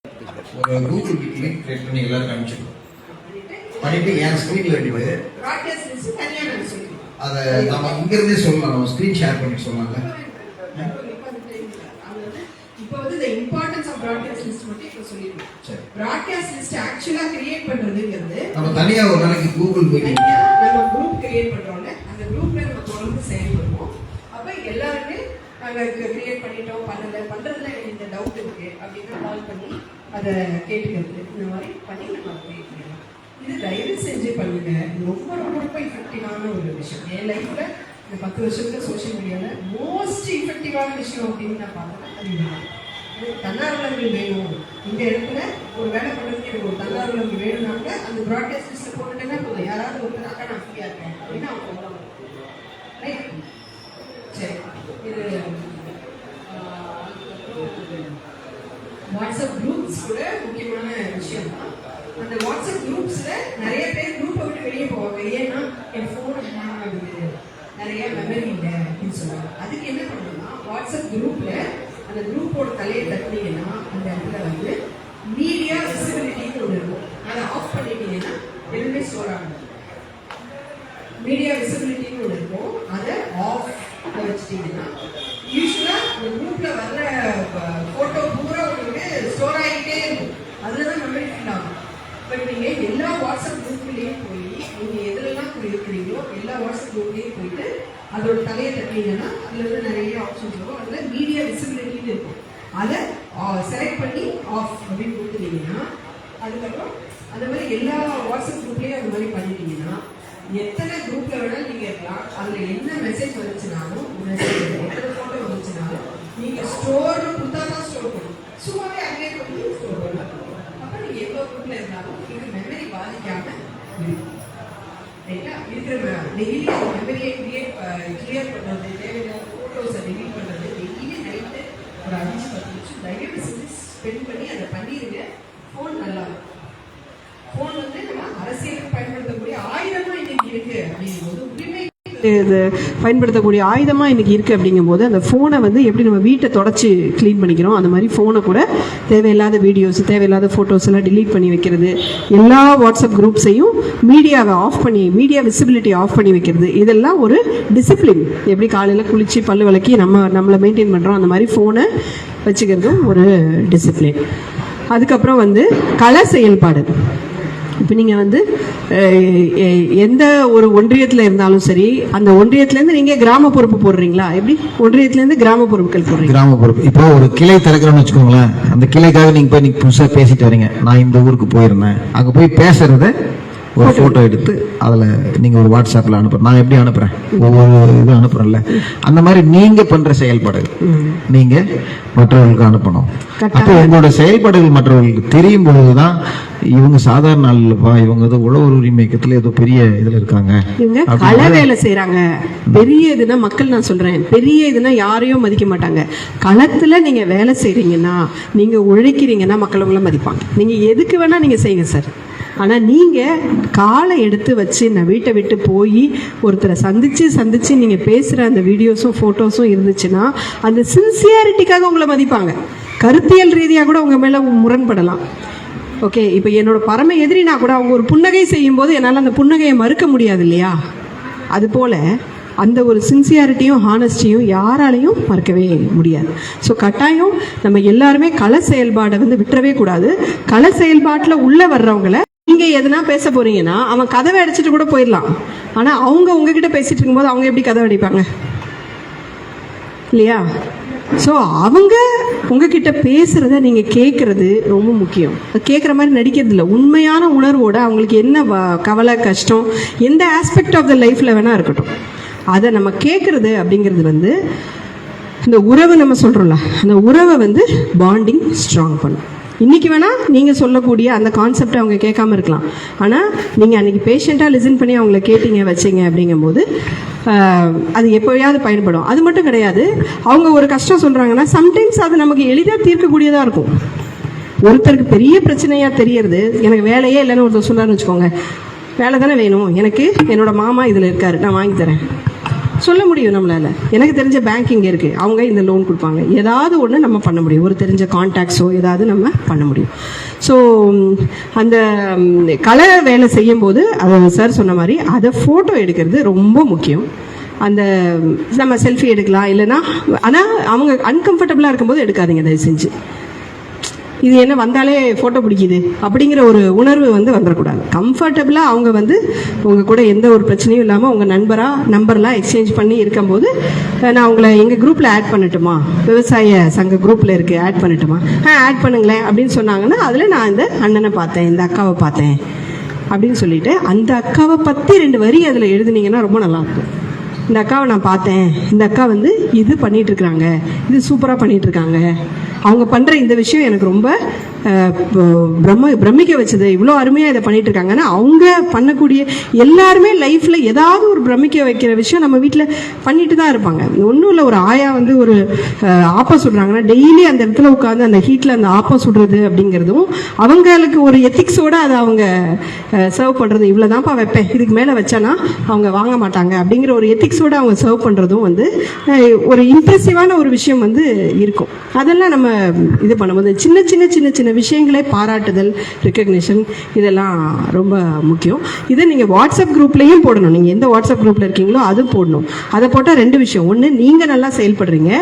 ஒரு Google meet link create பண்ணி எல்லாரும் அனுப்பிச்சிருக்கோம். பண்ணிட்டு என் ஸ்கிரீன்ல எடுத்து அதை நம்ம இங்கிருந்தே சொல்லலாம். நம்ம ஸ்கிரீன் ஷேர் பண்ணி சொல்லலாம்ல. இப்போ வந்து the importance of broadcast list மட்டும் இப்போ சொல்லிருக்கோம். சரி. broadcast list actually create பண்றதுங்கிறது நம்ம தனியா ஒரு நாளைக்கு கூகுள் மீட்டிங் நம்ம குரூப் கிரியேட் பண்றோம்ல, அந்த குரூப்ல நம்ம தொடர்ந்து செயல்படுவோம். அப்ப எல்லாருமே நாங்க கிரியேட் பண்ணிட்டோம் பண்றதுல எனக்கு இந்த டவுட் இருக்கு அப்படின்னா கால் பண்ணி அதை கேட்டுக்கிறது இந்த மாதிரி பண்ணி நம்ம கிரியேட் பண்ணலாம். இது தயவு செஞ்சு பண்ணுங்க. ரொம்ப ரொம்ப ரொம்ப இஃபெக்டிவான ஒரு விஷயம். என் லைஃப்ல இந்த 10 வருஷத்துல சோசியல் மீடியால மோஸ்ட் இஃபெக்டிவான விஷயம் அப்படின்னு நான் பார்த்தேன். அதுதான் தன்னார்வலர்கள் வேணும். இந்த இடத்துல ஒரு வேலை பண்ணுறதுக்கு எனக்கு ஒரு தன்னார்வலர்கள் வேணும்னாக்க அந்த ப்ராட்காஸ்ட் லிஸ்ட்டில் போட்டுட்டேன்னா போதும். யாராவது ஒருத்தர் அக்கா நான் ஃப்ரீயாக இருக்கேன் அப்படின்னு அவங்க சொல்லலாம். ரைட், சரி. இது வாட்ஸ்அப் குரூப்ஸ் கூட முக்கியமான விஷயம் தான். அந்த வாட்ஸ்அப் குரூப்ஸில் நிறைய பேர் குரூப்பை விட்டு வெளியே போவாங்க. ஏன்னா என் ஃபோன் ஹேங் ஆகுது, நிறைய மெமரி இல்லை அப்படின்னு சொல்லுவாங்க. அதுக்கு என்ன பண்ணணும்னா வாட்ஸ்அப் குரூப்பில் அந்த குரூப்போட தலையை தட்டினீங்கன்னா அந்த இடத்துல வந்து மீடியா விசிபிலிட்டின்னு ஒன்று இருக்கும். அதை ஆஃப் பண்ணிட்டீங்கன்னா எதுவுமே ஸ்டோர் ஆகும். மீடியா விசிபிலிட்டின்னு ஒன்று இருக்கும். அதை ஆஃப் வச்சுட்டீங்கன்னா யூஸ்வலாக அந்த குரூப்பில் வர்ற ஃபோட்டோ பூரா உங்களுக்கு ஸ்டோர் ஆகிட்டே இருக்கும். அதில் தான் மெமரி ஃபில் ஆகும். பட் நீங்கள் எல்லா வாட்ஸ்அப் குரூப்லேயும் போய் நீங்கள் எதுலலாம் இருக்கிறீங்களோ எல்லா வாட்ஸ்அப் குரூப்லேயும் போயிட்டு அதோட தலையை தட்டிங்கன்னா அதில் வந்து நிறைய ஆப்ஷன்ஸ் வரும். அதில் மீடியா விசிபிலிட்டின்னு இருக்கும். அதை செலக்ட் பண்ணி ஆஃப் அப்படின்னு கொடுத்துட்டீங்கன்னா அதுக்கப்புறம் அந்த மாதிரி எல்லா வாட்ஸ்அப் குரூப்லேயும் அது மாதிரி பண்ணிட்டீங்கன்னா எத்தனை குரூப்பில் வேணாலும் நீங்கள் இருக்கலாம். அதில் என்ன மெசேஜ் வந்துச்சுனாலும் எத்தனை ஃபோட்டோ வந்துச்சுனாலும் நீங்கள் ஸ்டோர்னு கொடுத்தா தான் ஸ்டோர் பண்ணணும். சும்மாவே அங்கேயே பண்ணி ஸ்டோர் பண்ணலாம். அப்போ நீங்கள் எவ்வளோ குரூப்பில் இருந்தாலும் இது மெமரி பாதிக்காமல் இருக்கும். ரைட்டா? இருக்கிற டெய்லி அந்த மெமரியை கிளியர் பண்ணுறது, தேவையான ஃபோட்டோஸை டெலீட் பண்ணுறது, டெய்லி நைட்டு ஒரு 5-10 நிமிஷம் தயவு செஞ்சு ஸ்பெண்ட் பண்ணி அதை பண்ணிடுங்க. ஃபோன் நல்லா இருக்கும். ஃபோன் வந்து நம்ம அரசியலுக்கு பயன்படுத்தக்கூடிய ஆயுதமா இன்னைக்கு இருக்கு அப்படிங்கும்போது உரிமை இது பயன்படுத்தக்கூடிய ஆயுதமா இன்னைக்கு இருக்கு அப்படிங்கும்போது அந்த ஃபோனை வந்து எப்படி நம்ம வீட்டை தொடச்சி கிளீன் பண்ணிக்கிறோம் அந்த மாதிரி ஃபோனை கூட தேவையில்லாத வீடியோஸ், தேவையில்லாத ஃபோட்டோஸ் எல்லாம் டிலீட் பண்ணி வைக்கிறது, எல்லா வாட்ஸ்அப் குரூப்ஸையும் மீடியாவை ஆஃப் பண்ணி மீடியா விசிபிலிட்டி ஆஃப் பண்ணி வைக்கிறது, இதெல்லாம் ஒரு டிசிப்ளின். எப்படி காலையில் குளிச்சு பல்லு விளக்கி நம்மளை மெயின்டைன் பண்ணுறோம் அந்த மாதிரி ஃபோனை வச்சுக்கிறதும் ஒரு டிசிப்ளின். அதுக்கப்புறம் வந்து கள செயல்பாடு. இப்போ நீங்கள் வந்து எந்த ஒரு ஒன்றியத்தில் இருந்தாலும் சரி, அந்த ஒன்றியத்துலேருந்து நீங்கள் கிராம பொறுப்பு போடுறீங்களா? எப்படி ஒன்றியத்துலேருந்து கிராம பொறுப்புகள் போடுறீங்க? கிராம பொறுப்பு. இப்போ ஒரு கிளை திறக்கிறோன்னு வச்சுக்கோங்களேன். அந்த கிளைக்காக நீங்கள் போய் புதுசாக பேசிட்டு வரீங்க. நான் இந்த ஊருக்கு போயிருந்தேன், அங்கே போய் பேசுறத ஒரு ஃபோட்டோ எடுத்து அதில் நீங்கள் ஒரு வாட்ஸ்அப்பில் அனுப்புகிறேன். நான் எப்படி அனுப்புகிறேன், ஒவ்வொரு இது அனுப்புகிறேன்ல, அந்த மாதிரி நீங்கள் பண்ணுற செயல்பாடுகள் நீங்கள் மற்றவர்களுக்கு அனுப்பணும். அப்போ உங்களோட செயல்பாடுகள் மற்றவர்களுக்கு தெரியும் பொழுது தான் இவங்க சாதாரண ஆளுப்பா, இவங்க ஏதோ உழவர் உரிமை இயக்கத்துல ஏதோ பெரிய இதுல இருக்காங்க, இவங்க கள வேலை செய்யறாங்க. பெரிய இதுனா மக்கள், நான் சொல்றேன், பெரிய இதுனா யாரையும் மதிக்க மாட்டாங்க. களத்துல நீங்க வேலை செய்றீங்கன்னா, நீங்க உழைக்கிறீங்கன்னா மக்கள் உங்களை மதிப்பாங்க. நீங்க எதுக்கு வேணா நீங்க செய்யுங்க சார். ஆனால் நீங்கள் காலை எடுத்து வச்சு நான் வீட்டை விட்டு போய் ஒருத்தரை சந்திச்சு நீங்கள் பேசுகிற அந்த வீடியோஸும் ஃபோட்டோஸும் இருந்துச்சுன்னா அந்த சின்சியாரிட்டிக்காக உங்களை மதிப்பாங்க. கருத்தியல் ரீதியாக கூட உங்கள் மேலே முரண்படலாம். ஓகே, இப்போ என்னோட பரம எதிரினா கூட அவங்க ஒரு புன்னகை செய்யும் போது என்னால் அந்த புன்னகையை மறுக்க முடியாது இல்லையா? அதுபோல் அந்த ஒரு சின்சியாரிட்டியும் ஹானஸ்டியும் யாராலையும் மறக்கவே முடியாது. ஸோ கட்டாயம் நம்ம எல்லாருமே கள செயல்பாடை வந்து விட்டுறவே கூடாது. கள செயல்பாட்டில் உள்ள வர்றவங்களை நீங்கள் எதுனா பேச போறீங்கன்னா அவன் கதவை அடிச்சுட்டு கூட போயிடலாம். ஆனால் அவங்க உங்ககிட்ட பேசிட்டு இருக்கும்போது அவங்க எப்படி கதவை அடிப்பாங்க இல்லையா? ஸோ அவங்க உங்ககிட்ட பேசுகிறத நீங்கள் கேட்குறது ரொம்ப முக்கியம். கேட்குற மாதிரி நடிக்கிறது இல்லை. உண்மையான உணர்வோட அவங்களுக்கு என்ன கவலை, கஷ்டம், எந்த ஆஸ்பெக்ட் ஆஃப் த லைஃப்பில் வேணால் இருக்கட்டும், அதை நம்ம கேட்குறது அப்படிங்கிறது வந்து இந்த உறவு நம்ம சொல்கிறோம்ல, அந்த உறவை வந்து பாண்டிங் ஸ்ட்ராங் பண்ணும். இன்றைக்கி வேணால் நீங்கள் சொல்லக்கூடிய அந்த கான்செப்டை அவங்க கேட்காம இருக்கலாம். ஆனால் நீங்கள் அன்றைக்கி பேஷண்ட்டாக லிசன் பண்ணி அவங்கள கேட்டீங்க வச்சிங்க அப்படிங்கும்போது அது எப்போயாவது பயன்படும். அது மட்டும் கிடையாது, அவங்க ஒரு கஷ்டம் சொல்கிறாங்கன்னா சம்டைம்ஸ் அது நமக்கு எளிதாக தீர்க்கக்கூடியதாக இருக்கும். ஒருத்தருக்கு பெரிய பிரச்சனையாக தெரியறது, எனக்கு வேலையே இல்லைன்னு ஒருத்தர் சொன்னார்னு வச்சுக்கோங்க. வேலை தானே வேணும் எனக்கு, என்னோட மாமா இதில் இருக்காரு, நான் வாங்கி தரேன். சொல்ல முடியும் நம்மளால. எனக்கு தெரிஞ்ச பேங்க் இங்கே இருக்குது, அவங்க இந்த லோன் கொடுப்பாங்க, ஏதாவது ஒன்று நம்ம பண்ண முடியும். ஒரு தெரிஞ்ச கான்டாக்ட்ஸோ ஏதாவது நம்ம பண்ண முடியும். ஸோ அந்த கலை வேலை செய்யும்போது அதை சார் சொன்ன மாதிரி அதை ஃபோட்டோ எடுக்கிறது ரொம்ப முக்கியம். அந்த நம்ம செல்ஃபி எடுக்கலாம் இல்லைன்னா, ஆனால் அவங்க அன்கம்ஃபர்டபுளாக இருக்கும்போது எடுக்காதீங்க தயவு செஞ்சு. இது என்ன வந்தாலே ஃபோட்டோ பிடிக்குது அப்படிங்கிற ஒரு உணர்வு வந்துடக்கூடாது. கம்ஃபர்டபுளாக அவங்க உங்கள் கூட எந்த ஒரு பிரச்சனையும் இல்லாமல் உங்கள் நம்பர்லாம் எக்ஸ்சேஞ்ச் பண்ணி இருக்கும்போது, நான் உங்களை எங்கள் குரூப்பில் ஆட் பண்ணட்டுமா, விவசாய சங்க குரூப்பில் இருக்குது, ஆட் பண்ணட்டுமா, ஆட் பண்ணுங்களேன் அப்படின்னு சொன்னாங்கன்னா, அதில் நான் இந்த அண்ணனை பார்த்தேன், இந்த அக்காவை பார்த்தேன் அப்படின்னு சொல்லிட்டு அந்த அக்காவை பற்றி 2 வரி அதில் எழுதுனீங்கன்னா ரொம்ப நல்லாயிருக்கும். இந்த அக்காவை நான் பார்த்தேன், இந்த அக்கா இது பண்ணிட்டு இருக்காங்க, இது சூப்பராக பண்ணிட்டு இருக்காங்க, அவங்க பண்ணுற இந்த விஷயம் எனக்கு ரொம்ப பிரமிக்க வச்சது, இவ்வளோ அருமையாக இதை பண்ணிட்டு இருக்காங்கன்னா, அவங்க பண்ணக்கூடிய எல்லாருமே லைஃப்பில் ஏதாவது ஒரு பிரமிக்க வைக்கிற விஷயம் நம்ம வீட்டில் பண்ணிட்டு தான் இருப்பாங்க. ஒன்றும் இல்லை, ஒரு ஆயா ஒரு ஆப்பம் சுடுறாங்கன்னா டெய்லி அந்த இடத்துல உட்காந்து அந்த ஹீட்டில் அந்த ஆப்பம் சுடுறது அப்படிங்கிறதும், அவங்களுக்கு ஒரு எத்திக்ஸோடு அதை அவங்க சர்வ் பண்ணுறது, இவ்வளோ தான்ப்பா வைப்பேன், இதுக்கு மேலே வச்சானா அவங்க வாங்க மாட்டாங்க அப்படிங்கிற ஒரு எத்திக்ஸோடு அவங்க சர்வ் பண்ணுறதும் ஒரு இம்ப்ரெசிவான ஒரு விஷயம் இருக்கும். அதெல்லாம் நம்ம இது பண்ணும்போது சின்ன சின்ன சின்ன சின்ன விஷயங்களை பாராட்டுதல், ரெக்கக்னிஷன், இதெல்லாம் ரொம்ப முக்கியம். இதை நீங்கள் வாட்ஸ்அப் குரூப்லேயும் போடணும். நீங்கள் எந்த வாட்ஸ்அப் குரூப்பில் இருக்கீங்களோ அதுவும் போடணும். அதை போட்டால் 2 விஷயம், ஒன்று நீங்கள் நல்லா செயல்படுறீங்க,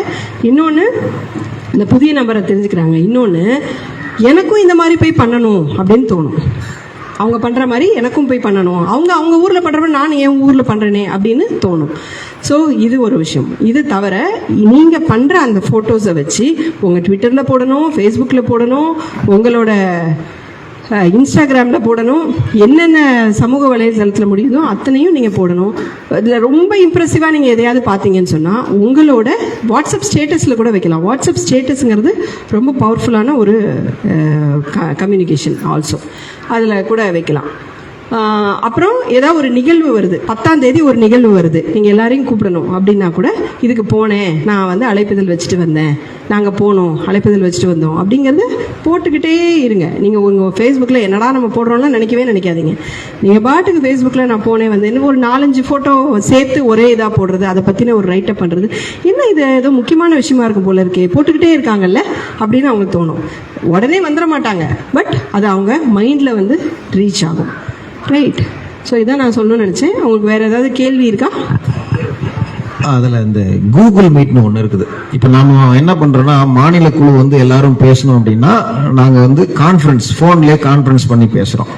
இன்னொன்று இந்த புதிய நம்பரை தெரிஞ்சுக்கிறாங்க, இன்னொன்று எனக்கும் இந்த மாதிரி போய் பண்ணணும் அப்படின்னு தோணும். அவங்க பண்ணுற மாதிரி எனக்கும் போய் பண்ணணும், அவங்க ஊரில் பண்ணுறப்ப நான் என் ஊரில் பண்ணுறேனே அப்படின்னு தோணும். ஸோ இது ஒரு விஷயம். இது தவிர நீங்கள் பண்ணுற அந்த ஃபோட்டோஸை வச்சு உங்கள் ட்விட்டரில் போடணும், ஃபேஸ்புக்கில் போடணும், உங்களோட இன்ஸ்டாகிராமில் போடணும், என்னென்ன சமூக வலைதளத்தில் முடியுதோ அத்தனையும் நீங்கள் போடணும். இதில் ரொம்ப இம்ப்ரெசிவாக நீங்கள் எதையாவது பார்த்தீங்கன்னு சொன்னால் உங்களோட வாட்ஸ்அப் ஸ்டேட்டஸில் கூட வைக்கலாம். வாட்ஸ்அப் ஸ்டேட்டஸுங்கிறது ரொம்ப பவர்ஃபுல்லான ஒரு கம்யூனிகேஷன் ஆல்சோ, அதில் கூட வைக்கலாம். அப்புறம் ஏதாவது ஒரு நிகழ்வு வருது, 10ஆம் தேதி ஒரு நிகழ்வு வருது, நீங்கள் எல்லாரையும் கூப்பிடணும் அப்படின்னா கூட இதுக்கு போனேன், நான் அழைப்புதல் வச்சுட்டு வந்தேன், நாங்கள் போனோம், அழைப்புதல் வச்சுட்டு வந்தோம் அப்படிங்கிறது போட்டுக்கிட்டே இருங்க. நீங்கள் உங்கள் ஃபேஸ்புக்கில் என்னடா நம்ம போடுறோம்லாம் நினைக்காதீங்க. நீங்கள் பாட்டுக்கு ஃபேஸ்புக்கில் நான் போனேன் வந்தேன் ஒரு 4-5 ஃபோட்டோ சேர்த்து ஒரே இதாக போடுறது, அதை பற்றின ஒரு ரைட்டப் பண்ணுறது, என்ன இது ஏதோ முக்கியமான விஷயமா இருக்கும் போல இருக்கே, போட்டுக்கிட்டே இருக்காங்கல்ல அப்படின்னு அவங்களுக்கு தோணும். உடனே வந்துட மாட்டாங்க, பட் அது அவங்க மைண்டில் ரீச் ஆகும். ரைட். ஸோ இதான் நான் சொல்லணும்னு நினச்சேன். உங்களுக்கு வேறு ஏதாவது கேள்வி இருக்கா? அதில் இந்த கூகுள் மீட்னு ஒன்று இருக்குது. இப்போ நாம என்ன பண்ணுறோன்னா, மாநில குழு எல்லாரும் பேசணும் அப்படின்னா நாங்கள் கான்ஃபரன்ஸ், ஃபோன்லேயே கான்ஃபரன்ஸ் பண்ணி பேசுகிறோம்.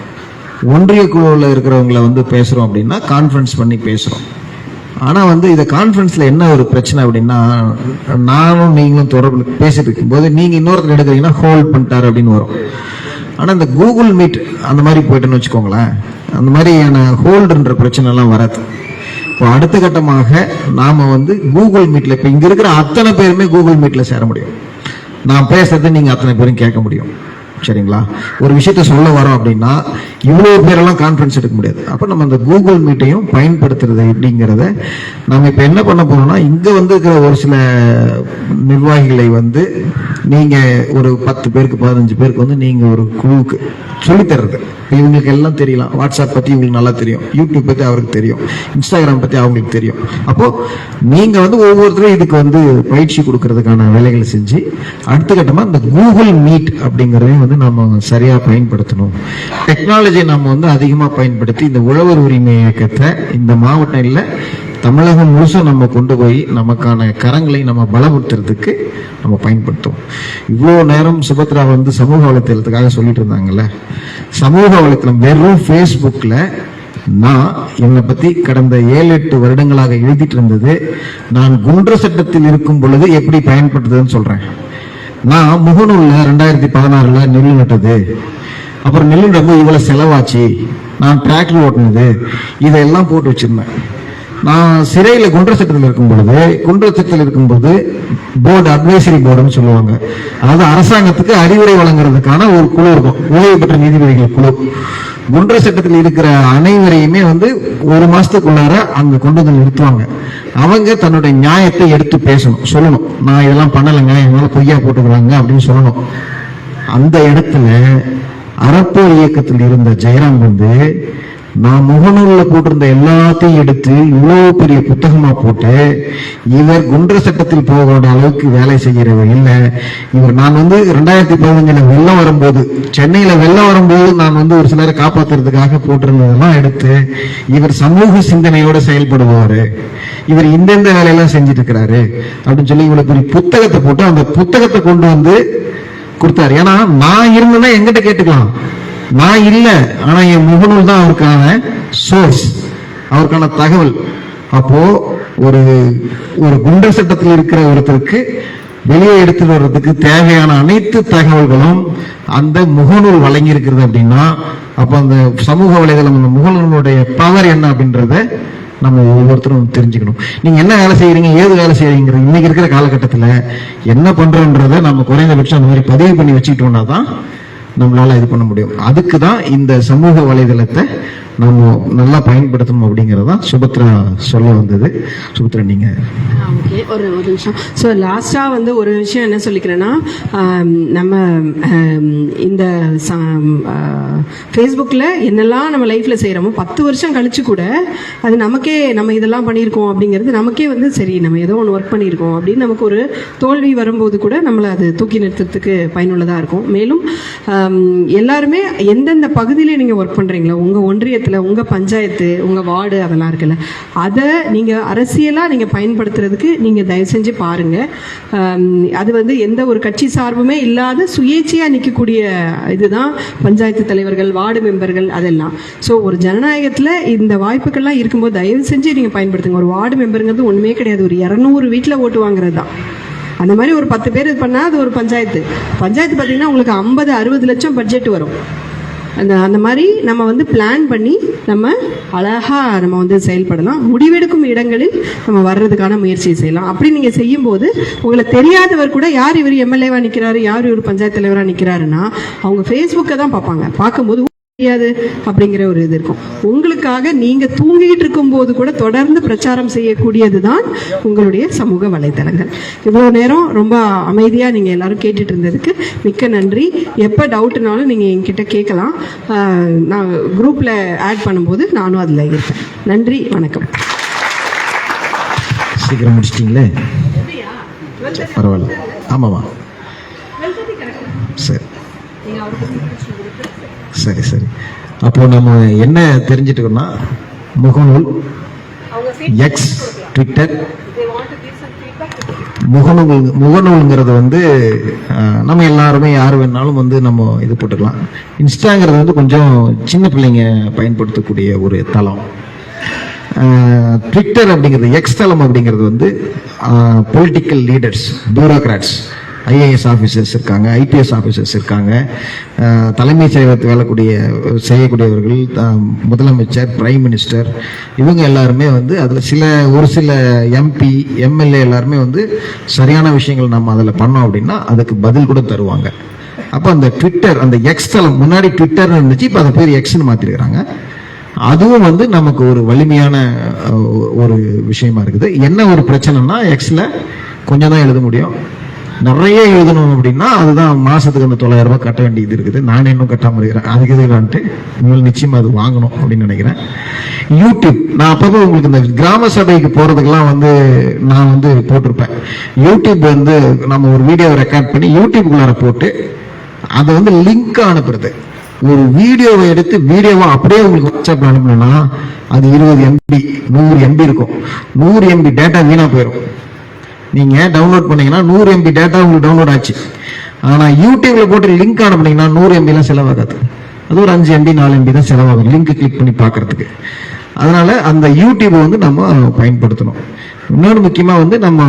ஒன்றிய குழுவில் இருக்கிறவங்கள பேசுகிறோம் அப்படின்னா கான்ஃபரன்ஸ் பண்ணி பேசுகிறோம். ஆனால் இதை கான்ஃபரன்ஸில் என்ன ஒரு பிரச்சனை அப்படின்னா, நானும் நீங்களும் தொடர்பு பேசிட்டு இருக்கும்போது நீங்கள் இன்னொருத்தர் எடுக்கிறீங்கன்னா ஹோல்ட் பண்ணிட்டார் அப்படின்னு வரும். ஆனால் இந்த கூகுள் மீட் அந்த மாதிரி போயிட்டுன்னு வச்சுக்கோங்களேன், அந்த மாதிரியான ஹோல்டுன்ற பிரச்சனைலாம் வராது. இப்போ அடுத்த கட்டமாக நாம் கூகுள் மீட்டில், இப்போ இங்கே இருக்கிற அத்தனை பேருமே கூகுள் மீட்டில் சேர முடியும். நான் பேசுறது நீங்கள் அத்தனை பேரும் கேட்க முடியும். சரிங்களா? ஒரு விஷயத்த சொல்ல வரோம் அப்படின்னா இவ்வளோ பேரெல்லாம் கான்ஃபரன்ஸ் எடுக்க முடியாது. அப்போ நம்ம அந்த கூகுள் மீட்டையும் பயன்படுத்துறது எப்படிங்கிறத நம்ம இப்போ என்ன பண்ண போறோம்னா, இங்கே இருக்கிற ஒரு சில நிர்வாகிகளை நீங்கள் ஒரு 10 பேருக்கு 15 பேருக்கு நீங்கள் ஒரு குழுவுக்கு சொல்லித்தர்றது. இவங்களுக்கு எல்லாம் தெரியலாம், வாட்ஸ்அப் பற்றி இவங்களுக்கு நல்லா தெரியும், யூடியூப் பற்றி அவருக்கு தெரியும், இன்ஸ்டாகிராம் பற்றி அவங்களுக்கு தெரியும். அப்போ நீங்கள் ஒவ்வொருத்தரும் இதுக்கு பயிற்சி கொடுக்கறதுக்கான வேலைகளை செஞ்சு அடுத்த கட்டமாக இந்த கூகுள் மீட் அப்படிங்கிறதையும் நம்ம சரியா பயன்படுத்தணும். டெக்னாலஜியை நம்ம அதிகமாக பயன்படுத்தி இந்த உழவர் உரிமை இயக்கத்தை இந்த மாவட்டம் இல்லை தமிழகம் முழுசும் நம்ம கொண்டு போய் நமக்கான கரங்களை நம்ம பலப்படுத்துறதுக்கு நம்ம பயன்படுத்தும். இவ்வளோ நேரம் சுபத்ரா சமூக வலைத்தளத்துக்காக சொல்லிட்டு இருந்தாங்கல்ல, சமூக வலைத்தளம் வெறும் ஃபேஸ்புக்கில் நான் என்னை பத்தி கடந்த 7-8 வருடங்களாக எழுதிட்டு இருந்தது, நான் குன்ற சட்டத்தில் இருக்கும் பொழுது எப்படி பயன்படுத்துதுன்னு சொல்றேன். நான் முகநூல்ல 2016 நெல் நட்டது, அப்புறம் நெல் நடும்போது இவ்வளவு செலவாச்சு, நான் டிராக்டர் ஓட்டினது, இதெல்லாம் போட்டு வச்சிருந்தேன். நான் சிறையில குன்ற சட்டத்தில் இருக்கும்போது போர்டு, அட்வைசரி போர்டுன்னு சொல்லுவாங்க, அதாவது அரசாங்கத்துக்கு அறிவுரை வழங்குறதுக்கான ஒரு குழு இருக்கும், ஓய்வு பெற்ற நீதிபதிகள் குழு. குன்ற சட்டத்தில் இருக்கிற அனைவரையுமே 1 மாசத்துக்குள்ளார அங்க கொண்டு நிறுத்துவாங்க. அவங்க தன்னுடைய நியாயத்தை எடுத்து பேசணும், சொல்லணும், நான் இதெல்லாம் பண்ணலைங்க, என்னால பொய்யா போட்டுக்கிறாங்க அப்படின்னு சொல்லணும். அந்த இடத்துல அறப்போர் இயக்கத்தில் இருந்த ஜெயராம் நான் முகநூல்ல போட்டிருந்த எல்லாத்தையும் எடுத்து இவ்வளவு பெரிய புத்தகமா போட்டு இவர் குண்டர் சட்டத்தில் போகிற அளவுக்கு வேலை செய்கிறவர் இல்லை. இவர் நான் 2015 வெள்ளம் வரும்போது, சென்னையில வெள்ளம் வரும்போது நான் ஒரு சிலரை காப்பாத்துறதுக்காக போட்டிருந்ததெல்லாம் எடுத்து இவர் சமூக சிந்தனையோட செயல்படுவாரு, இவர் இந்தெந்த வேலையெல்லாம் செஞ்சுட்டு இருக்கிறாரு அப்படின்னு சொல்லி இவ்வளவு பெரிய புத்தகத்தை போட்டு அந்த புத்தகத்தை கொண்டு வந்து கொடுத்தாரு. ஏன்னா நான் இருந்தேன்னா எங்கிட்ட கேட்டுக்கலாம், நான் இல்ல, ஆனா என் முகநூல் தான் அவருக்கான சோர்ஸ், அவருக்கான தகவல். அப்போ ஒரு குண்டர் சட்டத்தில் இருக்கிற ஒருத்தருக்கு வெளியே எடுத்துட்டு வர்றதுக்கு தேவையான அனைத்து தகவல்களும் அந்த முகநூல் வழங்கி இருக்கிறது அப்படின்னா, அப்ப அந்த சமூக வலைதளம், அந்த முகநூலுடைய பவர் என்ன அப்படின்றத நம்ம ஒவ்வொருத்தரும் தெரிஞ்சுக்கணும். நீங்க என்ன வேலை செய்யறீங்க, ஏது வேலை செய்யறீங்கிற இன்னைக்கு இருக்கிற காலகட்டத்தில் என்ன பண்றோன்றத நம்ம குறைந்தபட்சம் அந்த மாதிரி பதிவு பண்ணி வச்சுக்கிட்டோம்னா தான் நம்மளால இது பண்ண முடியும். அதுக்கு தான் இந்த சமூக வலைதளத்தை நம்ம நல்லா பயன்படுத்தணும் அப்படிங்கறதா சுபத்ரா சொல்ல வந்தது. சுபத்ரா நீங்க. ஓகே, ஒரு நிமிஷம். ஸோ லாஸ்டா ஒரு விஷயம் என்ன சொல்லிக்கிறேன்னா, நம்ம இந்த ஃபேஸ்புக்கில் என்னெல்லாம் நம்ம லைஃப்ல செய்யறோமோ 10 வருஷம் கழிச்சு கூட அது நமக்கே நம்ம இதெல்லாம் பண்ணியிருக்கோம் அப்படிங்கிறது நமக்கே சரி நம்ம ஏதோ ஒன்று ஒர்க் பண்ணியிருக்கோம் அப்படின்னு நமக்கு ஒரு தோல்வி வரும்போது கூட நம்மளை அது தூக்கி நிறுத்தத்துக்கு பயனுள்ளதாக இருக்கும். மேலும் எல்லாருமே எந்தெந்த பகுதியிலே நீங்கள் ஒர்க் பண்ணுறீங்களோ, உங்கள் ஒன்றியத்தில், உங்கள் பஞ்சாயத்து, உங்கள் வார்டு அதெல்லாம் இருக்குல்ல, அதை நீங்கள் அரசியலாக நீங்கள் பயன்படுத்துறதுக்கு நீங்கள் தயவு செஞ்சு பாருங்கள். அது எந்த ஒரு கட்சி சார்புமே இல்லாத சுயேட்சையாக நிற்கக்கூடிய இதுதான் பஞ்சாயத்து தலைவர்கள், வார்டு மெம்பர்கள் அதெல்லாம். ஸோ ஒரு ஜனநாயகத்தில் இந்த வாய்ப்புகள்லாம் இருக்கும்போது தயவு செஞ்சு நீங்கள் பயன்படுத்துங்க. ஒரு வார்டு மெம்பருங்கிறது ஒன்றுமே கிடையாது, ஒரு 200 வீட்டில் ஓட்டு வாங்குறது தான். அந்த மாதிரி ஒரு 10 பேர் இது பண்ணால் அது ஒரு பஞ்சாயத்து பார்த்தீங்கன்னா உங்களுக்கு 50-60 லட்சம் பட்ஜெட் வரும். அந்த மாதிரி நம்ம பிளான் பண்ணி நம்ம அழகாக நம்ம செயல்படலாம். முடிவெடுக்கும் இடங்களில் நம்ம வர்றதுக்கான முயற்சி செய்யலாம். அப்படி நீங்கள் செய்யும்போது உங்களுக்கு தெரியாதவர் கூட யார் இவர் எம்எல்ஏவாக நிற்கிறாரு, யார் இவர் பஞ்சாயத்து தலைவராக நிற்கிறாருன்னா அவங்க ஃபேஸ்புக்கை தான் பார்ப்பாங்க. பார்க்கும்போது தெரியாது அப்படிங்கிற ஒரு இது இருக்கும். உங்களுக்காக நீங்க தூங்கிட்டு இருக்கும் போது கூட தொடர்ந்து பிரச்சாரம் செய்யக்கூடியது தான் உங்களுடைய சமூக வலைதளங்கள். இவ்வளவு நேரம் ரொம்ப அமைதியா நீங்க எல்லாரும் கேட்டுட்டு இருந்ததுக்கு மிக்க நன்றி. எப்ப டவுட்னாலும் நீங்க என்கிட்ட கேட்கலாம். நான் குரூப்ல ஆட் பண்ணும்போது நானும் அதுல இருப்பேன். நன்றி, வணக்கம். சீக்கிரம் முடிச்சிட்டீங்களே, பரவாயில்ல. ஆமாவா, சரி சரி சரி. அப்போ நம்ம என்ன தெரிஞ்சுட்டோம்னா, முகநூல், எக்ஸ், ட்விட்டர், முகநூல்ங்கிறது நம்ம எல்லாருமே யார் வேணாலும் நம்ம இது போட்டுக்கலாம். இன்ஸ்டாங்கிறது கொஞ்சம் சின்ன பிள்ளைங்க பயன்படுத்தக்கூடிய ஒரு தளம். ட்விட்டர் அப்படிங்கிறது, எக்ஸ் தளம் அப்படிங்கிறது political leaders, bureaucrats, IAS officers இருக்காங்க, ஐபிஎஸ் ஆஃபீஸர்ஸ் இருக்காங்க, தலைமைச் செயலகத்தில் செய்யக்கூடியவர்கள், முதலமைச்சர், பிரைம் மினிஸ்டர், இவங்க எல்லாருமே அதில் ஒரு சில எம்பி, எம்எல்ஏ எல்லாருமே சரியான விஷயங்கள் நம்ம அதில் பண்ணோம் அப்படின்னா அதுக்கு பதில் கூட தருவாங்க. அப்போ அந்த ட்விட்டர், அந்த எக்ஸ் தளம், முன்னாடி ட்விட்டர்னு இருந்துச்சு, இப்போ அதை பேர் எக்ஸ்ன்னு மாற்றிருக்கிறாங்க. அதுவும் நமக்கு ஒரு வலிமையான ஒரு விஷயமா இருக்குது. என்ன ஒரு பிரச்சனைனா, எக்ஸில் கொஞ்சம் தான் எழுத முடியும். நிறைய எழுதணும் அப்படின்னா அதுதான் மாசத்துக்கு அந்த 900 ரூபாய் கட்ட வேண்டியது இருக்குது. நானே இன்னும் கட்டாம இருக்கிறேன். அதுக்கு எதுலான்ட்டு உங்களுக்கு நிச்சயமா அது வாங்கணும் அப்படின்னு நினைக்கிறேன். யூடியூப், நான் அப்பப்போ உங்களுக்கு இந்த கிராம சபைக்கு போறதுக்கெல்லாம் நான் போட்டிருப்பேன். யூடியூப் நம்ம ஒரு வீடியோ ரெக்கார்ட் பண்ணி யூடியூப்குள்ளார போட்டு அதை லிங்க் அனுப்புறது. ஒரு வீடியோவை எடுத்து வீடியோவை அப்படியே உங்களுக்கு வாட்ஸ்அப்ல அனுப்பணும்னா அது 20 MB 100 MB இருக்கும். 100 MB டேட்டா வீணா போயிடும். நீங்க டவுன்லோட் பண்ணீங்கன்னா 100 MB டேட்டா உங்களுக்கு டவுன்லோட் ஆச்சு. ஆனா யூடியூப்ல போட்டு லிங்க் அனுப்புனீங்கன்னா 100 MB எல்லாம் செலவாகாது. அது ஒரு 5 MB 4 MB தான் செலவாகும் லிங்க் கிளிக் பண்ணி பாக்குறதுக்கு. அதனால அந்த யூடியூப் நம்ம பயன்படுத்தணும். இன்னொரு முக்கியமா நம்ம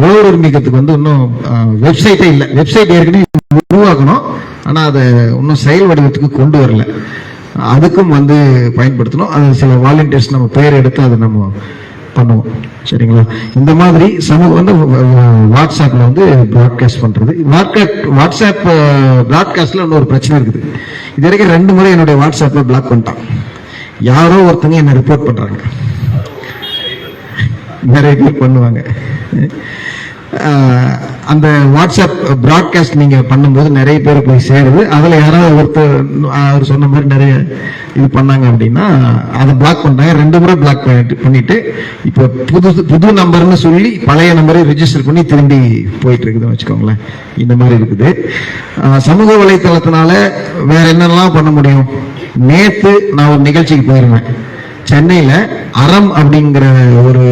உழவர் உரிமைக்கு இன்னும் வெப்சைட்டே இல்லை. வெப்சைட் ஏற்கனவே உருவாக்கணும், ஆனா அதை இன்னும் செயல் வடிவத்துக்கு கொண்டு வரல. அதுக்கும் பயன்படுத்தணும். அது சில வாலண்டியர்ஸ் நம்ம பேர் எடுத்து அதை நம்ம பண்ணுவோம். சரிங்களா? இந்த மாதிரி சமூக வாட்ஸ்அப்ல பிராட்காஸ்ட் பண்றது. வாட்ஸ்அப் பிராட்காஸ்ட்ல இன்னொரு பிரச்சனை இருக்குது. இது வரைக்கும் 2 முறை என்னுடைய வாட்ஸ்அப்ல பிளாக் பண்ணிட்டான். யாரோ ஒருத்தங்க என்ன ரிப்போர்ட் பண்றாங்க. நிறைய பேர் பண்ணுவாங்க. அந்த வாட்ஸ்அப் ப்ராட்காஸ்ட் நீங்க பண்ணும்போது நிறைய பேர் போய் சேருது. அதுல யாராவது ஒருத்தர் அவர் சொன்ன மாதிரி நிறைய இது பண்ணாங்க அப்படின்னா அதை பிளாக் பண்ணாங்க. 2 முறை பிளாக் பண்ணிட்டு இப்ப புது நம்பர்னு சொல்லி பழைய நம்பரை ரிஜிஸ்டர் பண்ணி திரும்பி போயிட்டு இருக்குதுன்னு வச்சுக்கோங்களேன். இந்த மாதிரி இருக்குது. சமூக வலைத்தளத்தினால வேற என்னெல்லாம் பண்ண முடியும்? நேத்து நான் ஒரு நிகழ்ச்சிக்கு போயிருந்தேன். சென்னையில அறம் அப்படிங்கிற ஒரு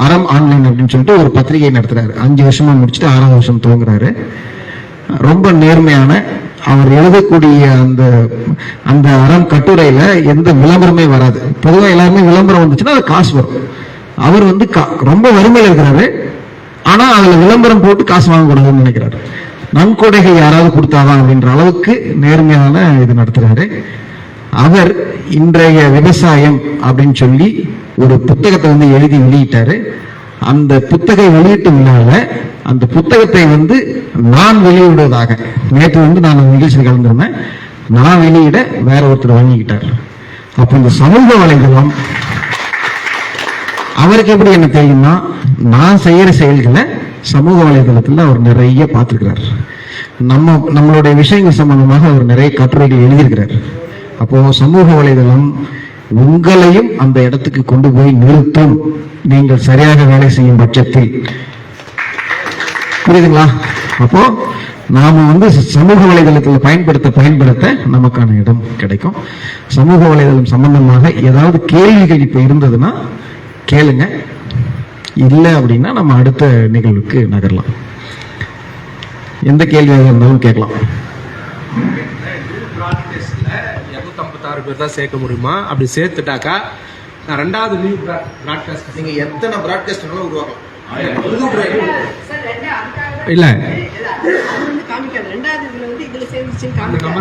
அறம் ஆன்லைன் அப்படின்னு சொல்லிட்டு ஒரு பத்திரிகை நடத்துறாரு. 5 வருஷமா முடிச்சுட்டு 6ஆம் வருஷம் துவங்குறாரு. ரொம்ப நேர்மையான, அவர் எழுதக்கூடிய அந்த அந்த அறம் கட்டுரையில எந்த விளம்பரமே வராது. பொதுவாக எல்லாருமே விளம்பரம் வந்துச்சுன்னா அது காசு வரும். அவர் வந்து ரொம்ப வறுமையில் இருக்கிறாரு. ஆனா அதுல விளம்பரம் போட்டு காசு வாங்கக்கூடாதுன்னு நினைக்கிறாரு. நன்கொடைகள் யாராவது கொடுத்தாதான் அப்படின்ற அளவுக்கு நேர்மையான இது நடத்துறாரு. அவர் இன்றைய விவசாயம் அப்படின்னு சொல்லி ஒரு புத்தகத்தை வந்து எழுதி வெளியிட்டாரு. அந்த புத்தக வெளியீட்டு விழாவில் அந்த புத்தகத்தை வந்து நான் வெளியிடுவதாக, நேற்று வந்து நான் நிகழ்ச்சியில் கலந்துருந்தேன், நான் வெளியிட வேற ஒருத்தர் வாங்கிக்கிட்டார். அப்ப இந்த சமூக வலைதளம் அவருக்கு எப்படி என்ன தெரியும்னா, நான் செய்யற செயல்களை சமூக வலைதளத்தில் அவர் நிறைய பார்த்துருக்கிறார். நம்மளுடைய விஷயங்கள் சம்பந்தமாக அவர் நிறைய கட்டுரைகள் எழுதியிருக்கிறார். அப்போ சமூக வலைதளம் உங்களையும் அந்த இடத்துக்கு கொண்டு போய் நிறுத்தும், நீங்கள் சரியாக வேலை செய்யும் பட்சத்தில். புரியுதுங்களா? அப்போ நாம வந்து சமூக வலைதளத்தில் பயன்படுத்த நமக்கான இடம் கிடைக்கும். சமூக வலைதளம் சம்பந்தமாக ஏதாவது கேள்விகள் இப்ப இருந்ததுன்னா கேளுங்க. இல்லை அப்படின்னா நம்ம அடுத்த நிகழ்வுக்கு நகரலாம். எந்த கேள்வியாக இருந்தாலும் கேட்கலாம். 256 பேர் தான் சேர்க்க முடியுமா? அப்படி சேர்த்துட்டாக்கா நான் 2வது நியூ பிராட்காஸ்ட் நீங்க எத்தனை பிராட்காஸ்ட் உருவாக்கலாம். இல்ல காமிக்காது. 2வது இதுல வந்து இதுல சேர்ந்துச்சுன்னு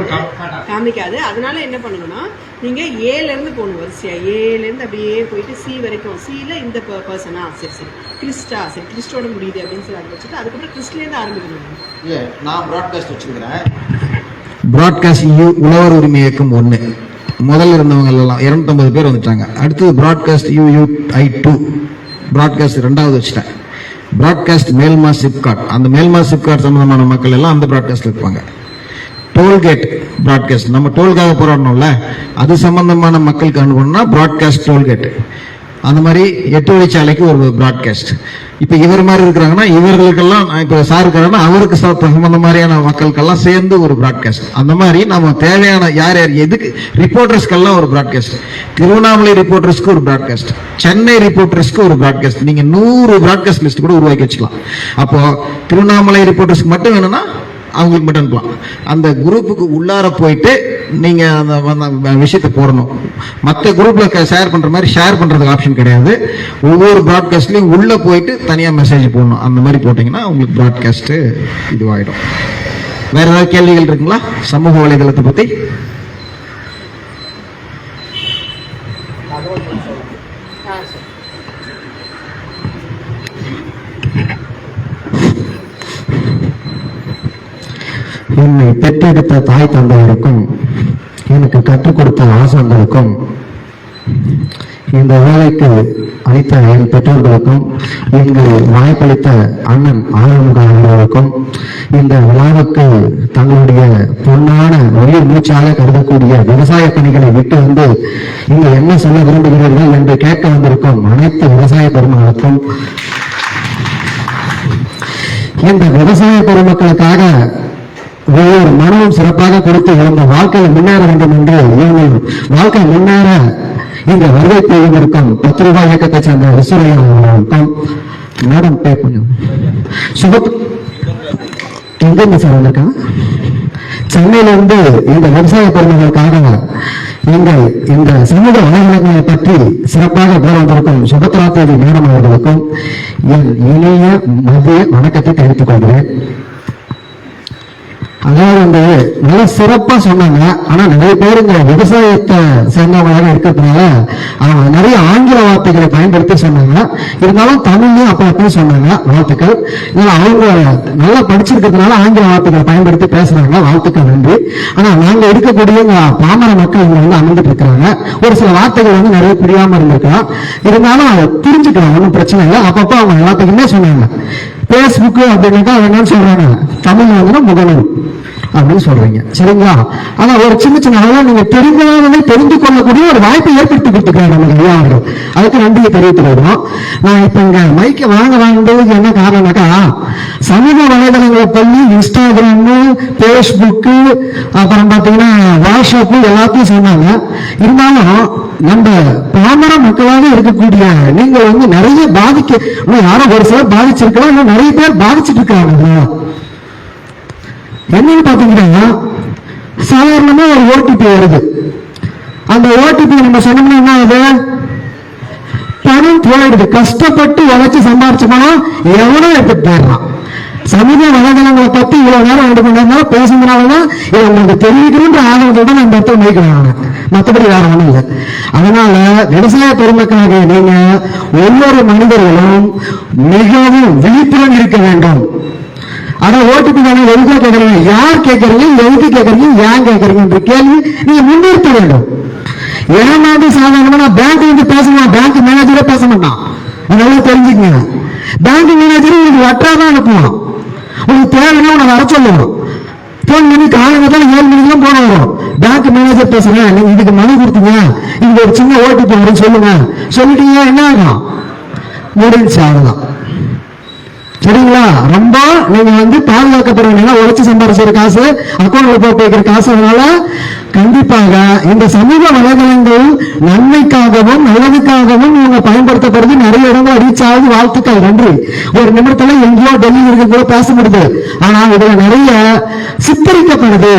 காமிக்காது. அதனால என்ன பண்ணணும்னா, நீங்க ஏல இருந்து போகணும். வரிசையா ஏல இருந்து அப்படியே போயிட்டு சி வரைக்கும். சில இந்த பர்சனா, சரி கிறிஸ்டா, சரி கிறிஸ்டோட முடியுது அப்படின்னு சொல்லி அதை வச்சுட்டு அதுக்கப்புறம் கிறிஸ்ட்ல இருந்து ஆரம்பிக்கணும். இல்ல, நான் பிராட்காஸ்ட் வச்சிருக்கிறேன். பிராட்காஸ்ட் உழவர் உரிமை இயக்கம் 1 முதல்ல இருந்தவங்க எல்லாம் 250 பேர் வந்துட்டாங்க. அடுத்தது பிராட்காஸ்ட் UUI2 பிராட்காஸ்ட் 2வது வச்சுட்டேன். பிராட்காஸ்ட் மேல்மா சிப்காட், அந்த மேல்மா சிப்காட் சம்பந்தமான மக்கள் எல்லாம் அந்த பிராட்காஸ்ட்ல இருப்பாங்க. டோல்கேட் பிராட்காஸ்ட், நம்ம டோல்காக போராடணும்ல, அது சம்பந்தமான மக்களுக்கு அனுப்பணும்னா பிராட்காஸ்ட் டோல்கேட். அந்த மாதிரி 8 வழிச்சாலைக்கு ஒரு பிராட்காஸ்ட். இப்ப இவர் மாதிரி இருக்கிறாங்கன்னா இவர்களுக்கெல்லாம், இப்ப சார் இருக்காருன்னா அவருக்கு சம்பந்த மாதிரியான மக்களுக்கெல்லாம் சேர்ந்து ஒரு பிராட்காஸ்ட். அந்த மாதிரி நம்ம தேவையான யார் யார் எதுக்கு ரிப்போர்ட்டர்ஸ்க்கெல்லாம் ஒரு பிராட்காஸ்ட், திருவண்ணாமலை ரிப்போர்ட்டர்ஸ்க்கு ஒரு பிராட்காஸ்ட், சென்னை ரிப்போர்ட்டர்ஸ்க்கு ஒரு பிராட்காஸ்ட். நீங்க 100 பிராட்காஸ்ட் லிஸ்ட் கூட உருவாக்கி வச்சுக்கலாம். அப்போ திருவண்ணாமலை ரிப்போர்ட்டர்ஸ்க்கு மட்டும் வேணும்னா அவங்களுக்கு மட்டும் அனுப்பலாம். அந்த குரூப்புக்கு உள்ளார போயிட்டு நீங்க அந்த விஷயத்தை போடணும். மற்ற குரூப்ல ஷேர் பண்ற மாதிரி ஷேர் பண்றதுக்கு ஆப்ஷன் கிடையாது. ஒவ்வொரு பிராட்காஸ்ட்லயும் உள்ள போயிட்டு தனியா மெசேஜ் போடணும். அந்த மாதிரி போட்டீங்கன்னா உங்களுக்கு பிராட்காஸ்ட் இதுவாயிடும். வேற ஏதாவது கேள்விகள் இருக்குங்களா சமூக வலைதளத்தை பத்தி? என்னை பெற்றெடுத்த தாய் தந்தையருக்கும் எனக்கு கற்றுக் கொடுத்த ஆசான்களுக்கும் இந்த வேலைக்கு அளித்த என் பெற்றோர்களுக்கும் இங்கு வாய்ப்பளித்த அண்ணன் ஆறுமுக அவர்களுக்கும் இந்த விழாவுக்கு தங்களுடைய பொன்னான உயிர் மூச்சாக கருதக்கூடிய விவசாய பணிகளை விட்டு வந்து இங்கு என்ன சொல்ல விரும்புகிறீர்கள் என்று கேட்க வந்திருக்கும் அனைத்து விவசாய பெருமக்களுக்கும், இந்த விவசாய பெருமக்களுக்காக ஒவ்வொரு மனமும் சிறப்பாக கொடுத்து இவங்க வாழ்க்கையில் முன்னேற வேண்டும் என்று இவங்க வாழ்க்கை முன்னேற இந்த வருகை பெய்திருக்கும் 10 ரூபாய் இயக்கத்தை சேர்ந்த விசுவலையாளர்களுக்கும் மேடம் பே கொஞ்சம் சுபத் எங்க சார் வந்திருக்காங்க சென்னையிலிருந்து இந்த விவசாய பெருமக்களுக்காக நீங்கள் இந்த சமூக வலைவலங்களை பற்றி சிறப்பாக பேர் வந்திருக்கும் சுபத்ரா தேவி மேடம் அவர்களுக்கும் என் இணைய மதிய வணக்கத்தை தெரிவித்துக் கொள்கிறேன். அதாவது வந்து நல்ல சிறப்பா சொன்னாங்க. ஆனா நிறைய பேர் இந்த விவசாயத்தை சேர்ந்தவங்களாக இருக்கிறதுனால அவங்க நிறைய ஆங்கில வார்த்தைகளை பயன்படுத்தி சொன்னாங்க. இருந்தாலும் தமிழ்லயும் அப்ப சொன்னாங்க. வாழ்த்துக்கள். அவங்க நல்லா படிச்சிருக்கிறதுனால ஆங்கில வார்த்தைகளை பயன்படுத்தி பேசுறாங்க. வாழ்த்துக்கள், நன்றி. ஆனா நாங்க இருக்கக்கூடிய பாமர மக்கள் இங்க வந்து அமர்ந்துட்டு இருக்கிறாங்க. ஒரு சில வார்த்தைகள் வந்து நிறைய புரியாம இருந்திருக்கலாம். இருந்தாலும் அதை புரிஞ்சுக்கலாம், ஒன்றும் பிரச்சனை இல்லை. அப்பப்போ அவங்க எல்லாத்துக்குமே சொன்னாங்க. பேஸ்புக் அப்படின்னாக்கா என்னன்னு சொல்றாங்க, தமிழ்ல வந்து முகநூல் அப்படின்னு சொல்றீங்க. சரிங்களா? ஆனா ஒரு சின்ன சின்ன அளவு நீங்க தெரிந்தாததை தெரிந்து கொள்ளக்கூடிய ஒரு வாய்ப்பை ஏற்படுத்தி கொடுத்துருக்காங்க நமக்கு ஐயா அவர்கள். அதுக்கு நன்றியை தெரிவித்துக்கிறோம். நான் இப்ப இங்க மைக்க வாங்குறதுக்கு என்ன காரணம்னாக்கா, சமூக வலைதளங்களை பள்ளி இன்ஸ்டாகிராம், பேஸ்புக், அப்புறம் பாத்தீங்கன்னா வாட்ஸ்அப் எல்லாத்தையும் சொன்னாங்க. இருந்தாலும் நம்ம பாமர மக்களாக இருக்கக்கூடிய நீங்கள் வந்து நிறைய யாரும் ஒரு சிலர் பாதிச்சிருக்கலாம், இன்னும் நிறைய பேர் பாதிச்சுட்டு இருக்காங்க. என்னன்னு பாத்தீங்கன்னா, சாதாரணமா ஒரு ஓடிபி வருது. அந்த ஓடிபி நம்ம சொன்னோம்னா என்ன ஆகுது, பணம் போயிடுது. கஷ்டப்பட்டு உழைச்சு சம்பாரிச்ச பணம் எவனோ எடுத்துட்டு போயிடலாம். சமூக வலைதளங்களை பத்தி இவ்வளவு நேரம் 2 மணி நேரம் பேசுறதுனாலதான் இதை உங்களுக்கு தெரிவிக்கணும்ன்ற ஆதரவோட நம்ம இடத்த வைக்கிறாங்க, மற்றபடி வேற ஒண்ணும் இல்லை. அதனால விவசாய பெருமக்களாக நீங்க ஒவ்வொரு மனிதர்களும் மிகவும் விழிப்புடன் இருக்க வேண்டும். ஆனா ஓடிபி தானே எதுக்கு கேட்கறீங்க, யார் கேட்கறீங்க, எதுக்கு கேட்கறீங்க, ஏன் கேட்கறீங்க கேள்வி நீங்க முன்னிறுத்த வேண்டும். ஏமாந்து சாதாரணமா நான் பேங்க் வந்து பேசணும், பேங்க் மேனேஜரே பேச மாட்டான், அதெல்லாம் தெரிஞ்சுக்கங்க. பேங்க் மேனேஜர் உங்களுக்கு வட்டாதான் அனுப்புவான், உங்களுக்கு தேவைன்னா உனக்கு வர சொல்லுவோம். போன் பண்ணி காலங்கத்தால 7 மணிக்கெல்லாம் போன வரும், பேங்க் மேனேஜர் பேசுறேன், நீங்க இதுக்கு மனு கொடுத்தீங்க, இது ஒரு சின்ன ஓடிபி அப்படின்னு சொல்லுங்க, சொல்லிட்டீங்க என்ன ஆகும், முடிஞ்சு அவ்வளவுதான். சரிங்களா? ரொம்ப நீங்க வந்து பாதுகாக்கப்படுவீங்க, உழைச்சு சம்பாதிச்சிருக்க காசு அக்கௌண்ட்ல போட்டு வைக்கிற காசு. அதனால கண்டிப்பாக இந்த சமூக வலைதளங்கள் நன்மைக்காகவும் நல்லதுக்காகவும் இவங்க பயன்படுத்தப்படுது. நிறைய இடங்கள் ரீச் ஆகுது, வாழ்த்துக்கள், நன்றி. ஒரு நிமிடத்துல எங்கேயோ டெல்லி இருக்க கூட பேச முடியுது. ஆனா இதுல நிறைய சித்தரிக்கப்படுது.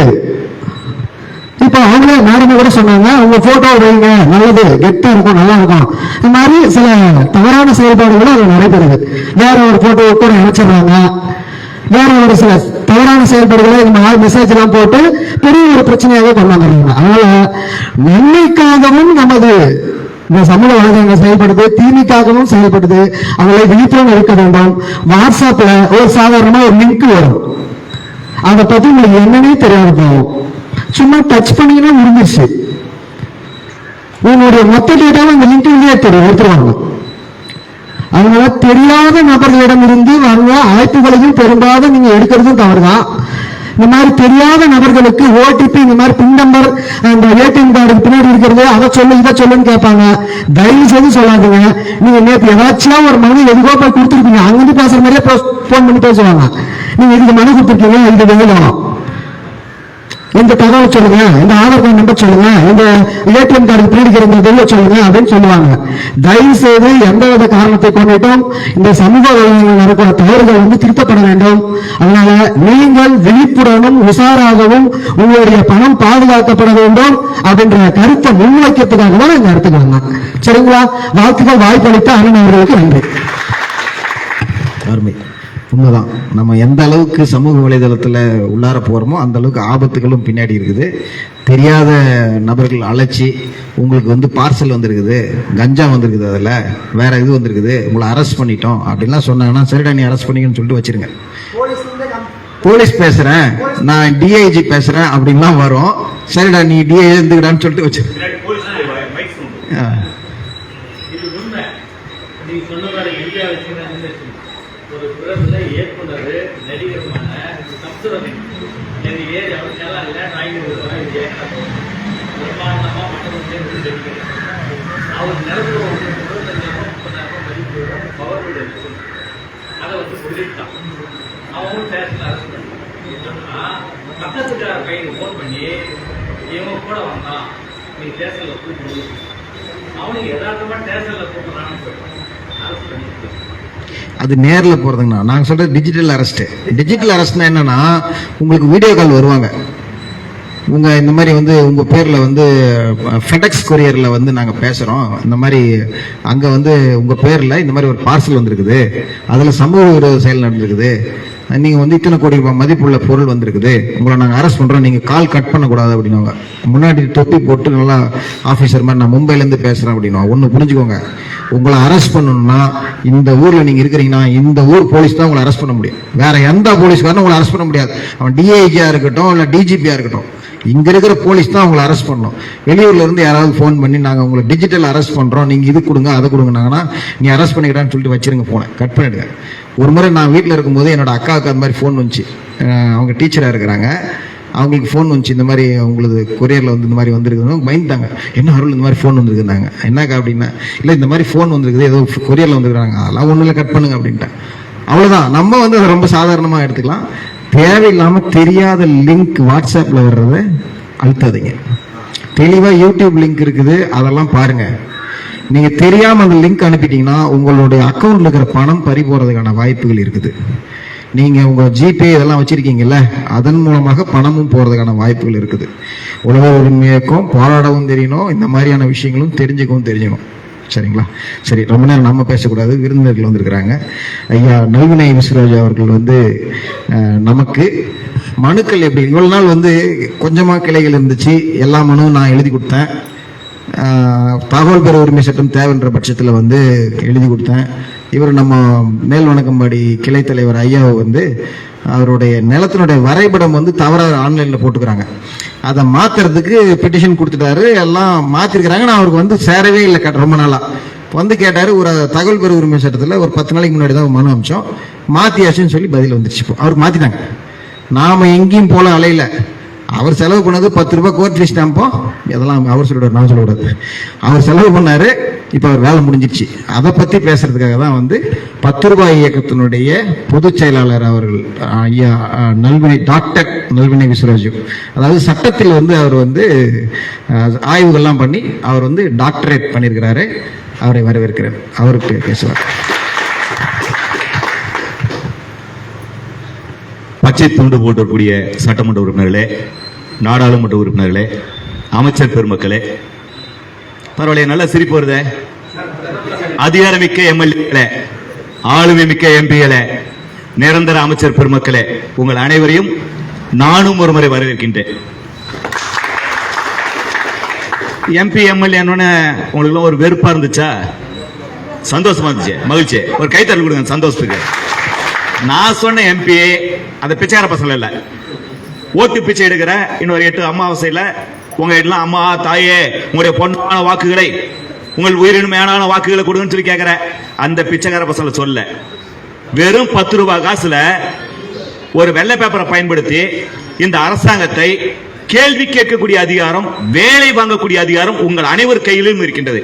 இப்ப அவங்களே மேடம் கூட சொன்னாங்க, உங்க போட்டோ வைங்க, நல்லது, கெட்டா இருக்கும், நல்லா இருக்கும். இந்த மாதிரி சில தவறான செயல்பாடுகளும் அது நடைபெறுது. வேற ஒரு போட்டோ கூட இணைச்சிடுறாங்க, வேற ஒரு சில தவறான செயல்பாடுகளை இந்த மெசேஜ் எல்லாம் போட்டு பெரிய ஒரு பிரச்சனையாக கொண்டு வந்துடுறாங்க. அதனால நன்மைக்காகவும் நமது இந்த சமூக வலைதளங்கள் செயல்படுது, தீமைக்காகவும் செயல்படுது. அவங்களை விழிப்புணர்வு இருக்க வேண்டும். வாட்ஸ்அப்ல ஒரு சாதாரணமா ஒரு லிங்க் வரும், அதை பத்தி உங்களுக்கு என்னன்னே தெரியாது போகும், சும்மா டச் பண்ணீங்கன்னா முடிஞ்சிருச்சு. உங்களுடைய மொத்த டேட்டாவும் அந்த லிங்க்லயே தெரியும், எடுத்துருவாங்க. அதனால தெரியாத நபர்களிடம் இருந்து வர்ற அழைப்புகளையும் பெரும்பாலும் நீங்க எடுக்கிறதும் தவறுதான். இந்த மாதிரி தெரியாத நபர்களுக்கு ஓடிபி, இந்த மாதிரி பின் நம்பர், அந்த ஏடிஎம் கார்டுக்கு பின்னாடி இருக்கிறது, அதை சொல்லு இதை சொல்லுன்னு கேட்பாங்க. தயவு செய்து சொல்லாதுங்க. நீங்க நேற்று ஏதாச்சும் ஒரு மனு எதுக்கோ போய் கொடுத்துருப்பீங்க, அங்கிருந்து பேசுற மாதிரியே போன் பண்ணி பேசுவாங்க. நீங்க இதுக்கு மனு கொடுத்துருக்கீங்க, இது வேணும், இந்த தகவல் சொல்லுங்க, இந்த ஆதார் கார்டு நம்பர் சொல்லுங்க, இந்த ஏடிஎம் கார்டு பின்னாடி சொல்லுங்க அப்படின்னு சொல்லுவாங்க. தயவு செய்து எந்தவித காரணத்தை கொண்டுட்டும் இந்த சமூக வலைதளங்கள் நடக்கிற தவறுகள் வந்து திருத்தப்பட வேண்டும். அதனால நீங்கள் விழிப்புடனும் உஷாராகவும் உங்களுடைய பணம் பாதுகாக்கப்பட வேண்டும் அப்படின்ற கருத்தை முன்வைக்கிறதுக்காக தான் இந்த இடத்துக்கு வந்தாங்க. சரிங்களா? வாழ்த்துக்கள். வாய்ப்பளித்த அண்ணன் அவர்களுக்கு நன்றி. அருமை. உண்மைதான். நம்ம எந்த அளவுக்கு சமூக வலைதளத்தில் உள்ளார போகிறோமோ அந்த அளவுக்கு ஆபத்துகளும் பின்னாடி இருக்குது. தெரியாத நபர்கள் அழைச்சி உங்களுக்கு வந்து பார்சல் வந்திருக்குது, கஞ்சா வந்திருக்குது, அதில் வேற இது வந்திருக்குது, உங்களை அரெஸ்ட் பண்ணிட்டோம் அப்படின்லாம் சொன்னாங்கன்னா சரிடா நீ அரெஸ்ட் பண்ணிக்கன்னு சொல்லிட்டு வச்சிருங்க. போலீஸ் பேசுறேன், நான் டிஐஜி பேசுறேன் அப்படின்லாம் வரும். சரிடா நீ டிஐஜி இருந்துக்கிடான்னு சொல்லிட்டு வச்சிருங்க. ஒரு குரல்ல இயக்குனர் நடிகருமான சப்சுரன் ஏறி அவர் சேனல்ல 500 ரூபாய் பிரமாண்டமா மட்டத்தில் அவர் நிலத்துல ஒரு 25,000 மதிப்பு பவர் வீடு அதை வந்து சொல்லிட்டான். அவனும் ஸ்டேஷன்ல அரெஸ்ட் பண்ணா பக்கத்துக்கார பையனுக்கு ஃபோன் பண்ணி இவன் கூட வந்தான், நீ ஸ்டேஷன்ல கூப்பிடு, அவனுக்கு யதார்த்தமா ஸ்டேஷன்ல கூப்பிடலான்னு சொல்றான், அரெஸ்ட் பண்ணி. அது நேர்ல போறதுங்கண்ணா. நாங்க சொல்றது டிஜிட்டல் அரெஸ்ட். டிஜிட்டல் அரெஸ்ட்னா என்னன்னா, உங்களுக்கு வீடியோ கால் வருவாங்க, உங்க இந்த மாதிரி வந்து உங்க பேர்ல வந்து ஃபெடெக்ஸ் கொரியர்ல வந்து நாங்க பேசுறோம், இந்த மாதிரி அங்க வந்து உங்க பேர்ல இந்த மாதிரி ஒரு பார்சல் வந்திருக்குது, அதுல சமூக விரோத செயல் நடந்திருக்குது, நீங்க வந்து இத்தனை கோடி ரூபாய் மதிப்புள்ள பொருள் வந்திருக்குது, உங்களை நாங்க அரெஸ்ட் பண்றோம், நீங்க கால் கட் பண்ணக்கூடாது அப்படின்னுவாங்க. முன்னாடி தொப்பி போட்டு நல்லா ஆபீசர் மாதிரி நான் மும்பைல இருந்து பேசுறேன் அப்படின்னா ஒண்ணு புரிஞ்சுக்கோங்க, உங்களை அரெஸ்ட் பண்ணணும்னா இந்த ஊர்ல நீங்க இருக்கிறீங்கன்னா இந்த ஊர் போலீஸ் தான் உங்களை அரெஸ்ட் பண்ண முடியும். வேற எந்த போலீஸ்காரனும் உங்களை அரெஸ்ட் பண்ண முடியாது. அவன் டிஐஜியா இருக்கட்டும் இல்ல டிஜிபியா இருக்கட்டும், இங்க இருக்கிற போலீஸ் தான் அவங்களை அரெஸ்ட் பண்ணணும். வெளியூர்ல இருந்து யாராவது ஃபோன் பண்ணி நாங்க உங்களை டிஜிட்டல் அரெஸ்ட் பண்றோம், நீங்க இது கொடுங்க அதை கொடுங்கனாங்கன்னா நீ அரெஸ்ட் பண்ணிக்கிறான்னு சொல்லிட்டு வச்சிருங்க, போனை கட் பண்ணிடுங்க. ஒரு முறை நான் வீட்டில் இருக்கும்போது என்னோட அக்காவுக்கு அந்த மாதிரி ஃபோன் வந்துச்சு. அவங்க டீச்சராக இருக்கிறாங்க, அவங்களுக்கு ஃபோன் வந்துச்சு, இந்த மாதிரி உங்களுக்கு கொரியரில் வந்து இந்த மாதிரி வந்துருக்குது. பயந்துட்டாங்க, என்ன அருள் இந்த மாதிரி ஃபோன் வந்துருக்குறாங்க. என்னக்கா அப்படின்னா, இல்லை இந்த மாதிரி ஃபோன் வந்துருக்குது, ஏதோ கொரியரில் வந்துருக்குறாங்க, அதெல்லாம் ஒன்றும் இல்லை, கட் பண்ணுங்க அப்படின்ட்டேன். அவ்வளோதான். நம்ம வந்து அதை ரொம்ப சாதாரணமாக எடுத்துக்கலாம். தேவையில்லாமல் தெரியாத லிங்க் வாட்ஸ்அப்பில் வர்றத அழுத்தாதீங்க. தெளிவாக யூடியூப் லிங்க் இருக்குது, அதெல்லாம் பாருங்க. நீங்க தெரியாம அந்த லிங்க் அனுப்பிட்டீங்கன்னா உங்களுடைய அக்கௌண்ட்ல இருக்கிற பணம் பறி போறதுக்கான வாய்ப்புகள் இருக்குது. நீங்க உங்க ஜிபே இதெல்லாம் வச்சிருக்கீங்கல்ல, அதன் மூலமாக பணமும் போறதுக்கான வாய்ப்புகள் இருக்குது. உலக உரிமை இயக்கம் போராடவும் தெரியணும், இந்த மாதிரியான விஷயங்களும் தெரிஞ்சுக்கணும். சரிங்களா? சரி, ரொம்ப நேரம் நம்ம பேசக்கூடாது, விருந்தினர்கள் வந்திருக்கிறாங்க. ஐயா நல்வினை விஸ்வராஜ் அவர்கள் வந்து நமக்கு மனுக்கள் எப்படி இவ்வளவு நாள் வந்து கொஞ்சமா கிளைகள் இருந்துச்சு, எல்லா மனுவும் நான் எழுதி கொடுத்தேன். தகவல் பெற உரிமை சட்டம் தேவைன்ற பட்சத்தில் வந்து எழுதி கொடுத்தேன். இவர் நம்ம மேல்வணக்கம்பாடி கிளை தலைவர் ஐயாவை வந்து அவருடைய நிலத்தினுடைய வரைபடம் வந்து தவறாக ஆன்லைனில் போட்டுக்கிறாங்க, அதை மாற்றுறதுக்கு பெட்டிஷன் கொடுத்துட்டாரு, எல்லாம் மாற்றிருக்கிறாங்க. நான் அவருக்கு வந்து சேரவே இல்லை, ரொம்ப நாளாக வந்து கேட்டார். ஒரு தகவல் பெற உரிமை சட்டத்தில் ஒரு 10 நாளைக்கு முன்னாடி தான் மனு அமிச்சோம், மாற்றியாச்சுன்னு சொல்லி பதில் வந்துருச்சு. இப்போ அவருக்கு மாற்றிட்டாங்க. நாம் எங்கேயும் போல அலையில, அவர் செலவு பண்ணது 10 ரூபாய் கோர்ட் ஃபீஸ் ஸ்டாம்போ, இதெல்லாம் அவர் சொல்லிவிடார், நான் சொல்லக்கூடாது. அவர் செலவு பண்ணாரு, இப்போ அவர் வேலை முடிஞ்சிருச்சு. அதை பற்றி பேசுறதுக்காக தான் வந்து 10 ரூபாய் இயக்கத்தினுடைய பொதுச் செயலாளர் அவர்கள் ஐயா டாக்டர் நல்வினை விஸ்வராஜு, அதாவது சட்டத்தில் வந்து அவர் வந்து ஆய்வுகள்லாம் பண்ணி அவர் வந்து டாக்டரேட் பண்ணியிருக்கிறாரு. அவரை வரவேற்கிறேன், அவருக்கு பேசுவார். பச்சை துண்டு போட்டக்கூடிய சட்டமன்ற உறுப்பினர்களே, நாடாளுமன்ற உறுப்பினர்களே, அமைச்சர் பெருமக்களே, பரவாயில்ல, நல்ல சிரிப்பு வருதே. அதிகாரமிக்க எம்எல்ஏ, ஆளுமை மிக்க எம்பிகளே, நிரந்தர அமைச்சர் பெருமக்களே, உங்கள் அனைவரையும் நானும் ஒரு முறை வரவேற்கின்றேன். எம்பி எம்எல்ஏ உங்களுக்கு ஒரு வெறுப்பா இருந்துச்சா? சந்தோஷமா இருந்துச்சு, மகிழ்ச்சி. ஒரு கைத்தறல் கொடுங்க சந்தோஷத்துக்கு. நான் சொன்ன எம்பி அந்த பிச்சைக்கார பசங்க இல்ல, ஓட்டு பிச்சை எடுக்கிற இன்னொரு 8 அமாவாசையில உங்க எல்லாம் அம்மா தாயே உங்களுடைய பொன்னான வாக்குகளை, உங்கள் உயிரின்மையான வாக்குகளை கொடுங்கன்னு சொல்லி கேட்கிற அந்த பிச்சைக்கார பசங்களை சொல்ல. வெறும் 10 ரூபாய் காசுல ஒரு வெள்ளை பேப்பரை பயன்படுத்தி இந்த அரசாங்கத்தை கேள்வி கேட்கக்கூடிய அதிகாரம், வேலை வாங்கக்கூடிய அதிகாரம் உங்கள் அனைவர் கையிலும் இருக்கின்றது.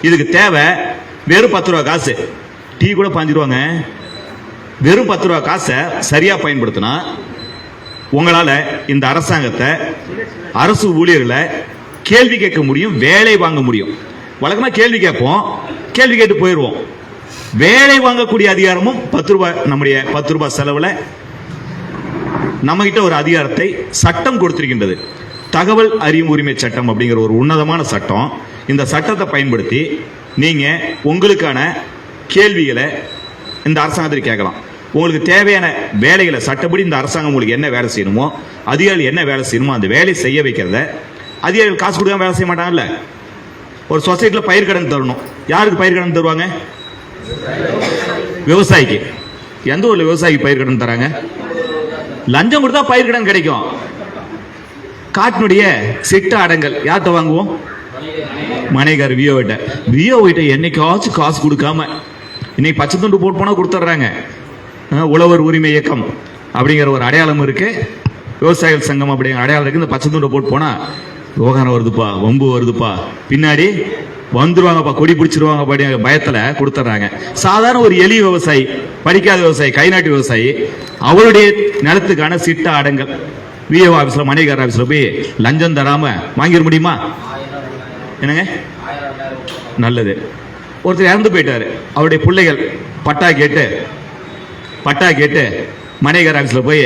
இதுக்கு தேவை வெறும் 10 ரூபாய் காசு. டீ கூட 5 ரூபாங்க. வெறும் 10 ரூபாய் காசை சரியா பயன்படுத்தினா உங்களால இந்த அரசாங்கத்தை, அரசு ஊழியர்களை கேள்வி கேட்க முடியும், வேலை வாங்க முடியும். வழக்கமா கேள்வி கேட்போம், கேள்வி கேட்டு போயிடுவோம். வேலை வாங்கக்கூடிய அதிகாரமும் 10 ரூபாய், நம்முடைய 10 ரூபாய் செலவுல நம்ம கிட்ட ஒரு அதிகாரத்தை சட்டம் கொடுத்திருக்கின்றது. தகவல் அறியும் உரிமை சட்டம் அப்படிங்கிற ஒரு உன்னதமான சட்டம். இந்த சட்டத்தை பயன்படுத்தி நீங்க உங்களுக்கான கேள்விகளை இந்த அரசாங்கத்தில் கேட்கலாம். உங்களுக்கு தேவையான வேலைகளை சட்டப்படி இந்த அரசாங்கம் உங்களுக்கு என்ன வேலை செய்யணுமோ, அதிகாரிகள் என்ன வேலை செய்யணுமோ அந்த வேலை செய்ய வைக்கிறத, அதிகாரிகள் காசு கொடுக்காம வேலை செய்ய மாட்டாங்கல்ல. ஒரு சொசைட்டியில் பயிர் கடன் தரணும், யாருக்கு பயிர் கடன் தருவாங்க? விவசாயிக்கு. எந்த ஊர்ல விவசாயிக்கு பயிர் கடன் தராங்க? லஞ்சம் கொடுத்தா பயிர் கடன் கிடைக்கும். காட்டினுடைய சிட்ட அடங்கல் யார்கிட்ட வாங்குவோம்? மனைகார் விஓவிட்ட என்னைக்காச்சும் காசு கொடுக்காம இன்னைக்கு பச்சை துண்டு போட்டு போனா கொடுத்துட்றாங்க. உழவர் உரிமை இயக்கம் அப்படிங்கிற ஒரு அடையாளம் இருக்கு, விவசாயிகள் சங்கம் அப்படிங்கிற அடையாளம் இருக்கு. இந்த பச்சை துண்டை போட்டு போனா விவகாரம் வருதுப்பா, வம்பு வருதுப்பா, பின்னாடி வந்துருவாங்கப்பா, கொடி பிடிச்சிருவாங்க அப்படிங்கிற பயத்துல கொடுத்துட்றாங்க. சாதாரண ஒரு எளிய விவசாயி, படிக்காத விவசாயி, கைநாட்டு விவசாயி, அவருடைய நிலத்துக்கான சிட்ட அடங்கல் விஓ ஆபீஸ்ல, மணிகார் ஆபீஸ்ல போய் லஞ்சம் தராம வாங்கிட முடியுமா? என்னங்க நல்லது. ஒருத்தர் இறந்து போயிட்டாரு, அவருடைய பிள்ளைகள் பட்டா கேட்டு மணிகார் ஆபீஸ்ல போய்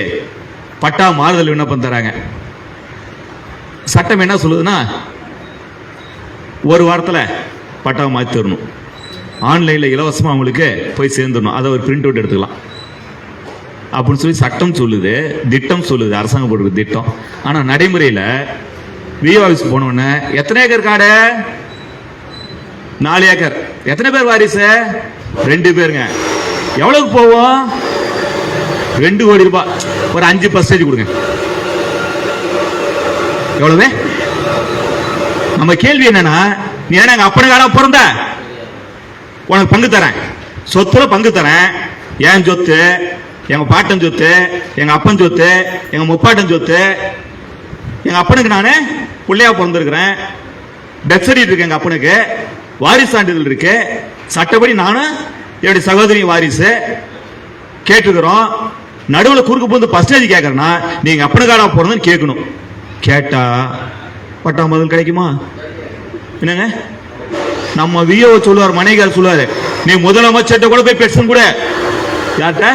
பட்டா மாறுதல் விண்ணப்பம் தராங்க. சட்டம் என்ன சொல்லுதுன்னா, ஒரு வாரத்தில் பட்டா மாற்றி தரணும், ஆன்லைனில் இலவசமாக அவங்களுக்கு போய் சேர்ந்துடணும், அதை ஒரு பிரிண்ட் அவுட் எடுத்துக்கலாம் அப்படின்னு சொல்லி சட்டம் சொல்லுது, திட்டம் சொல்லுது, அரசாங்கம் போட்டு திட்டம். ஆனால் நடைமுறையில் விஓ ஆஃபீஸ் போனோடனே எத்தனை ஏக்கர் காடு? 4 ஏக்கர். எத்தனை பேர் வாரிசு? 2 பேருங்க. எவ்வளவுக்கு போவோம்? 2 கோடி ரூபாய். ஒரு 5% கொடுங்க. எவ்வளவு? நம்ம கேள்வி என்னன்னா, நீ என்ன எங்க அப்பனை காலம் பிறந்த, உனக்கு பங்கு தரேன், சொத்துல பங்கு தரேன். என் சொத்து, எங்க பாட்டன் சொத்து, எங்க அப்பன் சொத்து, எங்க முப்பாட்டன் சொத்து. எங்க அப்பனுக்கு நானு பிள்ளையா பிறந்திருக்கிறேன், டெத் சர்டிஃபிகேட் இருக்கு, எங்க அப்பனுக்கு வாரிசு சான்றிதழ் இருக்கு, சட்டப்படி நானும் என்னுடைய சகோதரி வாரிசு. கேட்டுக்கிறோம். நடுவில் குறுக்கு போது பர்சன்டேஜ் கேட்கறேன்னா நீங்க அப்பனுக்காக போறதுன்னு கேட்கணும். கேட்டா பட்டாம் பதில் கிடைக்குமா? என்னங்க, நம்ம விஓ சொல்லுவார், மனைகார் சொல்லுவாரு, நீ முதலமைச்சர்கிட்ட கூட போய் பேசணும், கூட யார்கிட்ட,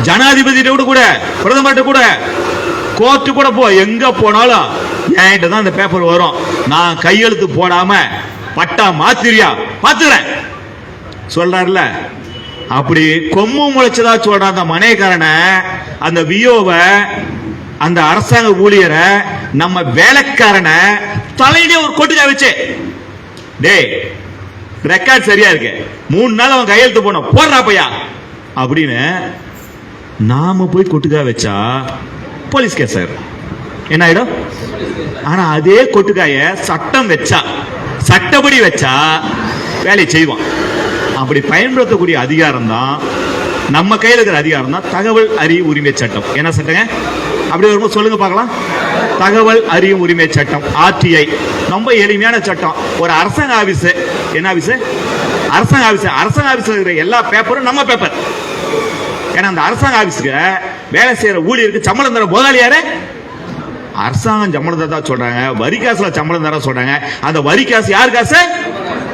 ஜனாதிபதி கூட, பிரதமர்கிட்ட கூட, கோர்ட்டு கூட போ, எங்க போனாலும் என்கிட்ட தான் இந்த பேப்பர் வரும். நான் கையெழுத்து போடாம பட்டா மாத்திரியா பாத்துறேன் சொல்றாருல. அப்படி கொம்மு முளைச்சதா சொல்ற அந்த மனைக்காரனை, அந்த விஓவை, அந்த அரசாங்க ஊழியரை, நம்ம வேலைக்காரனை தலையிலே ஒரு கொட்டுக்கா வச்சு, டேய் ரெக்கார்ட் சரியா இருக்கு, 3 நாள் அவன் கையெழுத்து போன போடுறா பையா அப்படின்னு நாம போய் கொட்டுக்கா வச்சா போலீஸ் கேஸ் ஆயிரும். என்ன ஆயிடும்? ஆனா அதே கொட்டுக்காய சட்டம் வச்சா, சட்டப்படி வச்சா வேலையை செய்வான். அப்படி பயன்படுத்தக்கூடிய அதிகாரம் தான், நம்ம கையில் இருக்கிற அதிகாரம் தான் தகவல் அறியும் உரிமை சட்டம். என்ன சட்டங்க? அப்படி வரும்போது சொல்லுங்க பார்க்கலாம். தகவல் அறியும் உரிமை சட்டம், RTI. ரொம்ப எளிமையான சட்டம். ஒரு அரசாங்க ஆபீஸ், என்ன ஆபீஸ்? அரசாங்க ஆபீஸ். அரசாங்க ஆபீஸ்ல இருக்கிற எல்லா பேப்பரும் நம்ம பேப்பர். ஏன்னா அந்த அரசாங்க ஆபீஸுக்கு வேலை செய்யற ஊழியருக்கு சம்பளம் தர முதலாளி யாரு? அரசாங்கம் சம்பளம் தரதா சொல்றாங்க, வரி காசுல சம்பளம் தர சொல்றாங்க. அந்த வரி காசு யார் காசு?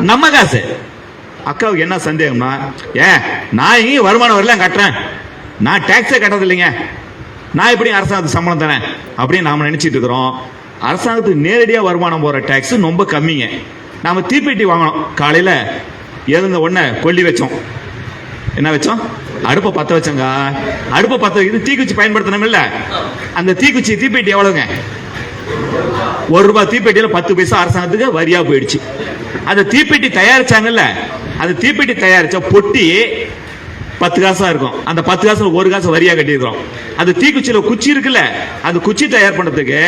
நம்ம காசு. அக்காவுக்கு என்ன சந்தேகம்னா, நான் இங்கே வருமானம் வரல கட்டுறேன், நான் டாக்ஸே கட்டுறது இல்லைங்க, நான் எப்படி அரசாங்கத்துக்கு சம்பளம் தரேன் அப்படின்னு நாம நினைச்சிட்டு இருக்கிறோம். அரசாங்கத்துக்கு நேரடியாக வருமானம் போற டாக்ஸ் ரொம்ப கம்மிங்க. நாம தீப்பெட்டி வாங்கணும், காலையில எழுந்த உடனே கொல்லி வச்சோம், என்ன வச்சோம்? அடுப்பை பத்த வச்சோங்க. அடுப்பை பத்த வைக்கிறது தீக்குச்சி பயன்படுத்தணும் இல்ல? அந்த தீக்குச்சி தீப்பெட்டி எவ்வளவுங்க? ₹1 தீப்பெட்டியில 10 பைசா அரசாங்கத்துக்கு வரியா போயிடுச்சு. அந்த தீப்பெட்டி தயாரிச்சாங்கல்ல, அந்த தீப்பெட்டி தயாரிச்ச பொட்டி 10 காசா இருக்கும். அந்த 10 காசுல 1 காசு வரியா கட்டியிருக்கிறோம். அந்த தீக்குச்சியில குச்சி இருக்குல்ல, அந்த குச்சி தயார் பண்றதுக்கு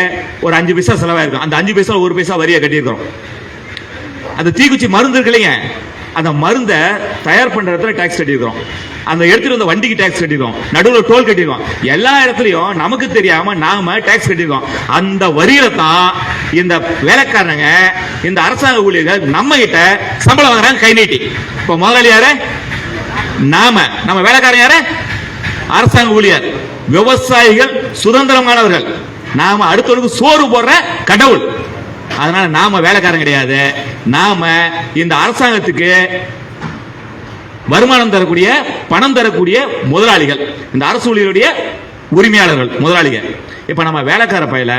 ஒரு 5 பைசா செலவாயிருக்கும். அந்த 5 பைசா 1 பைசா வரியா கட்டியிருக்கிறோம். அந்த தீக்குச்சி மருந்து இருக்கு இல்லைங்க, அந்த மருந்தை தயார் பண்ற இடத்துல டாக்ஸ் கட்டியிருக்கிறோம். அந்த எடுத்துட்டு வந்த வண்டிக்கு டாக்ஸ் கட்டிருக்கோம், நடுவில் டோல் கட்டிருக்கோம், எல்லா இடத்துலயும் நமக்கு தெரியாம நாம டாக்ஸ் கட்டிருக்கோம். அந்த வரியில தான் இந்த வேலைக்காரங்க, இந்த அரசாங்க ஊழியர்கள் நம்ம கிட்ட சம்பளம் வாங்குறாங்க கை நீட்டி. இப்ப முதலாளி யாரு? நம்ம வேலைக்காரங்க யாரு? அரசாங்க ஊழியர். விவசாயிகள் சுதந்திரமானவர்கள், நாம அடுத்தவருக்கு சோறு போடுற கடவுள். அதனால நாம வேலைக்காரன் கிடையாது, நாம இந்த அரசாங்கத்துக்கு வருமானம் தரக்கூடிய, பணம் தரக்கூடிய முதலாளிகள், இந்த அரசு ஊழியருடைய உரிமையாளர்கள், முதலாளிகள். இப்ப நம்ம வேலைக்கார பையில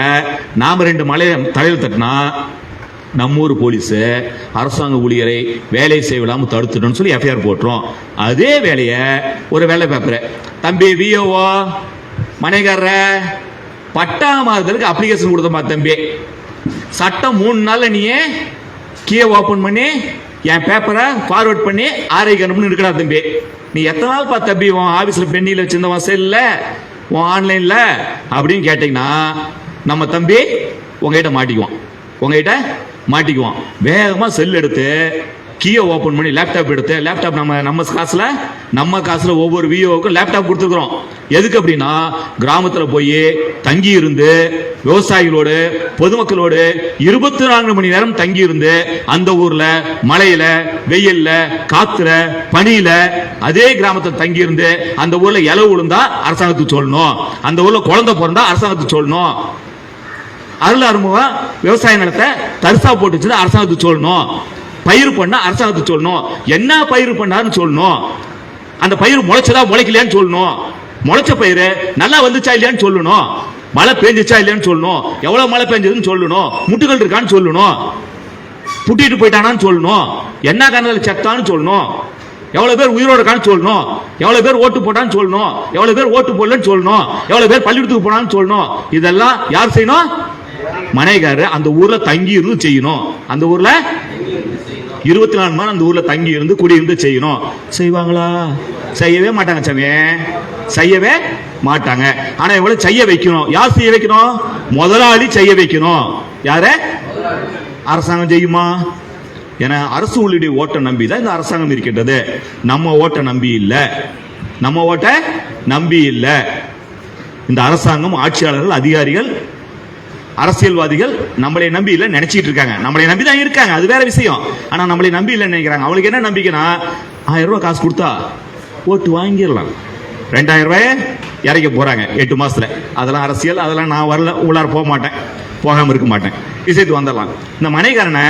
நாம 2 மலையை தலையில் தட்டினா, நம்ம ஊர் போலீஸ் அரசாங்க ஊழியரை வேலை செய்யலாம தடுத்துட்டோம்னு சொல்லி எஃப்ஐஆர் போட்டுரும். அதே வேலையை ஒரு வேலை பேப்பர், தம்பி விஓ மனைகார பட்டா மாறுதலுக்கு அப்ளிகேஷன் கொடுத்தமா தம்பி, சட்டம் 3 நாள்ல நீயே கீயை ஓபன் பண்ணி என் பேப்பரை ஃபார்வர்ட் பண்ணி ஆர்ஐக்கு அனுப்புன்னு இருக்கடா தம்பி. நீ எத்தனை நாள் பார்த்த தம்பி உன் ஆபீஸ்ல பெண்ணில வச்சிருந்தவன் செல்ல, உன் ஆன்லைன்ல அப்படின்னு கேட்டீங்கன்னா, நம்ம தம்பி உங்ககிட்ட மாட்டிக்குவான். வேகமா செல் எடுத்து கீயை ஓபன் பண்ணி லேப்டாப் எடுத்து, லேப்டாப் நம்ம காசுல ஒவ்வொரு விஓவுக்கும் லேப்டாப் கொடுத்துருக்கிறோம். எதுக்கு அப்படின்னா, கிராமத்துல போய் தங்கி இருந்து விவசாயிகளோடு பொதுமக்களோடு 24 மணி நேரம் தங்கி இருந்து, அந்த ஊர்ல மழையில வெயில்ல காத்துல பனியில அதே கிராமத்தில் தங்கி இருந்து, அந்த ஊர்ல இலவு விழுந்தா அரசாங்கத்துக்கு சொல்லணும், அந்த ஊர்ல குழந்தை பிறந்தா அரசாங்கத்துக்கு சொல்லணும், அருள் அருமுக விவசாய நிலத்தை தரிசா போட்டுச்சு அரசாங்கத்துக்கு சொல்லணும், பயிர் பண்ண அரசாங்கத்துக்கு சொல்லணும், என்ன பயிர் பண்ணாருன்னு சொல்லணும், அந்த பயிர் முளைச்சதா முளைக்கலையான்னு சொல்லணும், முளைச்ச பயிர் நல்லா வந்துச்சா இல்லையான்னு சொல்லணும், மழை பெஞ்சிச்சா இல்லையான்னு சொல்லணும், எவ்வளவு மழை பெஞ்சதுன்னு சொல்லணும், முட்டுகள் இருக்கான்னு சொல்லணும், புட்டிட்டு போயிட்டானான்னு சொல்லணும், என்ன காரணத்தில் செத்தான்னு சொல்லணும், எவ்வளவு பேர் உயிரோட இருக்கான்னு சொல்லணும், எவ்வளவு பேர் ஓட்டு போட்டான்னு சொல்லணும், எவ்வளவு பேர் ஓட்டு போடலன்னு சொல்லணும், எவ்வளவு பேர் பள்ளிக்கூடத்துக்கு போனான்னு சொல்லணும். இதெல்லாம் யார் செய்யணும்? மனைகாரு அந்த ஊர்ல தங்கி இருந்து செய்யணும். அந்த ஊர்ல 24 மணி அந்த ஊர்ல தங்கி இருந்து குடியிருந்து செய்யணும். செய்வாங்களா? செய்யவே மாட்டாங்க சாமி, செய்யவே மாட்டாங்க. ஆனா இவ்வளவு செய்ய வைக்கணும். யார் செய்ய வைக்கணும்? முதலாளி செய்ய வைக்கணும். யார? அரசாங்கம் செய்யுமா? ஏன்னா அரசு உள்ளிடைய ஓட்டை நம்பி தான் இந்த அரசாங்கம் இருக்கின்றது. நம்ம ஓட்டை நம்பி இல்ல, நம்ம ஓட்டை நம்பி இல்ல. இந்த அரசாங்கம், ஆட்சியாளர்கள், அதிகாரிகள், அரசியல்வாதிகள் நம்மளை நம்பி இல்ல நினைச்சிட்டு இருக்காங்க. நம்மளை நம்பி தான் இருக்காங்க, அது வேற விஷயம். ஆனா நம்மளை நம்பி இல்ல நினைக்கிறாங்க. அவங்களுக்கு என்ன நம்பிக்கைனா 1000 ரூபாய் காசு கொடுத்தா ஓட்டு வாங்கிடலாம், 2000 ரூபாய இறக்க போறாங்க 8 மாசத்துல. அதெல்லாம் அரசியல், அதெல்லாம் நான் வரல, உள்ளார போக மாட்டேன், போகாம இருக்க மாட்டேன், விஷயத்துக்கு வந்துடலாம். இந்த மனைக்காரனை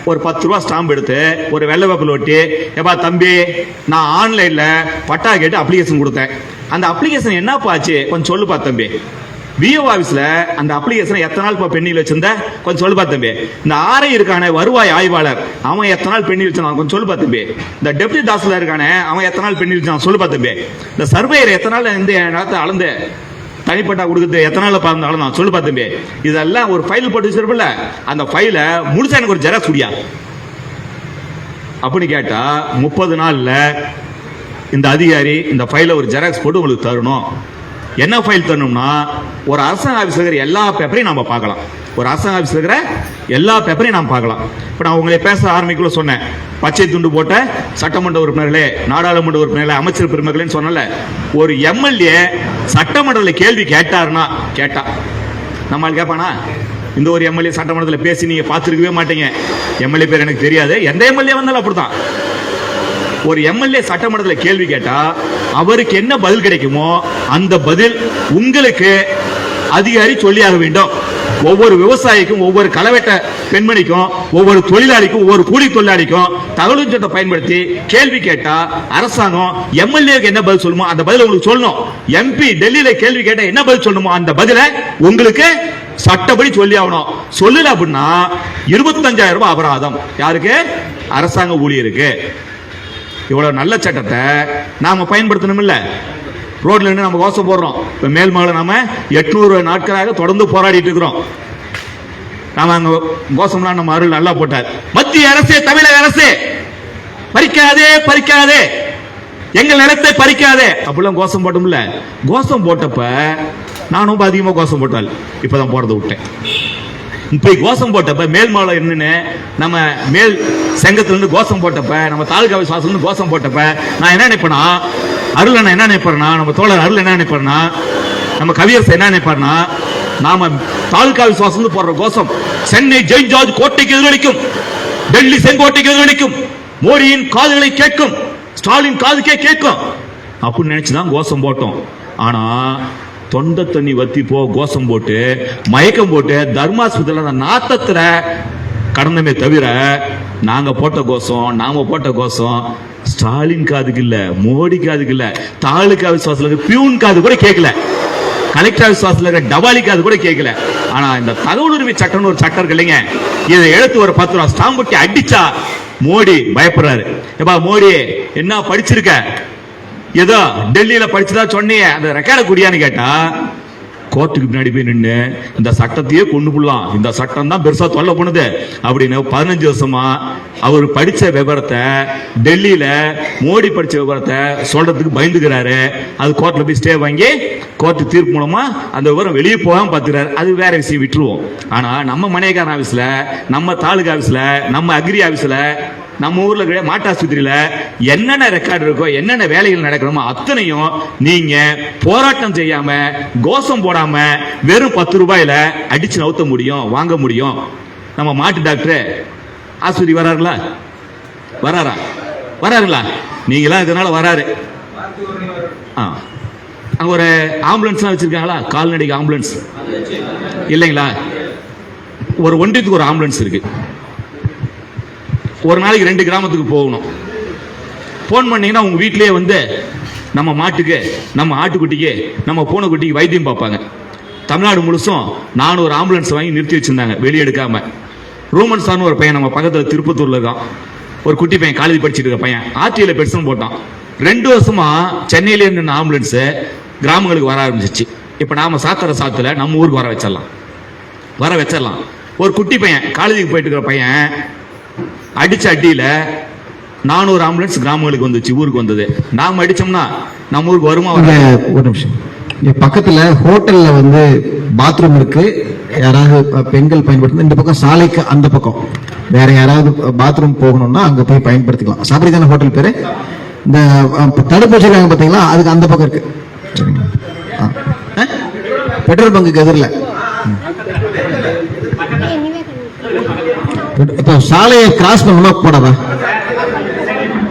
ஒரு 10 ரூபா ஸ்டாம்ப் எடுத்து ஒரு வெள்ளை பேப்பர் ஒட்டி, ஏப்பா தம்பி நான் ஆன்லைன்ல பட்டா கேட்டு அப்ளிகேஷன் கொடுத்தேன், அந்த அப்ளிகேஷன் என்னப்பா ஆச்சு கொஞ்சம் சொல்லுப்பா தம்பி. விஓ ஆபீஸ்ல அந்த அப்ளிகேஷன் எத்தனை நாள் பெண்ணில் வச்சிருந்த கொஞ்சம் சொல்லு தம்பி. இந்த ஆர்ஐ இருக்கான வருவாய் ஆய்வாளர், அவன் எத்தனை நாள் பெண்ணில் வச்சான் கொஞ்சம் சொல்லு தம்பி. இந்த டெப்டி தாசில்தார் இருக்கானே அவன் எத்தனை நாள் பெண்ணில் வச்சான் சொல்லு தம்பி. இந்த சர்வேயர் எத்தனை நாள் இந்த இடத்தை அளந்து தனிப்பட்டா கொடுக்குறது எத்தனை நாள் பார்த்து அளந்தான் சொல்லு தம்பி. இதெல்லாம் ஒரு ஃபைல் போட்டு வச்சிருப்பல, அந்த ஃபைல முழுசா எனக்கு ஒரு ஜெராக்ஸ் குடியா அப்படின்னு கேட்டா 30 நாள்ல இந்த அதிகாரி இந்த ஃபைல ஒரு ஜெராக்ஸ் போட்டு உங்களுக்கு தரணும். என்ன ஃபைல் தரணும்னா, ஒரு அரசாங்க ஆபீஸ்ல இருக்கிற எல்லா பேப்பரையும் நாம பார்க்கலாம். ஒரு அரசாங்க ஆபீஸ்ல இருக்கிற எல்லா பேப்பரையும் நாம் பார்க்கலாம். இப்ப நான் உங்களை பேச ஆரம்பிக்கல சொன்னேன், பச்சை துண்டு போட்ட சட்டமன்ற உறுப்பினர்களே, நாடாளுமன்ற உறுப்பினர்களே, அமைச்சர் பெருமக்களேன்னு சொன்னல. ஒரு எம்எல்ஏ சட்டமன்றத்தில் கேள்வி கேட்டாருன்னா, கேட்டா நம்மால் கேட்பானா? இந்த ஒரு எம்எல்ஏ சட்டமன்றத்தில் பேசி நீங்க பார்த்துருக்கவே மாட்டீங்க. எம்எல்ஏ பேர் எனக்கு தெரியாது, எந்த எம்எல்ஏ வந்தாலும் அப்படித்தான். ஒரு எம்எல்ஏ சட்டமன்றத்தில் கேள்வி கேட்டா அவருக்கு என்ன பதில் கிடைக்குமோ அந்த பதில் உங்களுக்கு அதிகாரி சொல்லியாக வேண்டும். ஒவ்வொரு விவசாயிக்கும், ஒவ்வொரு களவெட்ட பெண்மணிக்கும், ஒவ்வொரு தொழிலாளிக்கும், ஒவ்வொரு கூலி தொழிலாளிக்கும் தகவல் சட்டத்தை பயன்படுத்தி கேள்வி கேட்டா அரசாங்கம் எம்எல்ஏக்கு என்ன பதில் சொல்லுமோ அந்த பதில் உங்களுக்கு சொல்லணும். எம்பி டெல்லியில கேள்வி கேட்டா என்ன பதில் சொல்லணுமோ அந்த பதிலை உங்களுக்கு சட்டப்படி சொல்லி ஆகணும். சொல்லல அப்படின்னா 25,000 ரூபாய் அபராதம். யாருக்கு? அரசாங்க ஊழியருக்கு. இவ்வளவு நல்ல சட்டத்தை நாம பயன்படுத்தணும் இல்ல? ரோட்ல இருந்து நம்ம கோஷம் போடுறோம். இப்ப மேல்மகளை நாம 800 நாட்களாக தொடர்ந்து போராடிட்டு இருக்கிறோம். நாம அங்க கோஷம்லாம் நம்ம அருள் நல்லா போட்டார். மத்திய அரசே, தமிழக அரசே, பறிக்காதே பறிக்காதே, எங்கள் நிலத்தை பறிக்காதே அப்படிலாம் கோஷம் போட்டோம்ல. கோஷம் போட்டப்ப நானும் ரொம்ப அதிகமா கோஷம் போட்டால், இப்பதான் போறதை விட்டேன். இப்ப கோஷம் போட்டப்ப மேல்மாலை என்னன்னு நம்ம மேல் செங்கத்துல இருந்து கோஷம் போட்டப்ப, நம்ம தாலுகா விசுவாசம் கோஷம் போட்டப்ப நான் என்ன நினைப்பேனா, அருள் நான் என்ன நினைப்பேன்னா, நம்ம தோழர் அருள் என்ன நினைப்பாருனா, நம்ம கவியரசு என்ன நினைப்பாருனா, நாம தாலுகா விசுவாசம் போடுற கோஷம் சென்னை ஜெயின் ஜார்ஜ் கோட்டைக்கு எதிரொலிக்கும், டெல்லி செங்கோட்டைக்கு எதிரொலிக்கும், மோடியின் காதுகளை கேட்கும், ஸ்டாலின் காதுக்கே கேட்கும் அப்படின்னு நினைச்சுதான் கோஷம் போட்டோம். ஆனா தொண்டை தண்ணி வத்தி போ கோஷம் போட்டு மயக்கம் போட்டு தர்மாஸ்பத்திரியில் அந்த நாத்தத்துல கடந்தமே தவிர நாங்க போட்ட கோஷம், நாம போட்ட கோஷம் ஸ்டாலின் காதுக்கு இல்ல, மோடி காதுக்கு இல்ல, தாலுகா விசுவாசத்துல பியூன் காது கூட கேட்கல, கலெக்டர் விசுவாசத்துல இருக்கிற டபாலி காது கூட கேட்கல. ஆனா இந்த தகவல் உரிமை சட்டம்னு ஒரு சட்டம் இருக்கு இல்லைங்க, இதை எடுத்து ஒரு 10 ரூபா ஸ்டாம்ப் ஒட்டி அடிச்சா மோடி பயப்படுறாரு. எப்பா மோடி என்ன படிச்சிருக்க, ஏதோ டெல்லியில படிச்சுதா சொன்னீங்க, அந்த ரெக்கார்ட குடியான்னு கேட்டா கோர்ட்டுக்கு பின்னாடி போய் நின்று இந்த சட்டத்தையே கொண்டு போடலாம், இந்த சட்டம் தான் பெருசா தொல்லை பண்ணுது அப்படின்னு 15 வருஷமா அவர் படிச்ச விவரத்தை டெல்லியில மோடி படிச்ச விவரத்தை சொல்றதுக்கு பயந்துக்கிறாரு. அது கோர்ட்ல போய் ஸ்டே வாங்கி கோர்ட்டு தீர்ப்பு மூலமா அந்த விவரம் வெளியே போகாம பாத்துக்கிறாரு. அது வேற விஷயம், விட்டுருவோம். ஆனா நம்ம மனையக்காரன் ஆபீஸ்ல, நம்ம தாலுகா ஆபீஸ்ல, நம்ம அக்ரி ஆபீஸ்ல, நம்ம ஊர்ல இருக்கிற மாட்டாஸ்பத்திரியில என்னென்ன ரெக்கார்டு இருக்கோ, என்னென்ன வேலைகள் நடக்கணுமோ அத்தனையும் நீங்க போராட்டம் செய்யாம, கோஷம் போடாம வெறும் 10 ரூபாயில அடிச்சு நவுத்த முடியும், வாங்க முடியும். நம்ம மாட்டு டாக்டர் ஆஸ்பத்திரி வராருங்களா? வராரா? வராருங்களா? நீங்களாம் இதனால வராரு. அங்க ஒரு ஆம்புலன்ஸ் வச்சிருக்காங்களா? கால்நடைக்கு ஆம்புலன்ஸ் இல்லைங்களா? ஒரு ஒன்றியத்துக்கு ஒரு ஆம்புலன்ஸ் இருக்கு. ஒரு நாளைக்கு 2 கிராமத்துக்கு போகணும். போன் பண்ணீங்கன்னா உங்க வீட்டிலேயே வந்து நம்ம மாட்டுக்கு, நம்ம ஆட்டுக்குட்டிக்கு, நம்ம பூனைக்குட்டிக்கு வைத்தியம் பார்ப்பாங்க. தமிழ்நாடு முழுசும் 400 ஆம்புலன்ஸ் வாங்கி நிறுத்தி வச்சிருந்தாங்க வெளியே எடுக்காம. ரூமன் சார்னு ஒரு பையன் நம்ம பக்கத்தில் திருப்பத்தூர்ல இருக்கான், ஒரு குட்டி பையன், காலேஜ் படிச்சுட்டு இருக்க பையன், ஆர்டிஐல பெருசுன்னு போட்டான். 2 வருஷமா சென்னையில இருந்து ஆம்புலன்ஸ் கிராமங்களுக்கு வர ஆரம்பிச்சிச்சு. இப்ப நாம சாத்துல நம்ம ஊருக்கு வர வச்சிடலாம். ஒரு குட்டி பையன், காலேஜுக்கு போயிட்டு இருக்கிற பையன் அடிச்ச அடியில 400 ஆம்புலன்ஸ் கிராமங்களுக்கு வந்துச்சு, ஊருக்கு வந்தது. நாம அடிச்சோம்னா நம்ம ஊருக்கு வருமா இங்க வராதா? ஒரு நிமிஷம். இங்க பக்கத்துல ஹோட்டல்ல வந்து பாத்ரூம் இருக்கு, யாராவது பெண்கள் பயன்படுத்த இந்த பக்கம் சாலைக்கு அந்த பக்கம் வேற யாராவது பாத்ரூம் போகணும்னா அங்க போய் பயன்படுத்திக்கலாம். சாபரி தானே ஹோட்டல் பேரு. இந்த தடுப்பூசி பாத்தீங்களா, அதுக்கு அந்த பக்கம் இருக்கு. சரிங்களா? பெட்ரோல் பங்குக்கு எதிரில் இப்போ சாலையை கிராஸ் பண்ணணுமா போடாதா?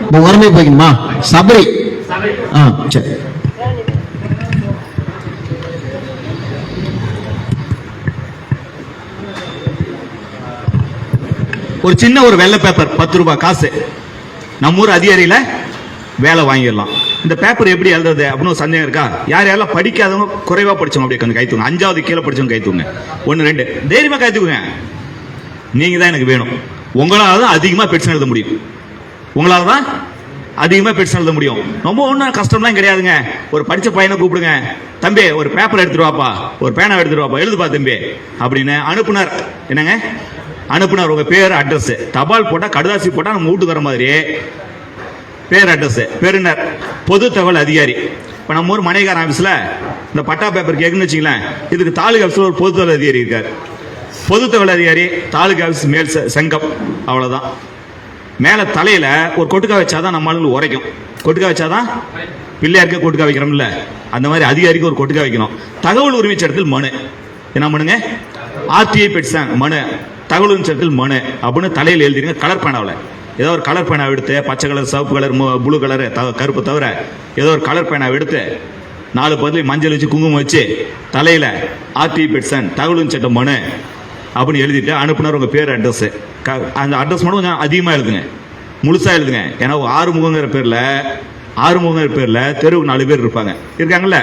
இப்போ உடனே போய்க்கணுமா? சபரி. சரி. ஒரு சின்ன ஒரு வெள்ளை பேப்பர் 10 ரூபாய் காசு, நம்ம ஊர் அதிகாரியில வேலை வாங்கிடலாம். இந்த பேப்பர் எப்படி எழுதுறது அப்படின்னு ஒரு சந்தேகம் இருக்கா? யார் யாரெல்லாம் படிக்காதவங்க, குறைவா படிச்சவங்க அப்படியே கொஞ்சம் கைத்துங்க. 5வது கீழே படிச்சவங்க கைத்துங்க. 1 2 தைரியமா கைத்துக்குங்க. நீங்க தான் எனக்கு வேணும். உங்களால தான் அதிகமா பெட்ஸ் எழுத முடியும். உங்களால தான் அதிகமா பெட்ஸ் எழுத முடியும். ரொம்ப ஒன்றும் கஷ்டம்லாம் கிடையாதுங்க. ஒரு படிச்ச பையனை கூப்பிடுங்க, தம்பி ஒரு பேப்பர் எடுத்துட்டு வாப்பா, ஒரு பேனா எடுத்துட்டு வாப்பா, எழுதுப்பா தம்பி அப்படின்னு அனுப்புனர். என்னங்க அனுப்புனர்? உங்க பேர், அட்ரஸ், தபால் போட்டா கடுதாசி போட்டா நம்ம வீட்டுக்கு வர மாதிரி பேர், அட்ரஸ். பெறுநர் பொது தகவல் அதிகாரி. இப்ப நம்ம ஊர் மணிகார ஆபீஸ்ல இந்த பட்டா பேப்பர் கேட்குன்னு வச்சுங்களேன், இதுக்கு தாலுகா ஆபீஸ்ல ஒரு பொது தகவல் அதிகாரி இருக்காரு. பொது தகவல் அதிகாரி தாலுகா ஆபீஸ் மேல் சங்கம், அவ்வளவுதான். மேல தலையில ஒரு கொட்டுக்கா வச்சாதான் நம்ம ஆளுங்களுக்கு உரைக்கும். கொட்டுக்கா வச்சாதான் பிள்ளையாருக்கே கொட்டுக்கா வைக்கிறோம்ல, அந்த மாதிரி அதிகாரிக்கு ஒரு கொட்டுக்கா வைக்கணும். தகவல் உரிமை சட்டத்தில் மனு என்ன பண்ணுங்க, ஆர்டிஐ பெட்ஸான் மனு, தகவல் உரிமை சட்டத்தில் மனு அப்படின்னு தலையில் எழுதிருங்க. கலர் பேனாவில் ஏதோ ஒரு கலர் பேனா எடுத்து, பச்சை கலர், சிவப்பு கலர், ப்ளூ கலர், கருப்பு தவிர ஏதோ ஒரு கலர் பேனா எடுத்து 4 பதில் மஞ்சள் வச்சு குங்குமம் வச்சு தலையில ஆர்டிஐ பெட்ஸான் தகவல் உரிமை சட்டம் மனு அப்படின்னு எழுதிட்டு அனுப்புனர். உங்க பேர், அட்ரஸ், அந்த அட்ரஸ் மட்டும் கொஞ்சம் அதிகமா எழுதுங்க, முழுசா எழுதுங்க. ஏன்னா ஆறுமுகங்கிற பேர்ல தெருவுக்கு 4 பேர் இருப்பாங்க. இருக்காங்களா?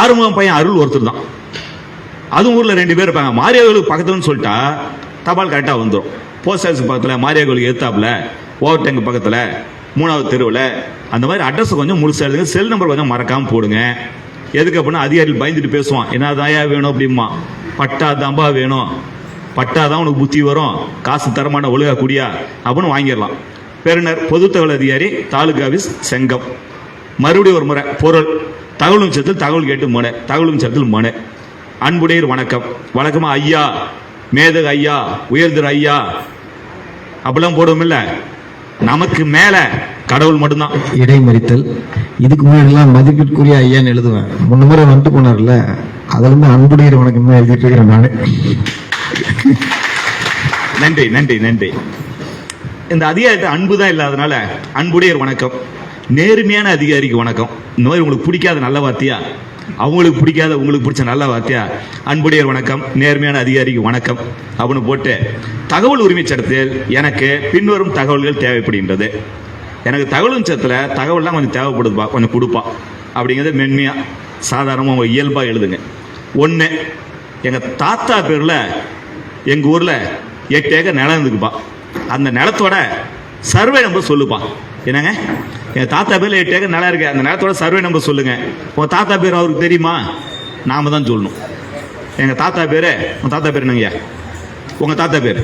ஆறுமுகம் பையன் அருள் ஒருத்தர் தான். அதுவும் ஊர்ல 2 பேர் இருப்பாங்க. மாரியாவுக்கு பக்கத்துலன்னு சொல்லிட்டா தபால் கரெக்டா வந்துடும். போஸ்ட் ஆஃபீஸ் பக்கத்துல, மாரியாவுக்கு எத்தாப்புல, ஓவர் டேங்க் பக்கத்துல, 3வது தெருவில், அந்த மாதிரி அட்ரஸ் கொஞ்சம் முழுசா எழுதுங்க. செல் நம்பர் கொஞ்சம் மறக்காம போடுங்க. எதுக்கு அப்படின்னா அதிகாரிகள் பயந்துட்டு பேசுவான், என்ன தாயா வேணும் அப்படிமா, பட்டா தாம்பா வேணும், பட்டாதான் உனக்கு புத்தி வரும், காசு தரமான ஒழுகா குடியா அப்படின்னு வாங்கிடலாம். பெறுநர் பொது தகவல் அதிகாரி தாலுகா ஆபீஸ் செங்கம். மறுபடியும் ஒரு முறை பொருள் தகவலும் சத்தில் தகவல் கேட்டு மனு, தகவலும் சத்தில் மனு. அன்புடையர் வணக்கம், வழக்கமா ஐயா, மேதக ஐயா, உயர்திரு ஐயா அப்படிலாம் போடுவோம் இல்ல, நமக்கு மேல கடவுள் மட்டும்தான். இடைமறித்தல். இதுக்கு முன்னாடி மதிப்பிற்குரிய ஐயான்னு எழுதுவேன். 3 முறை வந்துட்டு போனார்ல, அதுல இருந்து அன்புடையர் வணக்கம் தான் எழுதிட்டு இருக்கிறேன் நானு. நன்றி நன்றி நன்றி. இந்த அதிகாரிட்ட அன்பு தான் இல்லாதனால அன்புடையர் வணக்கம். நேர்மையான அதிகாரிக்கு வணக்கம். இந்த மாதிரி உங்களுக்கு பிடிக்காத நல்ல வார்த்தையா, அவங்களுக்கு பிடிக்காத உங்களுக்கு பிடிச்ச நல்ல வார்த்தையா, அன்புடையர் வணக்கம், நேர்மையான அதிகாரிக்கு வணக்கம் அப்படின்னு போட்டு தகவல் உரிமை சட்டத்தில் எனக்கு பின்வரும் தகவல்கள் தேவைப்படுகின்றது. எனக்கு தகவல் சட்டத்தில் தகவல்லாம் கொஞ்சம் தேவைப்படுதுப்பா, கொஞ்சம் கொடுப்பா அப்படிங்கிறத மென்மையா சாதாரணமாக இயல்பா எழுதுங்க. 1, எங்க தாத்தா பேர்ல எங்க ஊர்ல 8 ஏக்கர் நிலம் இருக்குப்பா, அந்த நிலத்தோட சர்வே நம்பர் சொல்லுப்பா. என்னங்க, எங்க தாத்தா பேர்ல 8 ஏக்கர் நிலம் இருக்கு, அந்த நிலத்தோட சர்வே நம்பர் சொல்லுங்க. உங்க தாத்தா பேர் அவருக்கு தெரியுமா? நாம தான் சொல்லணும். எங்க தாத்தா பேரு, உங்க தாத்தா பேர் என்னங்க? உங்க தாத்தா பேர்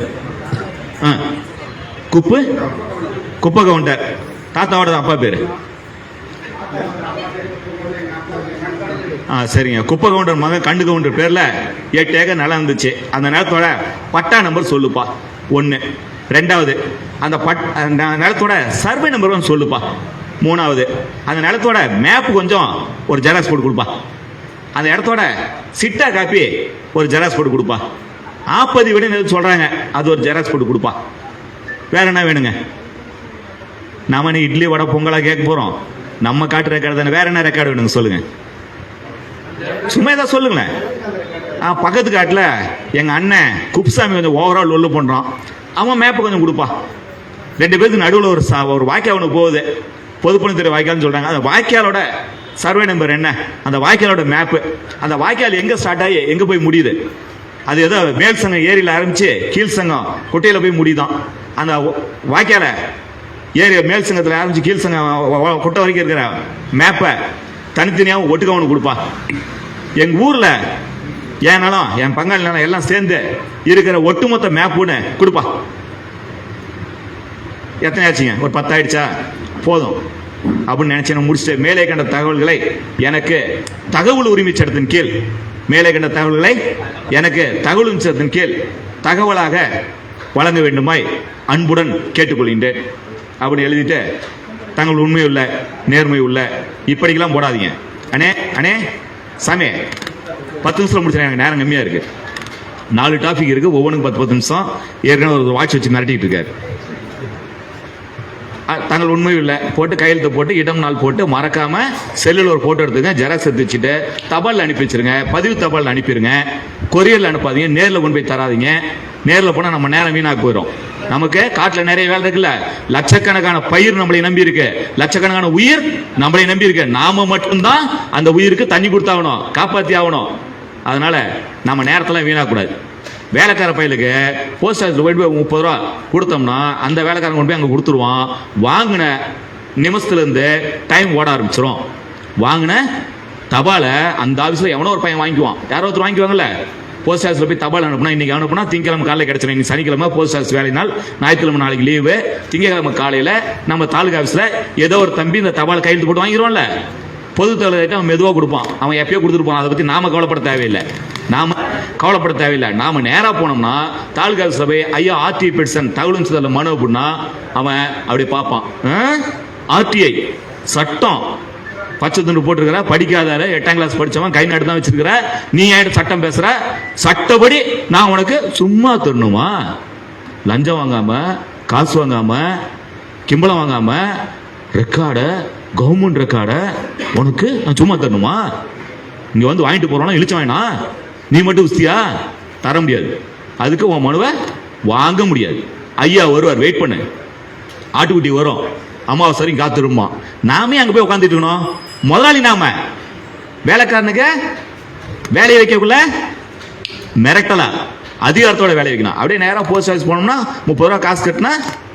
குப்பை கவுண்டர். தாத்தாவோட அப்பா பேரு சரிங்க, குப்பை கவுண்டர் மகன் கண்டு கவுண்டர் பேர்ல 8 ஏக்கர் நிலம் இருந்துச்சு. அந்த நிலத்தோட பட்டா நம்பர் சொல்லுப்பா. 1. 2வது, அந்த நிலத்தோட சர்வே நம்பர் சொல்லுப்பா. 3வது, அந்த நிலத்தோட மேப் கொஞ்சம் ஒரு ஜெராக்ஸ் போட்டு கொடுப்பா. அந்த இடத்தோட சிட்டா காப்பி ஒரு ஜெராக்ஸ் போட்டு கொடுப்பா. ஆப்பதி விட சொல்றாங்க, அது ஒரு ஜெராக்ஸ் போட்டு கொடுப்பா. வேற என்ன வேணுங்க? நாம இட்லி வடை பொங்கலா கேட்க போறோம், நம்ம காட்டு ரெக்கார்டு தானே. வேற என்ன ரெக்கார்டு வேணுங்க சொல்லுங்க, சும்மா ஏதாவது சொல்லுங்களேன். பக்கத்து காட்டுல எங்க அண்ணன் குப்சாமி கொஞ்சம் ஓவரால் ஒல்லு பண்றான், அவன் மேப்பு கொஞ்சம் கொடுப்பா. 2 பேருக்கு நடுவில் ஒரு வாய்க்கால் ஒன்று போகுது, பொதுப்பணித்துறை வாய்க்கால்னு சொல்றாங்க. அந்த வாய்க்காலோட சர்வே நம்பர் என்ன, அந்த வாய்க்காலோட மேப்பு, அந்த வாய்க்கால் எங்க ஸ்டார்ட் ஆகி எங்க போய் முடியுது, அது ஏதோ மேல் சங்கம் ஏரியில் ஆரம்பிச்சு கீழ் சங்கம் குட்டையில போய் முடியுதான். அந்த வாய்க்கால ஏரி மேல் சங்கத்தில் ஆரம்பிச்சு கீழ் சங்கம் குட்டை வரைக்கும் இருக்கிற மேப்பை தனித்தனியாகவும் ஒட்டுக்கவனு கொடுப்பா. எங்க ஊர்ல என் நிலம், என் பங்காளி நிலம் எல்லாம் சேர்ந்து இருக்கிற ஒட்டுமொத்த மேப்புன்னு கொடுப்பா. எத்தனை ஆச்சுங்க? ஒரு 10 ஆயிடுச்சா? போதும் அப்படின்னு நினைச்சு நான் முடிச்சுட்டு மேலே கண்ட தகவல்களை எனக்கு தகவல் உரிமை சட்டத்தின் கீழ் மேலே கண்ட தகவல்களை எனக்கு தகவல் உரிமை சட்டத்தின் கீழ் தகவலாக வழங்க வேண்டுமாய் அன்புடன் கேட்டுக்கொள்கின்றேன் அப்படின்னு எழுதிட்டு தங்கள் உண்மை உள்ள நேர்மை உள்ள இப்படிக்கெல்லாம் போடாதீங்க. அண்ணே அண்ணே சாமி 10 நிமிஷம் முடிச்சிடறேன், எனக்கு நேரம் கம்மியாக இருக்கு. 4 டாபிக் இருக்கு, ஒவ்வொன்றுக்கு 10 நிமிஷம். ஏற்கனவே ஒரு வாட்ச் வச்சு மிரட்டிட்டு இருக்காரு. தங்கள் உண்மை இல்லை போட்டு கையெழுத்து போட்டு இடம் நாள் போட்டு மறக்காம செல்லில் ஒரு போட்டோ எடுத்துங்க, ஜெராக்ஸ் எடுத்து வச்சுட்டு தபால் அனுப்பி வச்சிருங்க, பதிவு தபால் அனுப்பிடுங்க. கொரியரில் அனுப்பாதீங்க, நேரில் கொண்டு போய் தராதீங்க. நேரில் போனால் நம்ம நேரம் வீணாக போயிடும். நமக்கு காட்டில் நிறைய வேலை இருக்குல்ல, லட்சக்கணக்கான பயிர் நம்மளை நம்பி இருக்கு, லட்சக்கணக்கான உயிர் நம்மளை நம்பி இருக்கு. நாம மட்டும்தான் அந்த உயிருக்கு தண்ணி கொடுத்தாகணும், காப்பாற்றி ஆகணும். அதனால நம்ம நேரத்தெல்லாம் வீணாகக்கூடாது. வேலைக்கார பையலுக்கு போஸ்ட் ஆஃபீஸில் போயிட்டு 30 ரூபா கொடுத்தோம்னா அந்த வேலைக்காரன் கொண்டு போய் அங்கே கொடுத்துருவான். வாங்கின நிமிஷத்துலேருந்து டைம் ஓட ஆரம்பிச்சிடும். வாங்கின தபாலை அந்த ஆஃபீஸில் எவனோ ஒரு பையன் வாங்கிக்குவான், யாரோ ஒருத்தர் வாங்கிக்குவாங்கல்ல. போஸ்ட் ஆஃபீஸில் போய் தபால் அனுப்புனா இன்னைக்கு அனுப்புனா திங்கக்கிழமை காலையில் கிடச்சிடும். இன்னைக்கு சனிக்கிழமை போஸ்ட் ஆஃபீஸ் வேலை நாள், ஞாயிற்றுக்கிழமை நாளைக்கு லீவு. திங்கக்கிழமை காலையில் நம்ம தாலுகா ஆஃபீஸில் ஏதோ ஒரு தம்பி இந்த தபால் கையெழுத்து போட்டு வாங்கிடுவான்ல. பொது தகவல் அவன் மெதுவாக கொடுப்பான், அவன் எப்பயோ கொடுத்துருப்பான். அதை பற்றி நாம கவலைப்பட தேவையில்லை. நாம நேராக போனோம்னா தாலுகா சபை ஐயா ஆர்டிஐ பெட்சன் தகவல் மனு அப்படின்னா அவன் அப்படி பார்ப்பான். ஆர்டிஐ சட்டம் பச்சை துண்டு போட்டிருக்கிற, படிக்காத 8ஆம் கிளாஸ் படிச்சவன், கை நாட்டு தான் வச்சிருக்கிற, நீ ஆயிட்டு சட்டம் பேசுற, சட்டப்படி நான் உனக்கு சும்மா தரணுமா? லஞ்சம் வாங்காம, காசு வாங்காம, கிம்பளம் வாங்காம ரெக்கார்டை, கவர்மெண்ட் ரெக்கார்டை உனக்கு நான் சும்மா தரணுமா? இங்க வந்து வாங்கிட்டு போறோம்னா இழிச்ச வேணா, நீ மட்டும் உஸ்தியா தர முடியாது. அதுக்கு உன் மனுவை வாங்க முடியாது. ஐயா வருவார், வெயிட் பண்ணு. ஆட்டுக்குட்டி வரும், அமாவாசை வரைக்கும் காத்திருமா. நாமே அங்க போய் உட்காந்துட்டு இருக்கணும். முதலாளி நாம, வேலைக்காரனுக்கு வேலையை வைக்கக்குள்ள மிரட்டலா அதிகாரத்தோட வேலை வைக்கணும். அப்படியே நேரம் போஸ்ட் ஆஃபீஸ் போனோம்னா 30 ரூபா காசு கட்டினா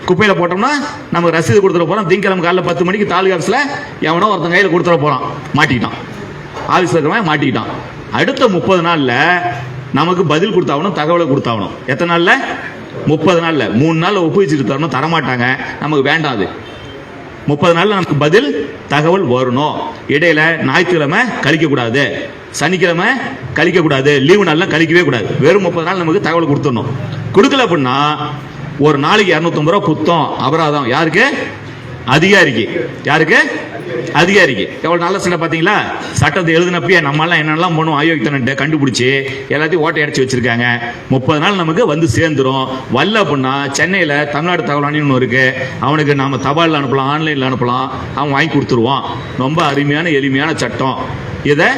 குப்பையில போட்டோம்னா நமக்கு ரசீது கொடுத்துட போறோம். திங்கக்கிழமை காலையில் 10 மணிக்கு தாலுகா ஆஃபீஸில் எவனோ ஒருத்தன் கையில் கொடுத்துட போறான், மாட்டிக்கிட்டான். ஆஃபீஸில் இருக்கிறவன் மாட்டிக்கிட்டான். அடுத்த 30 நாள்ல நமக்கு பதில் கொடுத்தாகணும், தகவலை கொடுத்தாகணும். எத்தனை நாள்ல? 30 நாள்ல. 3 நாள்ல ஒப்புவிச்சுட்டு தரணும், தரமாட்டாங்க, நமக்கு வேண்டாம். அது 30 நாள்ல நமக்கு பதில் தகவல் வரணும். இடையில ஞாயிற்றுக்கிழமை கழிக்க கூடாது, சனிக்கிழமை கழிக்க கூடாது, லீவு நாள்லாம் கழிக்கவே கூடாது. வெறும் 30 நாள் நமக்கு தகவல் கொடுத்துடணும். கொடுக்கல அப்படின்னா ஒரு நாளைக்கு 250 ரூபா குத்தம் அபராதம். யாருக்கு? அதிகாரிக்கு. யாருக்கு? அதிகாரிக்கு. எவ்வளவு நல்ல சட்டம் பாத்தீங்களா? சட்டத்தை எழுதினப்பே நம்ம எல்லாம் என்னெல்லாம் பண்ணுவோம், அயோக்கியத்தனத்தை கண்டுபிடிச்சு எல்லாத்தையும் ஓட்டை அடிச்சு வச்சிருக்காங்க. 30 நாள் நமக்கு வந்து சேர்ந்துரும். வல்ல அப்படின்னா சென்னையில தமிழ்நாடு தகவல் ஆணையம் இருக்கு, அவனுக்கு நாம தபாலில் அனுப்பலாம், ஆன்லைன்ல அனுப்பலாம், அவன் வாங்கி கொடுத்துருவான். ரொம்ப அருமையான எளிமையான சட்டம். இதை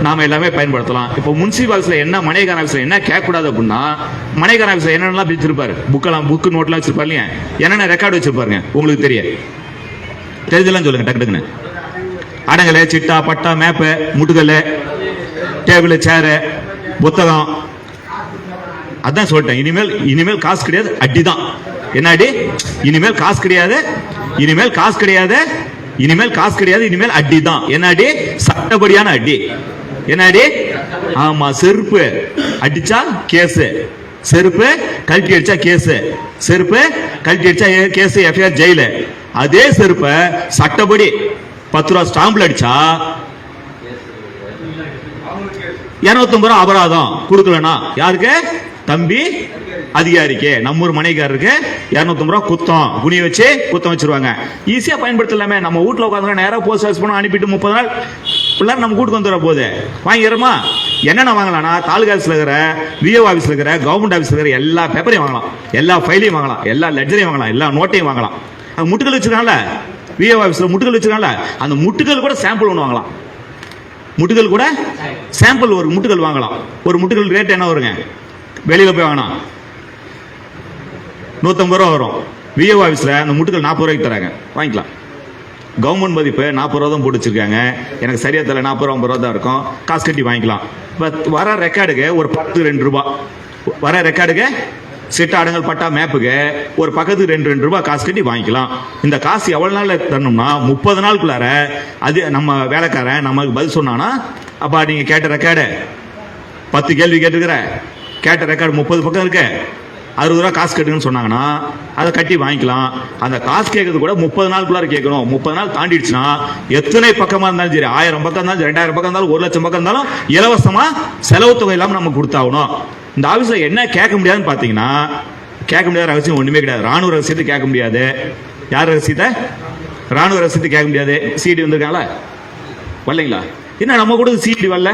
நாம எல்லாமே பயன்படுத்தலாம். இப்போ முன்சிபல் ஆஃபீஸ்ல என்ன, மனைகார ஆஃபீஸ்ல என்ன கேட்கக்கூடாது அப்படின்னா, மனைகார ஆஃபீஸ்ல என்னென்னலாம் வச்சிருப்பாரு, புக்கு நோட்லாம் வச்சிருப்பாரு இல்லையா, என்னென்ன ரெக்கார்டு வச்சிருப்பாருங்க உங்களுக்கு தெரிஞ்செல்லாம் சொல்லுங்க டக்குன்னு. அடங்கலை, சிட்டா, பட்டா, மேப்பு, முட்டுகல், டேபிள், சேரு, புத்தகம். அதான் சொல்லிட்டேன். இனிமேல் காசு கிடையாது, அடிதான். என்ன அடி? இனிமேல் காசு கிடையாது, இனிமேல் காசு கிடையாது, இனிமேல் காசு கிடையாது, இனிமேல் அடி தான். என்ன அடி? சட்டப்படியான அடி. என்ன அடி? ஆமா, செருப்பு அடிச்சா கேஸ், செருப்பு கழட்டி அடிச்சா கேஸ், செருப்பு கழட்டி அடிச்சா கேஸ், எஃப்ஐஆர், ஜெயிலு. அதே செருப்ப சட்டப்படி 10 ரூபா ஸ்டாம்பிள் அடிச்சா 250 ரூபா அபராதம். கொடுக்கலனா யாருக்கு? தம்பி அதிகாரிக்கு. நம்மூர் மனைகாரருக்கு 250 ரூபா குத்தம், குனிய வச்சு குத்தம் வச்சிருவாங்க. ஈஸியா பயன்படுத்தலாமே. நம்ம வீட்டுல உட்காந்து நேரம் போஸ்ட் ஆஃபீஸ் போனா அனுப்பிட்டு 30 நாள் பிள்ளைங்க நம்ம கூட்டுக்கு வந்துடுற போது வாங்கிடுறோமா? என்னென்ன வாங்கலாம்னா, தாலுகா ஆஃபீஸ்ல இருக்கிற, விஓ ஆஃபீஸ்ல இருக்கிற, கவர்மெண்ட் ஆஃபீஸ்ல இருக்கிற எல்லா பேப்பரையும் வாங்கலாம், எல்லா ஃபைலையும் வாங்கலாம், எல்லா லெட்ஜரையும் வாங்கலாம், எல்லா நோட்டையும் வாங்கலாம். முட்டுகள் வச்சிருக்காங்கல்ல, விஓ ஆஃபீஸ்ல முட்டுகள் வச்சிருக்காங்கல்ல, அந்த முட்டுகள் கூட சாம்பிள் ஒன்று வாங்கலாம். முட்டுகள் கூட சாம்பிள் ஒரு முட்டுகள் வாங்கலாம். ஒரு முட்டுகள் ரேட் என்ன வருங்க? வெளியில போய் வாங்கினா 150 ரூபா வரும். விஓ ஆஃபீஸ்ல அந்த முட்டுகள் 40 ரூபாய்க்கு தராங்க, வாங்கிக்கலாம். கவர்மெண்ட் மதிப்பு 40 ரூபா தான் போட்டு வச்சிருக்காங்க. எனக்கு சரியா தெரியல, 40 ரூபா 50 ரூபா தான் இருக்கும். காசு கட்டி வாங்கிக்கலாம். இப்போ வர ரெக்கார்டுக்கு ஒரு 10-2 ரூபா, வர ரெக்கார்டுக்கு சிட்ட அடங்கல் பட்டா மேப்புக்கு ஒரு பக்கத்துக்கு 2 ரூபாய் காசு கட்டி வாங்கிக்கலாம். இந்த காசு எவ்வளவு நாள் தரணும்னா 30 நாளுக்குள்ளார அது நம்ம வேலைக்காரன் நமக்கு பதில் சொன்னானா, அப்பா நீங்க கேட்ட ரெக்கார்டு 10 கேள்வி கேட்டுக்கிற, கேட்ட ரெக்கார்டு 30 பக்கம் இருக்கு, 60 ரூபா காசு கட்டுங்கன்னு சொன்னாங்கன்னா அதை கட்டி வாங்கிக்கலாம். அந்த காசு கேட்கறது கூட 30 நாளுக்குள்ளார கேட்கணும். 30 நாள் தாண்டிடுச்சுன்னா எத்தனை பக்கமா இருந்தாலும் சரி, 1000 பக்கம் இருந்தாலும் 2000 பக்கம் இருந்தாலும் 1 லட்சம் பக்கம் இருந்தாலும் இலவசமா செலவு தொகை இல்லாமல் நம்ம கொடுத்தாகணும். இந்த ஆபீஸ்ல என்ன கேட்க முடியாதுன்னு பாத்தீங்கன்னா, கேட்க முடியாத ரகசியம் ஒண்ணுமே கிடையாது. ராணுவ ரகசியத்தை கேட்க முடியாது. யார் ரகசியத்தை? ராணுவ ரகசியத்தை கேட்க முடியாது. சிடி வந்திருக்காங்களா? வரலைங்களா? என்ன நம்ம கூட சிடி வரல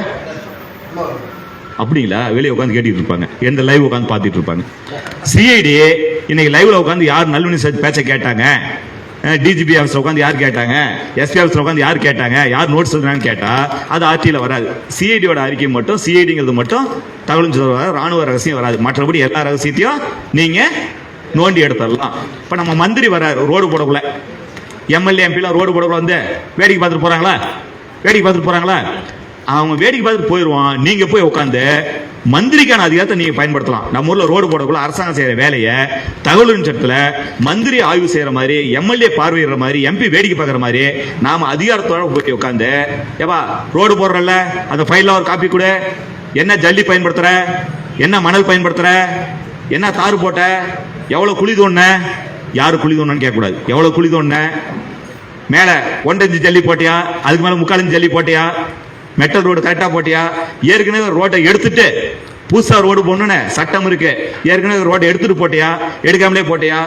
அப்படிங்களா? வெளியே உட்காந்து கேட்டுட்டு இருப்பாங்க, எந்த லைவ் உட்காந்து பார்த்துட்டு இருப்பாங்க. சிஐடி இன்னைக்கு லைவ்ல உட்காந்து யார் நல்வினி பேச்சை கேட்டாங்க, டிஜிபி ஆஃபீஸ்ல உட்காந்து யார் கேட்டாங்க, எஸ்பி ஆஃபீஸ்ல உட்காந்து யார் கேட்டாங்க, யார் நோட்ஸ் எழுதுறான்னு கேட்டா அது ஆர்டியில் வராது. சிஐடியோட அறிக்கை மட்டும், சிஐடிங்கிறது மட்டும் தகவல் சொல்ல, ராணுவ ரகசியம் வராது. மற்றபடி எல்லா ரகசியத்தையும் நீங்க நோண்டி எடுத்துடலாம். இப்ப நம்ம மந்திரி வராரு ரோடு போடக்குள்ள, எம்எல்ஏ எம்பிலாம் ரோடு போடக்குள்ள வந்து வேடிக்கை பார்த்துட்டு போறாங்களா? வேடிக்கை பார்த்துட்டு போறாங்களா? அவங்க வேடிக்கை பார்த்துட்டு போயிடுவான். நீங்க போய் உட்காந்து மந்திரிக்கான அதிகாரத்தை நீங்க பயன்படுத்தலாம். நம்ம ஊர்ல ரோடு போடக்குள்ள அரசாங்கம் செய்யற வேலையை தகவல் சட்டத்துல மந்திரி ஆய்வு செய்யற மாதிரி, எம்எல்ஏ பார்வையிடுற மாதிரி, எம்பி வேடிக்கை பார்க்கற மாதிரி நாம அதிகாரத்தோட போய் உட்காந்து, ஏப்பா ரோடு போடுறல அந்த ஃபைல்ல ஒரு காப்பி கொடு, என்ன ஜல்லி பயன்படுத்துற, என்ன மணல் பயன்படுத்துற, என்ன தாறு போட்ட, எவ்வளவு குழி தோண்ட, யாரு குழி தோண்டன்னு கேட்க கூடாது. எவ்வளவு குழி தோண்ட, மேல 1.5 இன்ச் ஜல்லி போட்டியா, அதுக்கு மேல 3/4 இன்ச் ஜல்லி போட்டியா, மெட்டல் ரோடு கரெக்டா போட்டியா, ஏற்கனவே ரோட்டை எடுத்துட்டு புதுசா ரோடு போடணும்னு சட்டம் இருக்கு, ஏற்கனவே ரோட்டை எடுத்துட்டு போட்டியா, எடுக்காமலே போட்டியா,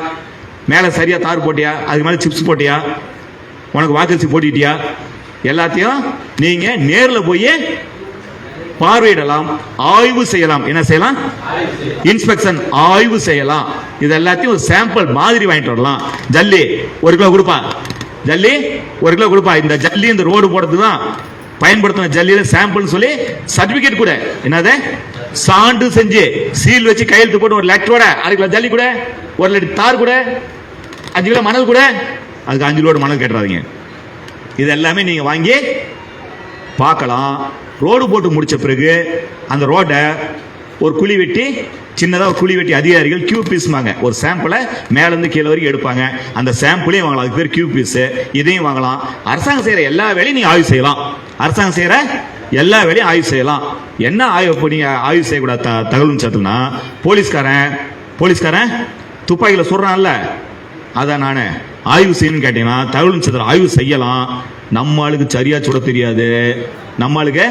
மேல சரியா தார் போட்டியா, அதுக்கு மேல சிப்ஸ் போட்டியா, உனக்கு வாக்கரிசி போட்டிட்டியா, எல்லாத்தையும் நீங்க நேர்ல போய் பார்வையிடலாம், ஆய்வு செய்யலாம். என்ன செய்யலாம்? இன்ஸ்பெக்ஷன், ஆய்வு செய்யலாம். இது எல்லாத்தையும் ஒரு சாம்பிள் மாதிரி வாங்கிட்டு வரலாம். ஜல்லி 1 கிலோ கொடுப்பா, ஜல்லி 1 கிலோ கொடுப்பா, இந்த ஜல்லி இந்த ரோடு போடுறது தான் பயன்படுத்தின ஜல்லியில சாம்பிள் சொல்லி சர்டிபிகேட் கூட, என்னது சான்று செஞ்சு சீல் வச்சு கையெழுத்து போட்டு 1 லெட்டரோட 1/2 கிலோ ஜல்லி கூட, 1 லிட்டர் தார் கூட, 5 கிலோ மணல் கூட, அதுக்கு 5 லோடு மணல் கேட்டுறாதீங்க. இது எல்லாமே நீங்க வாங்கி பார்க்கலாம். ரோடு போட்டு முடிச்ச பிறகு அந்த ரோட்டை ஒரு குழி வெட்டி, சின்னதா ஒரு குழி வெட்டி அதிகாரிகள் கியூ பீஸ்மாங்க, ஒரு சாம்பிளை மேல இருந்து கீழே வரைக்கும் எடுப்பாங்க. அந்த சாம்பிளையும் வாங்கலாம், அதுக்கு பேர் கியூ பீஸ். இதையும் வாங்கலாம். அரசாங்கம் செய்யற எல்லா வேலையும் நீங்க ஆய்வு செய்யலாம். அரசாங்கம் செய்யற எல்லா வேலையும் ஆய்வு செய்யலாம். என்ன ஆய்வு நீங்க ஆய்வு செய்யக்கூடாது தகவல் சத்துனா, போலீஸ்காரன் துப்பாக்கியில சொல்றான்ல, அதை நான் ஆய்வு செய்யணும்னு கேட்டீங்கன்னா தகவல் சத்துல ஆய்வு செய்யலாம். நம்ம ஆளுக்கு சரியா சுட தெரியாது, நம்ம ஆளுக்கு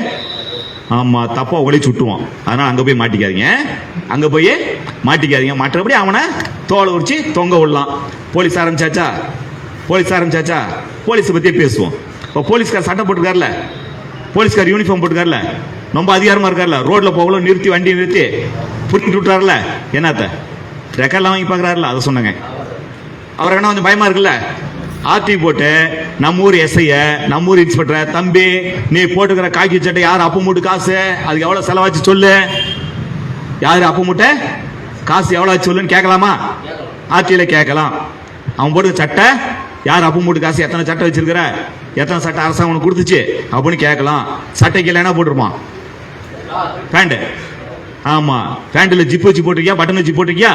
ஆமா தப்பா ஒளி சுட்டுவான். அதனால அங்க போய் மாட்டிக்காதீங்க, அங்க போய் மாட்டிக்காதீங்க. மற்றபடி அவனை தோலை உரிச்சு தொங்க விடலாம். போலீஸ் ஆரம்பிச்சாச்சா, போலீஸ் பத்தியே பேசுவோம். இப்போ போலீஸ்கார் சட்டம் போட்டுருக்காருல, போலீஸ்கார் யூனிஃபார்ம் போட்டுருக்காருல, ரொம்ப அதிகாரமா இருக்காருல, ரோட்ல போகல நிறுத்தி வண்டி நிறுத்தி புரிஞ்சு விட்டுறாருல, என்னத்த ரெக்கார்ட்லாம் வாங்கி பாக்குறாருல, அதை சொன்னாங்க. அவருக்கு என்ன கொஞ்சம் பயமா இருக்குல்ல, ஆர்டி போட்டு நம்ம ஊர் எஸ்ஐய, நம்ம ஊர் இன்ஸ்பெக்டர், தம்பி நீ போட்டுக்கிற காக்கி சட்டை யார் அப்ப மூட்டு காசு, அதுக்கு எவ்வளவு செலவாச்சு சொல்லு, யாரு அப்ப மூட்டை காசு எவ்வளவு ஆச்சு சொல்லுன்னு கேட்கலாமா? ஆர்டியில கேட்கலாம். அவன் போட்டு சட்டை யார் அப்ப மூட்டு காசு, எத்தனை சட்டை வச்சிருக்கிற, எத்தனை சட்டை அரசாங்கம் உனக்கு கொடுத்துச்சு அப்படின்னு கேட்கலாம். சட்டைக்கு என்ன போட்டுருப்பான்? பேண்ட். ஆமா, பேண்ட்ல ஜிப் வச்சு போட்டிருக்கியா, பட்டன் வச்சு போட்டிருக்கியா,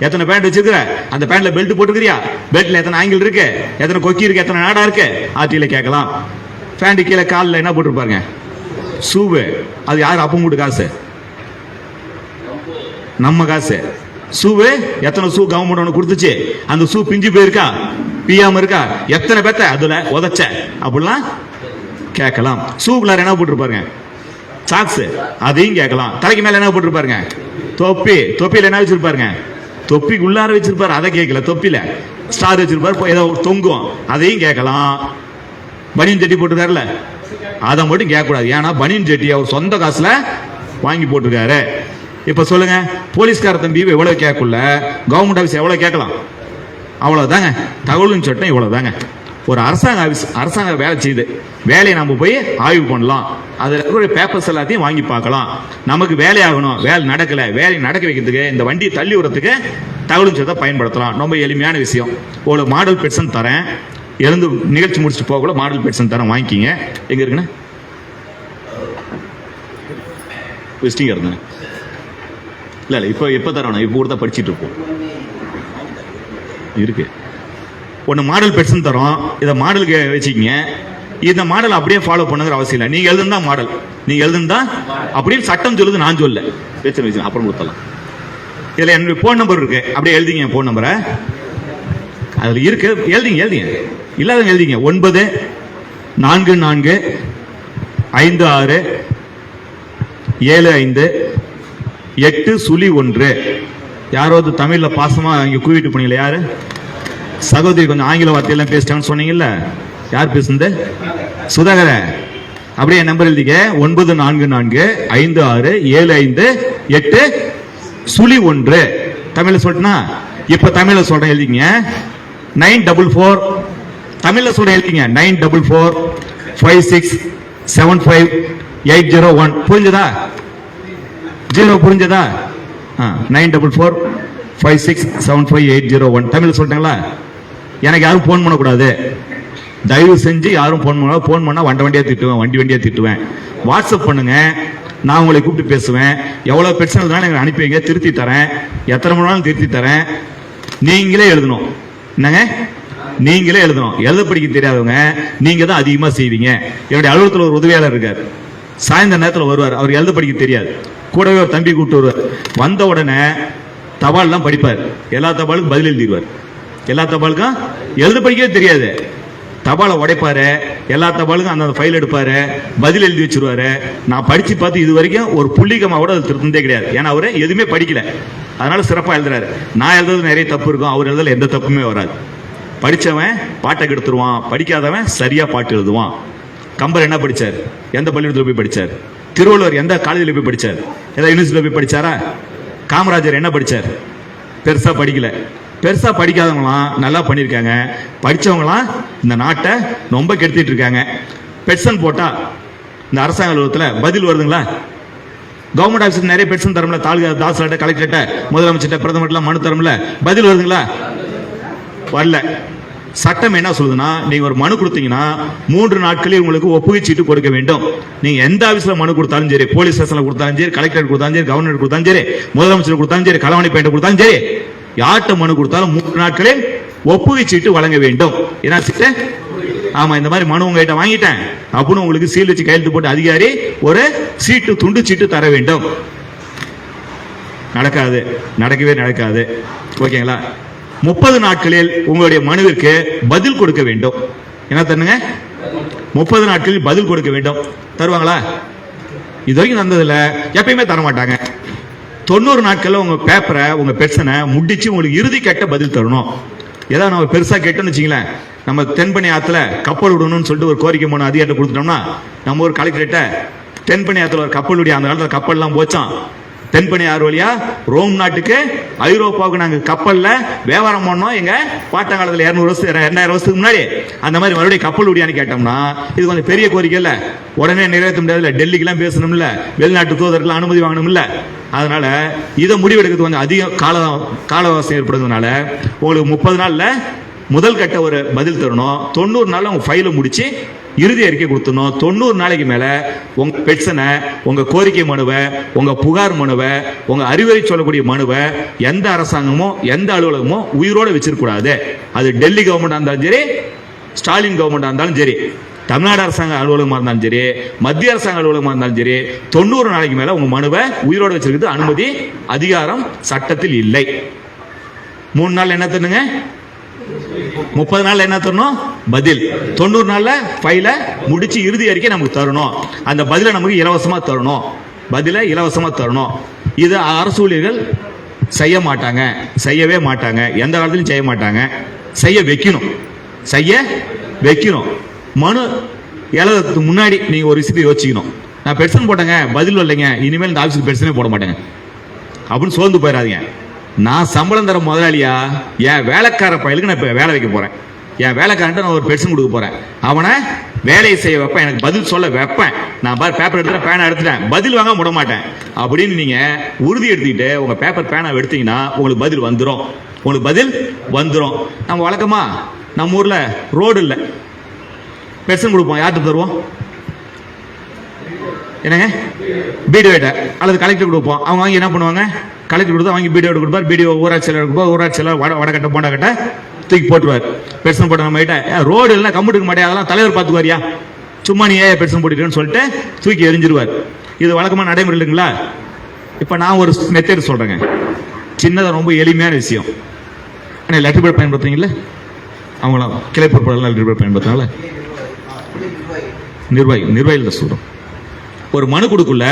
எத்தனை பேண்ட் வச்சிருக்கிற, அந்த பேண்ட்ல பெல்ட் போட்டுக்கிறியா, பெல்ட்ல எத்தனை ஆங்கிள் இருக்கு, எத்தனை கொக்கி இருக்கு, எத்தனை நாடா இருக்கு, ஆர்டியில கேட்கலாம். பேண்ட் கீழே காலில் என்ன போட்டிருப்பாருங்க, ஷூவு, அது யார் அப்ப மூட்டு காசு, நம்ம காசு. ஷூவு எத்தனை ஷூ கவர்மெண்ட் ஒன்று கொடுத்துச்சு, அந்த ஷூ பிஞ்சு போயிருக்கா, பியாம இருக்கா, எத்தனை பேத்த அதுல உதச்ச, அப்படிலாம் கேட்கலாம். ஷூக்குள்ளார என்ன போட்டிருப்பாருங்க, சாக்ஸ், அதையும் கேட்கலாம். தலைக்கு மேல என்ன போட்டிருப்பாருங்க, தொப்பி, தொப்பியில என்ன வச்சிருப்பாருங்க, தொப்பிக்கு உள்ளார வச்சிருப்பாரு, அதை கேட்கல. தொப்பில ஸ்டார் வச்சிருப்பாரு, ஏதோ தொங்கும், அதையும் கேட்கலாம். பனியன் சட்டி போட்டிருக்காருல, அதை மட்டும் கேட்க கூடாது. ஏன்னா பனியன் சட்டி அவர் சொந்த காசுல வாங்கி போட்டிருக்காரு. இப்ப சொல்லுங்க, போலீஸ்கார தம்பி எவ்வளவு கேட்கல, கவர்மெண்ட் ஆபீஸ் எவ்வளவு கேட்கலாம், அவ்வளவுதாங்க. தகவலும் சட்டம் இவ்வளவுதாங்க. ஒரு அரசாங்க ஆபீஸ், அரசாங்க வேலை செய்யுது, வேலையை நம்ம போய் ஆய்வு பண்ணலாம். அதில் இருக்கிற பேப்பர்ஸ் எல்லாத்தையும் வாங்கி பார்க்கலாம். நமக்கு வேலை ஆகணும், வேலை நடக்கல, வேலை நடக்க வைக்கிறதுக்கு இந்த வண்டியை தள்ளி விடுறதுக்கு தகவலும் சட்டத்தை பயன்படுத்தலாம். ரொம்ப எளிமையான விஷயம். ஒரு மாடல் பெட்சன் தரேன், எழுந்து நிகழ்ச்சி முடிச்சுட்டு போகல மாடல் பெட்சன் தரேன், வாங்கிக்கிங்க. எங்க இருக்குண்ணே, விசிட்டிங் இருந்தேன். இல்லை இப்போ தரணும், இப்போ கூட தான் படிச்சுட்டு இருப்போம். இருக்கு ஒன்று மாடல் பெட்சன் தரோம், இதை மாடலுக்கு வச்சுக்கிங்க. இந்த மாடல் அப்படியே ஃபாலோ பண்ணுங்கிற அவசியம் இல்லை. நீங்க எழுதுனா மாடல், நீங்க எழுதுனா அப்படின்னு சட்டம் சொல்லுது, நான் சொல்ல வச்சு அப்புறம் கொடுத்தலாம். இதுல என்னுடைய போன் நம்பர் இருக்கு, அப்படியே எழுதிங்க என் போன் நம்பரை. அதுல இருக்கு, எழுதிங்க இல்லாதவங்க எழுதிங்க. 944656757801. யாராவது தமிழ்ல பாசமா இங்க கூவிட்டு போனீங்களா? யாரு சகோதரி கொஞ்சம் ஆங்கில வார்த்தையெல்லாம் பேசிட்டாங்கன்னு சொன்னீங்கல்ல, யார் பேசுனது? சுதாகர. அப்படியே நம்பர் எழுதிக்க, 9456567581. தமிழ்ல சொல்லிட்டுனா இப்ப தமிழ்ல சொல்றேன், எழுதிங்க. 944 தமிழ்ல சொல்றேன், எழுதிங்க. 944567581. புரிஞ்சதா? 0 புரிஞ்சதா? 944567581. தமிழ்ல சொல்லிட்டாங்களா? எனக்கு யாரும் போன் பண்ணக்கூடாது, தயவு செஞ்சு யாரும் போன் பண்ண. போன் பண்ணா வண்டியா திட்டுவேன். வாட்ஸ்அப் பண்ணுங்க, நான் உங்களை கூப்பிட்டு பேசுவேன். எவ்வளவு பிரச்சனை இருந்தாலும் எனக்கு அனுப்பி வைங்க, திருத்தி தரேன். எத்தனை மணி நேரம் திருத்தி தரேன். நீங்களே எழுதணும். என்னங்க? நீங்களே எழுதணும். எழுத படிக்க தெரியாதவங்க நீங்க தான் அதிகமா செய்வீங்க. என்னுடைய அலுவலகத்தில் ஒரு உதவியாளர் இருக்கார், சாயந்தர நேரத்தில் வருவார். அவர் எழுத படிக்க தெரியாது, கூடவே ஒரு தம்பி கூப்பிட்டு வருவார். வந்த உடனே தபால்லாம் படிப்பார், எல்லா தபாலுக்கும் பதில் எழுதிடுவார். எல்லா தபாலுக்கும் எழுத படிக்கவே தெரியாது, தபாலை உடைப்பாரு, எல்லா தபாலுக்கும் அந்த ஃபைல் எடுப்பாரு, பதில் எழுதி வச்சிருவாரு. நான் படிச்சு பார்த்து இது வரைக்கும் ஒரு புள்ளிகமா கூட அது திருத்தந்தே கிடையாது. ஏன்னா அவரு எதுவுமே படிக்கல, அதனால சிறப்பா எழுதுறாரு. நான் எழுதுறது நிறைய தப்பு இருக்கும், அவர் எழுதுல எந்த தப்புமே வராது. படிச்சவன் பாட்டை கெடுத்துருவான், படிக்காதவன் சரியா பாட்டு எழுதுவான். கம்பர் என்ன படிச்சார்? எந்த பள்ளிக்கூடத்தில் போய் படிச்சார்? திருவள்ளுவர் எந்த காலேஜில் போய் படிச்சார்? ஏதாவது யூனிவர்சிட்டியில் போய் படிச்சாரா? காமராஜர் என்ன படிச்சார்? பெருசா படிக்கல. பெருசா படிக்காதவங்களாம் நல்லா பண்ணிருக்காங்க, படிச்சவங்களாம் இந்த நாட்டை ரொம்ப கெடுத்துட்டு இருக்காங்க. பெட்சன் போட்டா இந்த அரசாங்க அலுவலகத்தில் பதில் வருதுங்களா? கவர்மெண்ட் ஆஃபீஸ் நிறைய பெட்சன் தரம்ல, தாலுகா தாசில்கிட்ட, கலெக்டர்கிட்ட, முதலமைச்சர்கிட்ட, பிரதமர்கிட்ட மனு தரம்ல, பதில் வருதுங்களா? வரல. சட்டம் என்ன சொல்லுதுன்னா, நீங்க ஒரு மனு கொடுத்தீங்கன்னா 3 நாட்களில் உங்களுக்கு ஒப்புகை சீட்டு கொடுக்க வேண்டும். நீங்க எந்த ஆபீஸ்ல மனு கொடுத்தாலும் சரி, போலீஸ் ஸ்டேஷன்ல கொடுத்தாலும் சரி, கலெக்டர் கொடுத்தாலும் சரி, கவர்னர் கொடுத்தாலும் சரி, முதலமைச்சர் கொடுத்தாலும் சரி, களவாணி பையன் கொடுத்தாலும் சரி, யார்கிட்ட மனு கொடுத்தாலும் 3 நாட்களில் ஒப்புகை சீட்டு வழங்க வேண்டும். என்ன சீட்டு? ஆமா, இந்த மாதிரி மனு உங்ககிட்ட வாங்கிட்டேன் அப்படின்னு உங்களுக்கு சீல் வச்சு கையெழுத்து போட்டு அதிகாரி ஒரு சீட்டு, துண்டு சீட்டு தர வேண்டும். நடக்காது, நடக்கவே நடக்காது. ஓகேங்களா? 30 நாட்களில் உங்களுடைய மனுவிற்கு பதில் கொடுக்க வேண்டும். என்ன தருங்க? 30 நாட்களில் பதில் கொடுக்க வேண்டும். தருவாங்களா? இது வரைக்கும் தந்ததில்ல, எப்பயுமே தர மாட்டாங்க. 90 நாட்கள்ல உங்க பேப்பரை, உங்க பெர்சனை முடிச்சு உங்களுக்கு இறுதி கட்ட பதில் தரணும். ஏதாவது நம்ம பெருசா கேட்டோம்னு வச்சுங்களேன், நம்ம தென்பண்ணி ஆத்துல கப்பல் விடணும்னு சொல்லிட்டு ஒரு கோரிக்கை மனு அதிகாரிட்ட கொடுத்துட்டோம்னா, நம்ம ஒரு கலெக்டர்கிட்ட தென்பண்ணி ஆத்துல ஒரு கப்பல் விடிய, அந்த காலத்துல கப்பல்லாம் போச்சான், தென்பண்ணி ஆறு வழியா ரோம் நாட்டுக்கு, ஐரோப்பாவுக்கு நாங்க கப்பல்ல வியாபாரம் பண்ணோம் எங்க பாட்டங்காலத்துல 2000 வருஷத்துக்கு முன்னாடி. அந்த மாதிரி மறுபடியும் கப்பல் விடியான்னு கேட்டோம்னா இது கொஞ்சம் பெரிய கோரிக்கை இல்ல, உடனே நிறைவேற்ற முடியாதுல்ல, டெல்லிக்கு எல்லாம் பேசணும்ல, வெளிநாட்டு தூதருக்குலாம் அனுமதி வாங்கணும்ல. அதனால இதை முடிவெடுக்கிறது கொஞ்சம் அதிக காலவாசம் ஏற்படுறதுனால உங்களுக்கு 30 நாள்ல முதல் கட்ட ஒரு பதில் தரணும். 90 நாள்ல உங்க ஃபைலை முடிச்சு இறுதி அறிக்கை கொடுத்துடணும். 90 நாளைக்கு மேல உங்க பெட்சனை, உங்க கோரிக்கை மனுவை, உங்க புகார் மனுவை, உங்க அறிவுரை சொல்லக்கூடிய மனுவை எந்த அரசாங்கமோ எந்த அலுவலகமோ உயிரோட வச்சிருக்க கூடாது. அது டெல்லி கவர்மெண்டா இருந்தாலும் சரி, ஸ்டாலின் கவர்மெண்டா இருந்தாலும் சரி, தமிழ்நாடு அரசாங்க அலுவலகமா இருந்தாலும் சரி, மத்திய அரசாங்க அலுவலகமா இருந்தாலும் சரி, 90 நாளைக்கு மேல உங்க மனுவை உயிரோட வச்சிருக்கிறது அனுமதி, அதிகாரம் சட்டத்தில் இல்லை. 3 நாள் என்ன தரணுங்க? 30 நாள்ல என்ன தரணும்? பதில். 90 நாள்ல ஃபைல முடிச்சு இறுதி அறிக்கை நமக்கு தரணும். அந்த பதில நமக்கு இலவசமா தரணும். பதில இலவசமா தரணும். இது அரசு ஊழியர்கள் செய்ய மாட்டாங்க, செய்யவே மாட்டாங்க, எந்த காலத்திலும் செய்ய மாட்டாங்க. செய்ய வைக்கணும். மனு எழுதுறதுக்கு முன்னாடி நீங்க ஒரு விஷயத்தை யோசிக்கணும். நான் பெர்சன் போட்டேங்க, பதில் இல்லைங்க, இனிமேல் இந்த ஆஃபீஸுக்கு பெர்சனே போட மாட்டேங்க அப்படின்னு சோர்ந்து போயிடாதீங்க. நான் சம்பளம் தர முதலாளியா, என் வேலைக்கார பையலுக்கு நான் இப்ப வேலை வைக்க போறேன். என் வேலைக்காரன்ட்டு நான் ஒரு பெர்சன் கொடுக்க போறேன். அவனை வேலையை செய்ய வைப்பேன், எனக்கு பதில் சொல்ல வைப்பேன். நான் பாரு பேப்பர் எடுத்துட்டேன், பேனா எடுத்துட்டேன், பதில் வாங்க விட மாட்டேன் அப்படின்னு நீங்க உறுதி எடுத்துக்கிட்டு உங்க பேப்பர் பேனா எடுத்தீங்கன்னா உங்களுக்கு பதில் வந்துடும். நம்ம வழக்கமா நம்ம ஊர்ல ரோடு இல்லை, பெர்சன் கொடுப்போம். யார்கிட்ட தருவோம்? என்னங்க? பிடிஓட்ட அல்லது கலெக்டர் கொடுப்போம். அவங்க வாங்கி என்ன பண்ணுவாங்க? கலெக்டர் கொடுத்தா வாங்கி பிடிஓ கொடுப்பார். பிடிஓ ஊராட்சி செயலர் கொடுப்பார். ஊராட்சி செயலர் வடகட்ட போண்டா தூக்கி போட்டுருவார். பெர்சன் போட்ட நம்ம கிட்ட ரோடு இல்லை, கம்ப்யூட்டர் மாட்டே, அதெல்லாம் தலைவர் பார்த்துக்குவாரியா, சும்மா நீ ஏன் பெர்சன் போட்டுருன்னு சொல்லிட்டு தூக்கி எரிஞ்சிருவார். இது வழக்கமா நடைமுறை இல்லைங்களா? இப்ப நான் ஒரு மெத்தட் சொல்றேங்க. சின்னதாக ரொம்ப எளிமையான விஷயம். ஆனால் லெட்டர் பேட் பயன்படுத்துறீங்களா? அவங்களாம் கிளை பொறுப்பாளர்கள் லெட்டர் பேட் பயன்படுத்துறாங்களா? நிர்வாகிகள் தான் சொல்கிறோம். ஒரு மனு கொடுக்குள்ள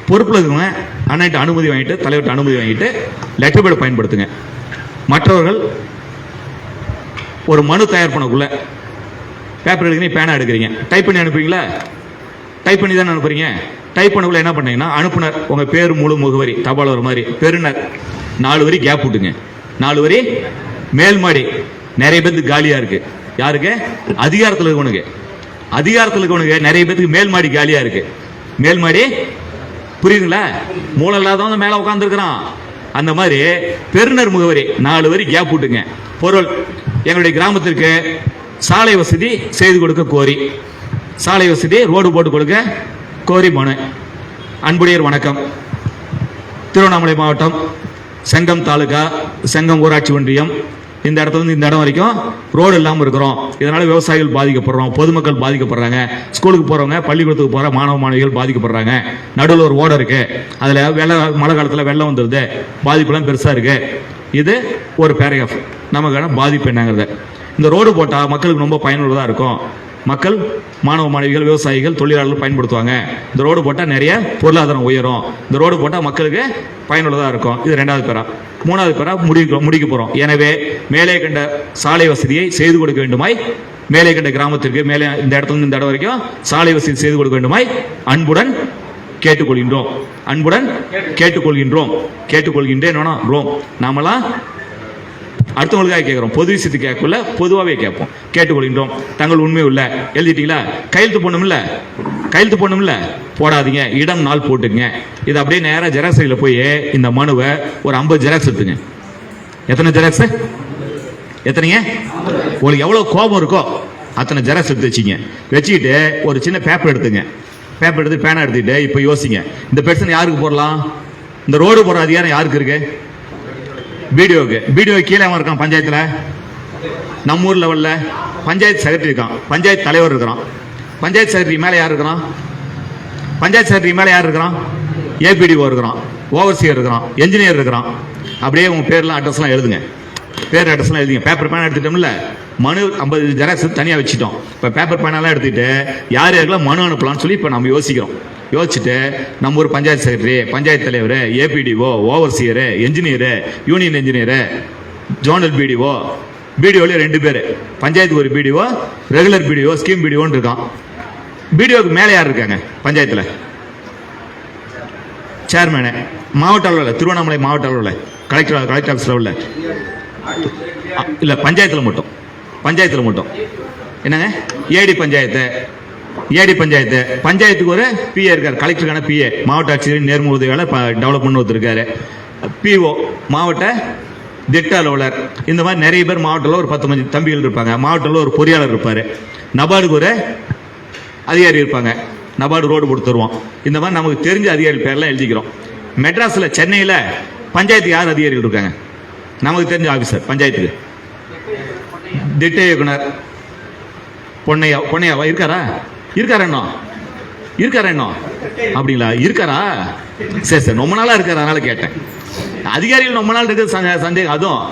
பொறுப்பில் இருக்கவங்க அண்ணன்ட்ட அனுமதி வாங்கிட்டு, தலைவர்கிட்ட அனுமதி வாங்கிட்டு லெட்டர் பேட் பயன்படுத்துங்க. மற்றவர்கள் ஒரு மனு தயார் பண்ணக்குள்ள பேப்பர் எடுக்கிறீங்க, பேனா எடுக்கிறீங்க, டைப் பண்ணி அனுப்புறீங்களா? டைப் பண்ணி தானே அனுப்புறீங்க. டைப் பண்ணக்குள்ள என்ன பண்ணீங்கன்னா, அனுப்புனர் உங்க பேர் முழு முகவரி தபால் வர மாதிரி, பெறுநர் 4 வரி கேப் விட்டுங்க. 4 வரி மேல் மாடி நிறைய பேருக்கு காலியா இருக்கு. யாருக்கு? அதிகாரத்தில் இருக்கவனுக்கு. அதிகாரத்தில் இருக்கவனுக்கு நிறைய பேருக்கு மேல் மாடி காலியா இருக்கு. மேல் மாடி புரியுதுங்களா? மூலம் இல்லாதவங்க மேல உட்கார்ந்துருக்கிறான். அந்த மாதிரி பெறுநர் முகவரி 4 வரி கேப் விட்டுங்க. பொருள், எங்களுடைய கிராமத்திற்கு சாலை வசதி செய்து கொடுக்க கோரி, சாலை வசதி ரோடு போட்டு கொடுக்க கோரி மனு. அன்புடையர் வணக்கம். திருவண்ணாமலை மாவட்டம் செங்கம் தாலுகா, செங்கம் ஊராட்சி ஒன்றியம், இந்த இடத்துல இருந்து இந்த இடம் வரைக்கும் ரோடு இல்லாமல் இருக்கிறோம். இதனால விவசாயிகள் பாதிக்கப்படுறோம், பொதுமக்கள் பாதிக்கப்படுறாங்க, ஸ்கூலுக்கு போறவங்க, பள்ளிக்கூடத்துக்கு போற மாணவ மாணவிகள் பாதிக்கப்படுறாங்க. நடுவில் ஒரு ஓடை இருக்கு, அதுல மழை காலத்தில் வெள்ளம் வந்துருது, பாதிப்புலாம் பெருசா இருக்கு. இது ஒரு பேராகிராஃப். நமக்கான பாதிப்பு என்னங்கிறது. இந்த ரோடு போட்டா மக்களுக்கு ரொம்ப பயனுள்ளதா இருக்கும். மக்கள், மாணவ மாணவிகள், விவசாயிகள், தொழிலாளர்கள் பயன்படுத்துவாங்க. இந்த ரோடு போட்டால் நிறைய பொருளாதாரம் உயரும். இந்த ரோடு போட்டால் மக்களுக்கு பயனுள்ளதாக இருக்கும். இது 2வது பேரா. 3வது பேரா முடிக்க போகிறோம். எனவே மேலே கண்ட சாலை வசதியை செய்து கொடுக்க வேண்டுமாய், மேலே கண்ட கிராமத்திற்கு மேலே இந்த இடத்துல இந்த இடம் வரைக்கும் சாலை வசதி செய்து கொடுக்க வேண்டுமாய் அன்புடன் கேட்டுக்கொள்கின்றோம். அன்புடன் கேட்டுக்கொள்கின்றேன். நாமெல்லாம் அடுத்தவங்களுக்காக கேட்கிறோம், பொது விஷயத்துக்கு கேட்கல, பொதுவாகவே கேட்போம். கேட்டுக்கொள்கின்றோம். தங்கள் உண்மை உள்ள எழுதிட்டீங்களா? கையெழுத்து போடணும்ல, போடாதீங்க, இடம் நாள் போட்டுங்க. இது அப்படியே நேராக ஜெராக்ஸ் கடையில் போய் இந்த மனுவை ஒரு 50 ஜெராக்ஸ் எடுத்துங்க. எத்தனை ஜெராக்ஸ்? எத்தனைங்க? உங்களுக்கு எவ்வளோ கோபம் இருக்கோ அத்தனை ஜெராக்ஸ் எடுத்து வச்சுக்கிட்டு ஒரு சின்ன பேப்பர் எடுத்துங்க. பேப்பர் எடுத்து பேனா எடுத்துக்கிட்டு இப்போ யோசிங்க, இந்த பெர்சன் யாருக்கு போடலாம்? இந்த ரோடு போடுற அதிகாரம் யாருக்கு இருக்கு? பிடிஓ கீழே அவன் இருக்கான். பஞ்சாயத்துல நம்ம ஊர் லெவல்ல பஞ்சாயத்து செக்ரட்டரி இருக்கான், பஞ்சாயத்து தலைவர் இருக்கிறான். பஞ்சாயத்து செக்ரட்டரி மேலே யார் இருக்கிறான்? ஏபிடிஓ இருக்கிறான், ஓவர்சியர் இருக்கிறான், என்ஜினியர் இருக்கிறான். அப்படியே உங்க பேர்லாம் அட்ரஸ்லாம் எழுதுங்க. பேப்பர் பேனா எடுத்துட்டோம்ல, மனு 50 ஜெராக்ஸ் தனியாக வச்சுட்டோம். இப்போ பேப்பர் பேனாலாம் எடுத்துக்கிட்டு யார் யாருக்கெல்லாம் மனு அனுப்பலாம்னு சொல்லி இப்போ நம்ம யோசிச்சுட்டு நம்ம ஒரு பஞ்சாயத்து செக்ரட்டரி, பஞ்சாயத்து தலைவர், ABDO, overseer, engineer, union engineer, zonal பிடிஓல 2 பேர், பஞ்சாயத்துக்கு ஒரு பிடிஓ, ரெகுலர் பிடிஓ, ஸ்கீம் பிடிஓன்னு இருக்கான். பிடிஓக்கு மேலே யார் இருக்காங்க? பஞ்சாயத்துல சேர்மேனு, மாவட்ட அளவில், திருவண்ணாமலை மாவட்ட அளவில், கலெக்டர் ஆஃபீஸ் லெவலில் இல்ல, பஞ்சாயத்துல மட்டும் என்னங்க? ஏடி பஞ்சாயத்து, பஞ்சாயத்துக்கு ஒரு பிஏ இருக்காரு, கலெக்டருக்கான பிஏ, மாவட்ட ஆட்சியர் நேர்முக உதவியாளர், டெவலப்மெண்ட் ஒருத்தருக்காரு, பிஓ மாவட்ட திட்ட அலுவலர். இந்த மாதிரி நிறைய பேர் மாவட்டத்தில் ஒரு 10 தம்பிகள் இருப்பாங்க. மாவட்டத்தில் ஒரு பொறியாளர் இருப்பாரு. நபார்டுக்கு ஒரு அதிகாரி இருப்பாங்க. நபார்டு ரோடு போட்டு தருவோம். இந்த மாதிரி நமக்கு தெரிஞ்ச அதிகாரி பேர்லாம் எழுதிக்கிறோம். மெட்ராஸில், சென்னையில் பஞ்சாயத்துக்கு யார் அதிகாரிகள் இருக்காங்க? நமக்கு தெரிஞ்ச ஆபீசர் பஞ்சாயத்துக்கு திட்ட இயக்குனர் பொன்னையாவா இருக்காரா இன்னும்? அப்படிங்களா? இருக்காரா? சரி, ரொம்ப நாளா இருக்காரு, அதனால கேட்டேன். அதிகாரிகள் ரொம்ப நாள் இருக்கிறது சந்தேகம். அதுவும்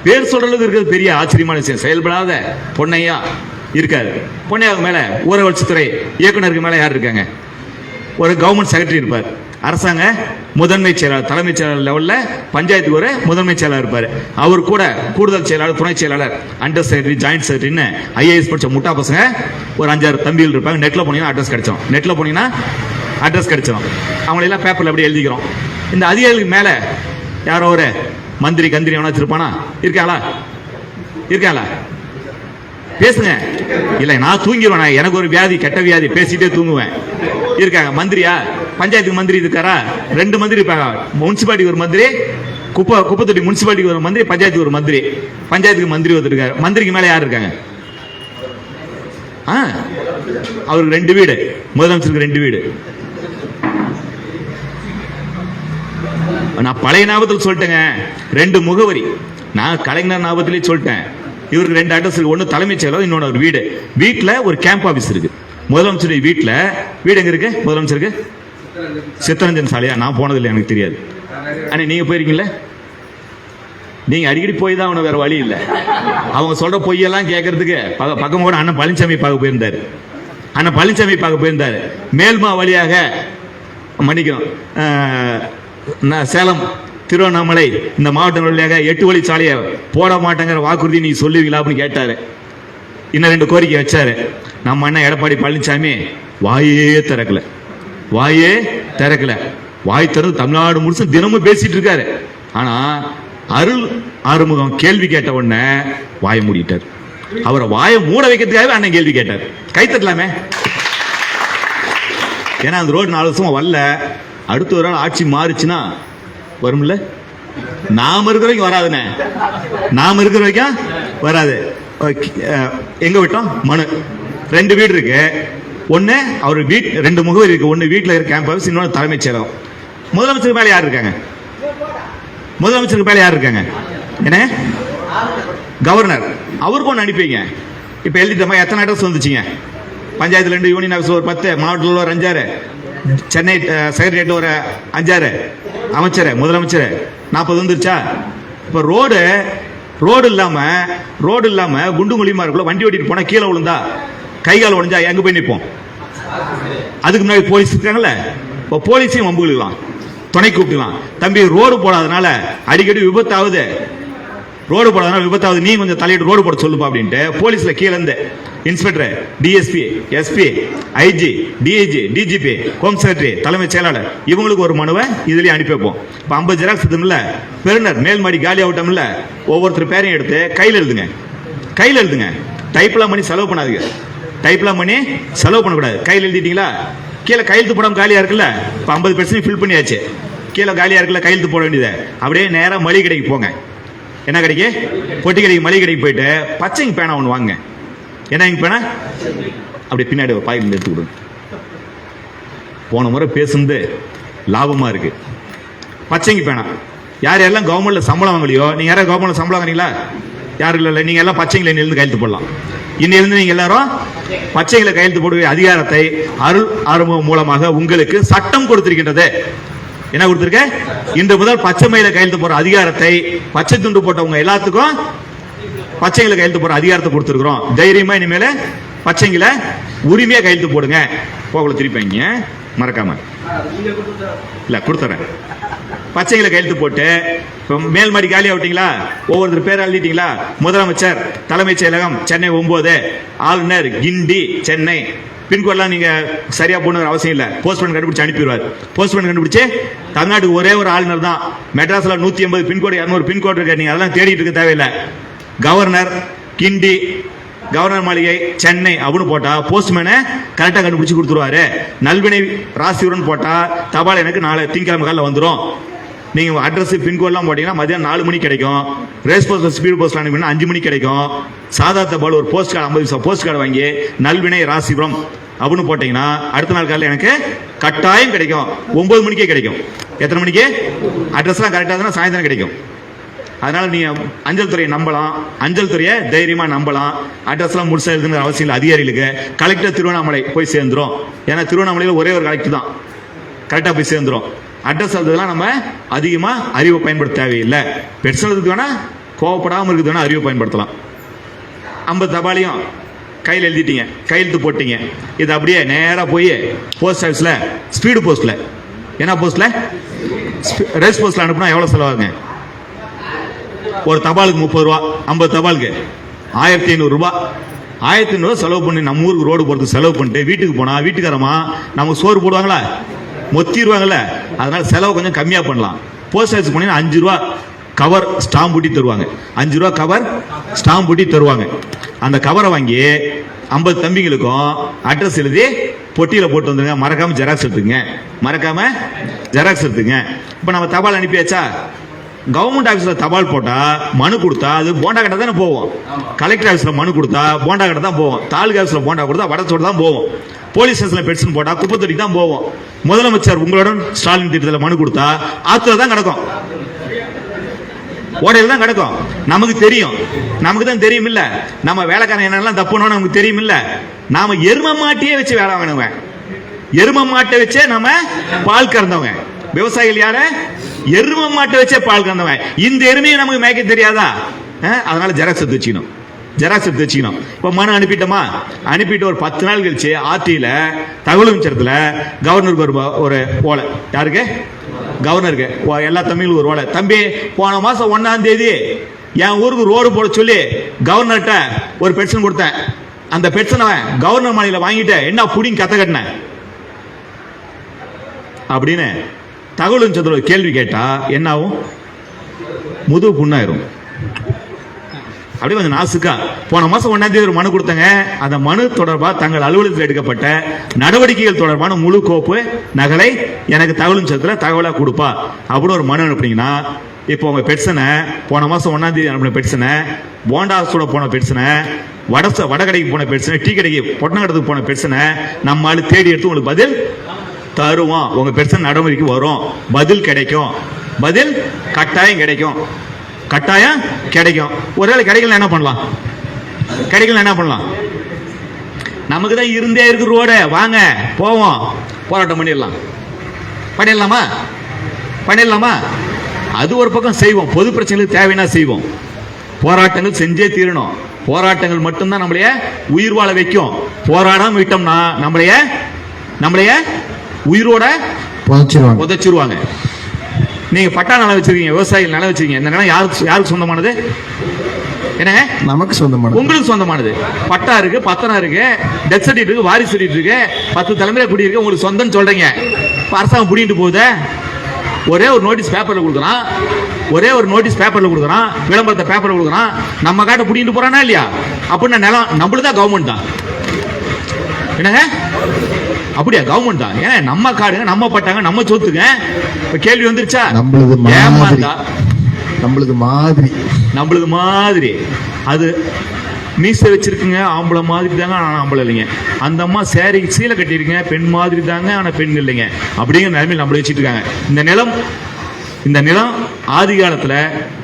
பேர் சொல்றதுக்கு இருக்கிறது பெரிய ஆச்சரியமான விஷயம். செயல்படாத பொன்னையா இருக்காரு. பொன்னையாவுக்கு மேல ஊரகவளர்ச்சித்துறை இயக்குனருக்கு மேல யார் இருக்காங்க? ஒரு கவர்மெண்ட் செக்ரட்டரி இருப்பார். அரசாங்க முதன்மை செயலாளர், தலைமைச் செயலாளர் லெவல்ல பஞ்சாயத்துக்கு ஒரு முதன்மை செயலாளர் இருப்பார். அவர் கூட கூடுதல் செயலாளர், துணை செயலாளர், அண்டர் செக்ரட்டரி, ஜாயிண்ட் செக்ரட்டரின்னு ஐஏஎஸ் படிச்ச முட்டா பசங்க ஒரு 5-6 தம்பிகள் இருப்பாங்க. நெட்ல போனீங்கன்னா அட்ரஸ் கிடைச்சிடும். அவங்களெல்லாம் பேப்பர்ல அப்படியே எழுதிக்கிறோம். இந்த அதிகாரிகளுக்கு மேல யாரோ ஒரு மந்திரி கந்திரி எவனா வச்சிருப்பானா? இருக்காங்களா? பேசுங்க. இல்லை, நான் தூங்கிடுவேன். எனக்கு ஒரு வியாதி, கெட்ட வியாதி, பேசிட்டே தூங்குவேன். இருக்காங்க. மந்திரியா? பஞ்சாயத்துக்கு மந்திரி இருக்காரா? 2 மந்திரி இருப்பாங்க. முனிசிபாலிட்டிக்கு ஒரு மந்திரி, குப்பத்தொட்டி முனிசிபாலிட்டிக்கு ஒரு மந்திரி, பஞ்சாயத்துக்கு ஒரு மந்திரி. பஞ்சாயத்துக்கு மந்திரி ஒருத்தர் இருக்காரு. மந்திரிக்கு மேல யார் இருக்காங்க? அவருக்கு 2 வீடு, முதலமைச்சருக்கு 2 வீடு. நான் பழைய ஞாபகத்தில் சொல்லிட்டேங்க. 2 முகவரி. நான் கலைஞர் ஞாபகத்திலேயே சொல்லிட்டேன். இவருக்கு 2 அட்ரஸ் இருக்கு. ஒன்னு தலைமைச் செயலர், இன்னொன்று ஒரு வீடு. வீட்டில் ஒரு கேம்ப் ஆபீஸ் இருக்கு. முதலமைச்சருடைய வீட்டில் வீடு எங்க இருக்கு? முதலமைச்சருக்கு சித்தரஞ்சன் சாலையா? நான் போனதில்லை, எனக்கு தெரியாது. ஆனா நீங்க போயிருக்கீங்களா? நீங்க அடிக்கடி போய் தான் அவனுக்கு வேற வழி இல்லை. அவங்க சொல்ற பொய்யெல்லாம் கேட்கறதுக்கு பக்கம் கூட அண்ணன் பழனிசாமி பார்க்க போயிருந்தாரு. அண்ணன் பழனிசாமி பார்க்க போயிருந்தாரு. மேல்மா வழியாக மன்னிக்கணும், சேலம் திருவண்ணாமலை இந்த மாவட்டம் வழியாக 8 வழி சாலையை போட மாட்டேங்கிற வாக்குறுதி நீ சொல்லுவீங்களா அப்படின்னு கேட்டாரு. இன்னும் 2 கோரிக்கை வச்சாரு. நம்ம அண்ணன் எடப்பாடி பழனிசாமி வாயே திறக்கல, வாயே திறக்கல. வாய் திறந்து தமிழ்நாடு முழுசும் தினமும் பேசிட்டு இருக்காரு. ஆனா அருள் ஆறுமுகம் கேள்வி கேட்ட உடனே வாய மூடிட்டார். அவரை வாயை மூட வைக்கிறதுக்காகவே அண்ணன் கேள்வி கேட்டார். கை தட்டலாமே. ஏன்னா அந்த ரோடு 4 வருஷமா வரல. அடுத்த ஒரு நாள் ஆட்சி மாறுச்சுன்னா வரும்ல. நாம இருக்கிற வரைக்கும் வராதுண்ணே, நாம இருக்கிற வரைக்கும் வராது. எங்க விட்டோம் மனு 2 வீடு இருக்கு. ஒன்னு அவர் வீட் 2 முகவரி இருக்கு. ஒன்னு வீட்டில் இருக்க கேம்ப் ஆஃபீஸ், இன்னொன்று தலைமைச் செயலகம். முதலமைச்சருக்கு மேல யார் இருக்காங்க? முதலமைச்சருக்கு மேல யார் இருக்காங்க? என்ன கவர்னர், அவருக்கு ஒன்று அனுப்பிங்க. இப்ப எழுதிட்டமா எத்தனை அட்ரஸ் வந்துச்சுங்க? பஞ்சாயத்துல 2, யூனியன் ஆஃபீஸ் ஒரு 10, மாவட்டத்தில் ஒரு 5, சென்னை செக்ரட்டரியேட் ஒரு 5, அமைச்சர் முதலமைச்சர் 40 வந்துருச்சா? இப்ப ரோடு இல்லாம குண்டு குழியுமா இருக்குள்ள வண்டி ஓட்டிட்டு போனா கீழே விழுந்தா கை கால் உடைஞ்சா எங்க போய் நிற்போம்? அதுக்கு முன்னாடி போலீஸ் இருக்காங்கல்ல, இப்போ போலீஸையும் வம்புக்கலாம், துணை கூப்பிட்டுலாம். தம்பி ரோடு போடாதனால அடிக்கடி விபத்தாவது, ரோடு போடாதனால விபத்தாவது, நீ கொஞ்சம் தலையிட்டு ரோடு போட சொல்லுப்பா அப்படின்ட்டு போலீஸ்ல கீழே இருந்து inspector, DSP, SP, IG, DIG, DGP, home secretary, தலைமைச் செயலாளர் இவங்களுக்கு ஒரு மனுவை இதுலயே அனுப்பி வைப்போம். இப்போ 50 ஜெராக்ஸ் இருக்குல்ல, பெருனர் மேல் மாடி காலி ஆகட்டோம்ல, ஒவ்வொருத்தர் பேரையும் எடுத்து கையில் எழுதுங்க. டைப்லாம் பண்ணி செலவு பண்ணாதீங்க. டைப்லாம் பண்ணி செலவு பண்ணக்கூடாது. கையில் எழுதிட்டீங்களா? கீழே கையெழுத்து போடாம காலியா இருக்குல்ல, இப்போ 50% ஃபில் பண்ணியாச்சு. கீழே காலியா இருக்குல்ல, கையெழுத்து போட வேண்டியது. அப்படியே நேரா மளிகை கடைக்கு போங்க. என்ன கடைக்கு? பொட்டி கடைக்கு, மளிகை கடைக்கு போயிட்டு பச்சைங்க பேனா ஒன்று வாங்க. என்ன இங்க பேனா? அப்படி பின்னாடி ஒரு பாயில் எடுத்து கொடுங்க. போன முறை பேசுனது லாபமா இருக்கு. பச்சைங்க பேனா யார் எல்லாம் கவர்மெண்ட்ல சம்பளம் வாங்கலையோ, நீங்க யாரும் கவர்மெண்ட்ல சம்பளம் வாங்கினீங்களா? யாரும் இல்லை. நீங்க எல்லாம் பச்சைங்களை இருந்து கையெழுத்து போடலாம். இன்னிலிருந்து நீங்க எல்லாரும் பச்சைகளை கையெழுத்து போடுவ அதிகாரத்தை அருள் ஆறுமுகம் மூலமாக உங்களுக்கு சட்டம் கொடுத்திருக்கின்றது. என்ன கொடுத்திருக்க? இன்று முதல் பச்சை மயில கையெழுத்து போற அதிகாரத்தை பச்சை துண்டு போட்டவங்க எல்லாத்துக்கும் பச்சைகளை கையெழுத்து போற அதிகாரத்தை கொடுத்திருக்கிறோம். தைரியமா இனிமேல பச்சைங்களை உரிமையா கையெழுத்து போடுங்க. போகல திருப்பிங்க மறக்காம இல்ல கொடுத்துறேன். பச்சைகளை கையெழுத்து போட்டு மேல் மாடி காலி ஆகிட்டீங்களா? ஒவ்வொருத்தர் பேர் எழுதிட்டீங்களா? முதலமைச்சர், தலைமைச் செயலகம் சென்னை 9, ஆளுநர் கிண்டி சென்னை. பின்கோட்லாம் நீங்க சரியா போன அவசியம் இல்ல. போஸ்ட்மேன் கண்டுபிடிச்சு அனுப்பிடுவார். போஸ்ட்மேன் கண்டுபிடிச்சு தமிழ்நாட்டுக்கு ஒரே ஒரு ஆளுநர் தான். மெட்ராஸ்ல 180 பின்கோடு 200 பின்கோடு இருக்கு. நீங்க அதெல்லாம் தேடிட்டு இருக்க தேவையில்லை. கவர்னர் கிண்டி, கவர்னர் மாளிகை சென்னை அப்படின்னு போட்டா போஸ்ட்மேனை கரெக்டா கண்டுபிடிச்சு கொடுத்துருவாரு. நல்வினை ராசியுடன் போட்டா தபால் எனக்கு நாளை திங்கக்கிழமை காலையில் வந்துடும். நீங்க அட்ரஸ் பின்கோட்லாம் போட்டீங்கன்னா மதியம் 4 மணிக்கு கிடைக்கும். ரேஸ் போஸ்ட் ஸ்பீட் போஸ்ட் அனுப்பினா 5 மணிக்கு கிடைக்கும். சாதா தபால் ஒரு போஸ்ட் கார்டு 50 போஸ்ட் கார்டு வாங்கி நல்வினை ராசிபுரம் அப்படின்னு போட்டீங்கன்னா அடுத்த நாள் காலையில் எனக்கு கட்டாயம் கிடைக்கும். 9 மணிக்கே கிடைக்கும். எத்தனை மணிக்கு? அட்ரஸ்லாம் கரெக்டாக தானே சாயந்தரம் கிடைக்கும். அதனால நீங்க அஞ்சல் துறையை நம்பலாம், அஞ்சல் துறையை தைரியமா நம்பலாம். அட்ரஸ்லாம் முழுசா எழுதுங்கிற அவசியம் இல்லை. அதிகாரிகளுக்கு கலெக்டர் திருவண்ணாமலை போய் சேர்ந்துரும். ஏன்னா திருவண்ணாமலையில் ஒரே ஒரு கலெக்டர் தான், கரெக்டா போய் சேர்ந்துரும். அட்ரஸ் எழுதுலாம் நம்ம அதிகமா அறிவை பயன்படுத்த தேவையில்லை. பெட்ரோல் இருக்கு வேணா, கோவப்படாமல் இருக்குது வேணா அறிவை பயன்படுத்தலாம். 50 தபாலையும் கையில் எழுதிட்டீங்க, கையெழுத்து போட்டீங்க. இது அப்படியே நேராக போய் போஸ்ட் ஆஃபீஸில் ஸ்பீடு போஸ்ட்ல, என்ன போஸ்ட்ல, ரேஸ் போஸ்ட்ல அனுப்புனா எவ்வளோ செலவாகுங்க? ஒரு தபாலுக்கு 30 ரூபா, 50 தபாலுக்கு 1500 ரூபாய். 1500 ரூபாய் செலவு பண்ணி நம்ம ஊருக்கு ரோடு போறதுக்கு செலவு பண்ணிட்டு வீட்டுக்கு போனா வீட்டுக்காரமா நமக்கு சோறு போடுவாங்களா? மொத்திடுவாங்கல்ல. அதனால செலவு கொஞ்சம் கம்மியா பண்ணலாம். போஸ்ட் ஆஃபீஸ் போனீங்கன்னா 5 ரூபா கவர் ஸ்டாம்ப் ஒட்டி தருவாங்க. 5 ரூபா கவர் ஸ்டாம்ப் ஒட்டி தருவாங்க. அந்த கவரை வாங்கி 50 தம்பிங்களுக்கும் அட்ரஸ் எழுதி பொட்டியில போட்டு வந்துருங்க. மறக்காம ஜெராக்ஸ் எடுத்துங்க, மறக்காம ஜெராக்ஸ் எடுத்துங்க. இப்ப நம்ம தபால் அனுப்பியாச்சா? கவர்மெண்ட் ஆபீஸ்ல தபால் போட்டா மனு கொடுத்தா அது போண்டா கடை தானே போவோம். கலெக்டர் ஆபீஸ்ல மனு கொடுத்தா போண்டா கடை தான் போவோம். தாலுகா ஆபீஸ்ல போண்டா கொடுத்தா வடத்தோடு தான் போவோம். போலீஸ் ஸ்டேஷன்ல பெட்ஷன் போட்டா குப்பத்தொட்டி தான் போவோம். முதலமைச்சர் உங்களுடன் ஸ்டாலின் திட்டத்தில் மனு கொடுத்தா ஆத்துல தான் கிடக்கும், ஓடையில தான் கிடக்கும். நமக்கு தெரியும், நமக்கு தான் தெரியும் இல்ல. நம்ம வேலைக்காரன் என்னெல்லாம் தப்புன்னு நமக்கு தெரியும் இல்ல. நாம எரும மாட்டியே வச்சு வேலை வாங்கினவங்க, எரும மாட்டை வச்சே நம்ம பால் கறந்தவங்க. விவசாயிகள் யாரு? எரும மாட்டை வச்சே பால் கறந்தவன் இந்த எருமையை நமக்கு மேய்க்க தெரியாதா? அதனால ஜெராக்ஸ் எடுத்து வச்சுக்கணும், ஜெராக்ஸ் எடுத்து வச்சுக்கணும். இப்ப மனு அனுப்பிட்டோமா, அனுப்பிட்டு ஒரு 10 நாள் கழிச்சு ஆர்டியில தகவல் அமைச்சரத்துல கவர்னருக்கு ஒரு ஓலை, யாருக்கு? கவர்னருக்கு. எல்லா தமிழும் ஒரு ஓலை, தம்பி போன மாசம் 1ஆம் தேதி என் ஊருக்கு ரோடு போட சொல்லி கவர்னர்கிட்ட ஒரு பென்ஷன் கொடுத்தேன். அந்த பென்ஷனை கவர்னர் மாநில வாங்கிட்டு என்ன புடிங்க கத்த கட்டின அப்படின்னு தகவல் அமைச்சரத்துல கேள்வி கேட்டா என்ன ஆகும்? முதுகு புண்ணாயிரும். அப்படியே கொஞ்சம் நாசுக்கா போன மாசம் 1ஆம் தேதி ஒரு மனு கொடுத்தாங்க. அந்த மனு தொடர்பாக தங்கள் அலுவலகத்தில் எடுக்கப்பட்ட நடவடிக்கைகள் தொடர்பான முழு கோப்பு நகலை எனக்கு தகவல் சத்துல தகவலா கொடுப்பா அப்படின்னு ஒரு மனு அனுப்புனீங்கன்னா, இப்போ உங்க பெட்சனை போன மாசம் 1ஆம் தேதி அனுப்பின பெட்சனை, போண்டா சூட போன பெட்சனை, வடகடைக்கு போன பெட்சனை, டீ கடைக்கு பொட்டணக்கடத்துக்கு போன பெட்சனை நம்மளால தேடி எடுத்து உங்களுக்கு பதில் தருவோம். உங்க பெட்சன் நடைமுறைக்கு வரும், பதில் கிடைக்கும், பதில் கட்டாயம் கிடைக்கும், கட்டாயம் கிடைக்கும். ஒருவேளை கிடைக்கல என்ன பண்ணலாம்? கிடைக்கல என்ன பண்ணலாம்? நமக்கு தான் இருந்தே இருக்கு ரோடு, வாங்க போவோம், போராட்டம் பண்ணிடலாம். பண்ணிடலாமா? பண்ணிடலாமா? அது ஒரு பக்கம் செய்வோம், பொது பிரச்சனைகளுக்கு தேவைன்னா செய்வோம். போராட்டங்கள் செஞ்சே தீரணும். போராட்டங்கள் மட்டும்தான் நம்மளைய உயிர் வாழ வைக்கும். போராடாம விட்டோம்னா நம்மளைய உயிரோட புதைச்சிருவாங்க. நீங்க பட்டா நிலம் வச்சிருக்கீங்க, விவசாயிகள் நிலம் வச்சிருக்கீங்க, இந்த நிலம் யாருக்கு சொந்தமானது? என்ன? நமக்கு சொந்தமானது, உங்களுக்கு சொந்தமானது. பட்டா இருக்கு, பத்திரம் இருக்கு, டெத் சர்டிஃபிகேட் இருக்கு, வாரிசு சர்டிஃபிகேட் இருக்கு, 10 தலைமுறை குடி இருக்கு, உங்களுக்கு சொந்தம்னு சொல்றீங்க. அரசாங்கம் புடிங்கிட்டு போகுது. ஒரே ஒரு நோட்டீஸ் பேப்பர்ல கொடுக்குறான், ஒரே ஒரு நோட்டீஸ் பேப்பர்ல கொடுக்குறான், விளம்பரத்தை பேப்பர்ல கொடுக்குறான், நம்ம காட்ட புடிங்கிட்டு போறானா இல்லையா? அப்படின்னா நிலம் நம்மளுதான், கவர்மெண்ட் தான். என்னங்க? அப்படியா? கவர்மெண்ட் தான். ஏன் நம்ம காடுங்க, நம்ம பட்டாங்க, நம்ம சொத்துங்க. கேள்வி வந்துருச்சா? நம்மளது மாதிரி அது மீசை வச்சிருக்குங்க, ஆம்பளை மாதிரி தாங்க, ஆனா ஆம்பளை இல்லைங்க. அந்த அம்மா சேரி சீலை கட்டிருக்குங்க, பெண் மாதிரி தாங்க, ஆனா பெண் இல்லைங்க. அப்படிங்கிற நிலைமையில் நம்மள வச்சுட்டு இருக்காங்க. இந்த நிலம் ஆதி காலத்துல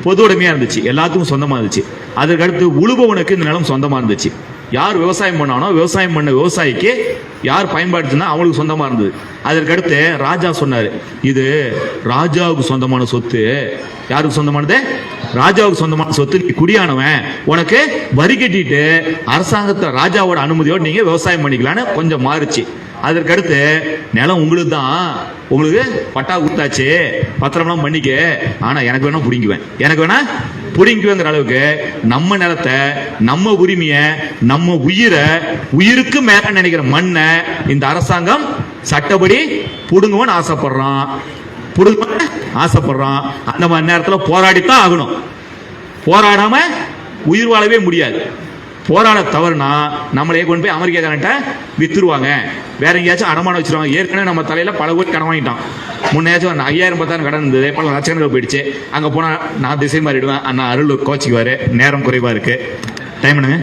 பொது உடைமையா இருந்துச்சு, எல்லாத்துக்கும் சொந்தமா இருந்துச்சு. அதற்கடுத்து உழுபவனுக்கு இந்த நிலம் சொந்தமா இருந்துச்சு. யார் விவசாயம் பண்ணானோ விவசாயம் பண்ண விவசாயிக்கு யார் பயன்படுத்தினா அவங்களுக்கு சொந்தமா இருந்தது. அதற்கடுத்து ராஜா சொன்னாரு, இது ராஜாவுக்கு சொந்தமான சொத்து. யாருக்கு சொந்தமானது? ராஜாவுக்கு சொந்தமான சொத்து. நீ குடியானவன், உனக்கு வரி கட்டிட்டு அரசாங்கத்தை ராஜாவோட அனுமதியோடு நீங்க விவசாயம் பண்ணிக்கலான்னு கொஞ்சம் மாறுச்சு. அதற்கடுத்து நிலம் உங்களுக்கு தான், உங்களுக்கு பட்டா கொடுத்தாச்சு, பத்திரம்லாம் பண்ணிக்க, ஆனா எனக்கு வேணா பிடிங்குவேன், எனக்கு வேணா பிடிங்குவேங்கிற அளவுக்கு நம்ம நிலத்தை, நம்ம உரிமைய, நம்ம உயிருக்கு மேல நினைக்கிற மண்ணை இந்த அரசாங்கம் சட்டப்படி புடுங்குவன்னு ஆசைப்படுறான். அந்த மாதிரி நேரத்தில் போராடித்தான் ஆகணும். போராடாம உயிர் வாழவே முடியாது. போராட தவறுனா நம்மளே கொண்டு போய் அமெரிக்காக்காரன்ட்ட வித்துருவாங்க, வேற எங்கேயாச்சும் அடமானம் வச்சிருவாங்க. ஏற்கனவே நம்ம தலையில பல கோடி கடன் வாங்கிட்டோம். முன்னையாச்சும் 5000-10,000 கடன் இருந்தது, பல லட்சக்கணக்கில் போயிடுச்சு. அங்க போனா நான் திசை மாறிடுவேன். அண்ணா அருள் கோச்சிக்குவாரு, நேரம் குறைவா இருக்கு, டைம் என்னங்க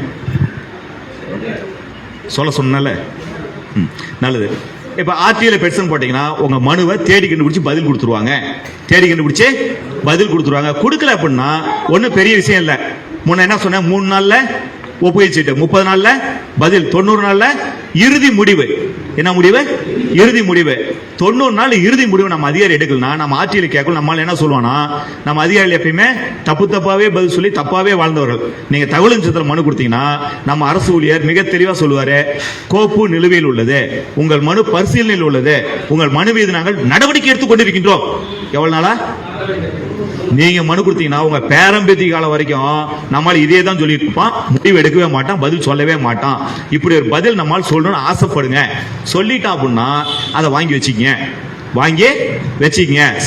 சொல்ல சொன்னால நல்லது. இப்ப ஆர்டிஐல பெட்டிஷன் போட்டீங்கன்னா உங்க மனுவை தேடி கண்டுபிடிச்சு பதில் கொடுத்துருவாங்க. கொடுக்கல அப்படின்னா ஒன்னும் பெரிய விஷயம் இல்லை. முன்ன என்ன சொன்ன, 3 நாள்ல ஒப்புகைச்சீட்டு, 30 நாள்ல பதில், 90 நாள்ல இறுதி முடிவு. என்ன முடிவு? இறுதி முடிவு. 90 நாள் இறுதி முடிவு நம்ம அதிகாரி எடுக்கலனா நம்ம ஆட்சியில் கேட்கணும். நம்மளால என்ன சொல்லுவானா, நம்ம அதிகாரிகள் எப்பயுமே தப்பாவே பதில் சொல்லி தப்பாவே வாழ்ந்தவர்கள். நீங்க தகவல் சட்டத்தில் மனு கொடுத்தீங்கன்னா நம்ம அரசு ஊழியர் மிக தெளிவா சொல்லுவாரு, கோப்பு நிலுவையில் உள்ளது, உங்கள் மனு பரிசீலனையில் உள்ளது, உங்கள் மனு மீது நாங்கள் நடவடிக்கை எடுத்துக் கொண்டிருக்கின்றோம். எவ்வளவு நாளா நீங்க மனு கொடுத்தீங்கன்னா உங்க பேரம்பேத்தி காலம் வரைக்கும் நம்மால் இதே தான் சொல்லிட்டு இருப்பான், முடிவு எடுக்கவே மாட்டான், பதில் சொல்லவே மாட்டான். இப்படி ஒரு பதில் நம்மால் சொல்லணும்னு ஆசைப்படுங்க. சொல்லிட்டான் அப்படின்னா அதை வாங்கி வச்சுக்கங்க.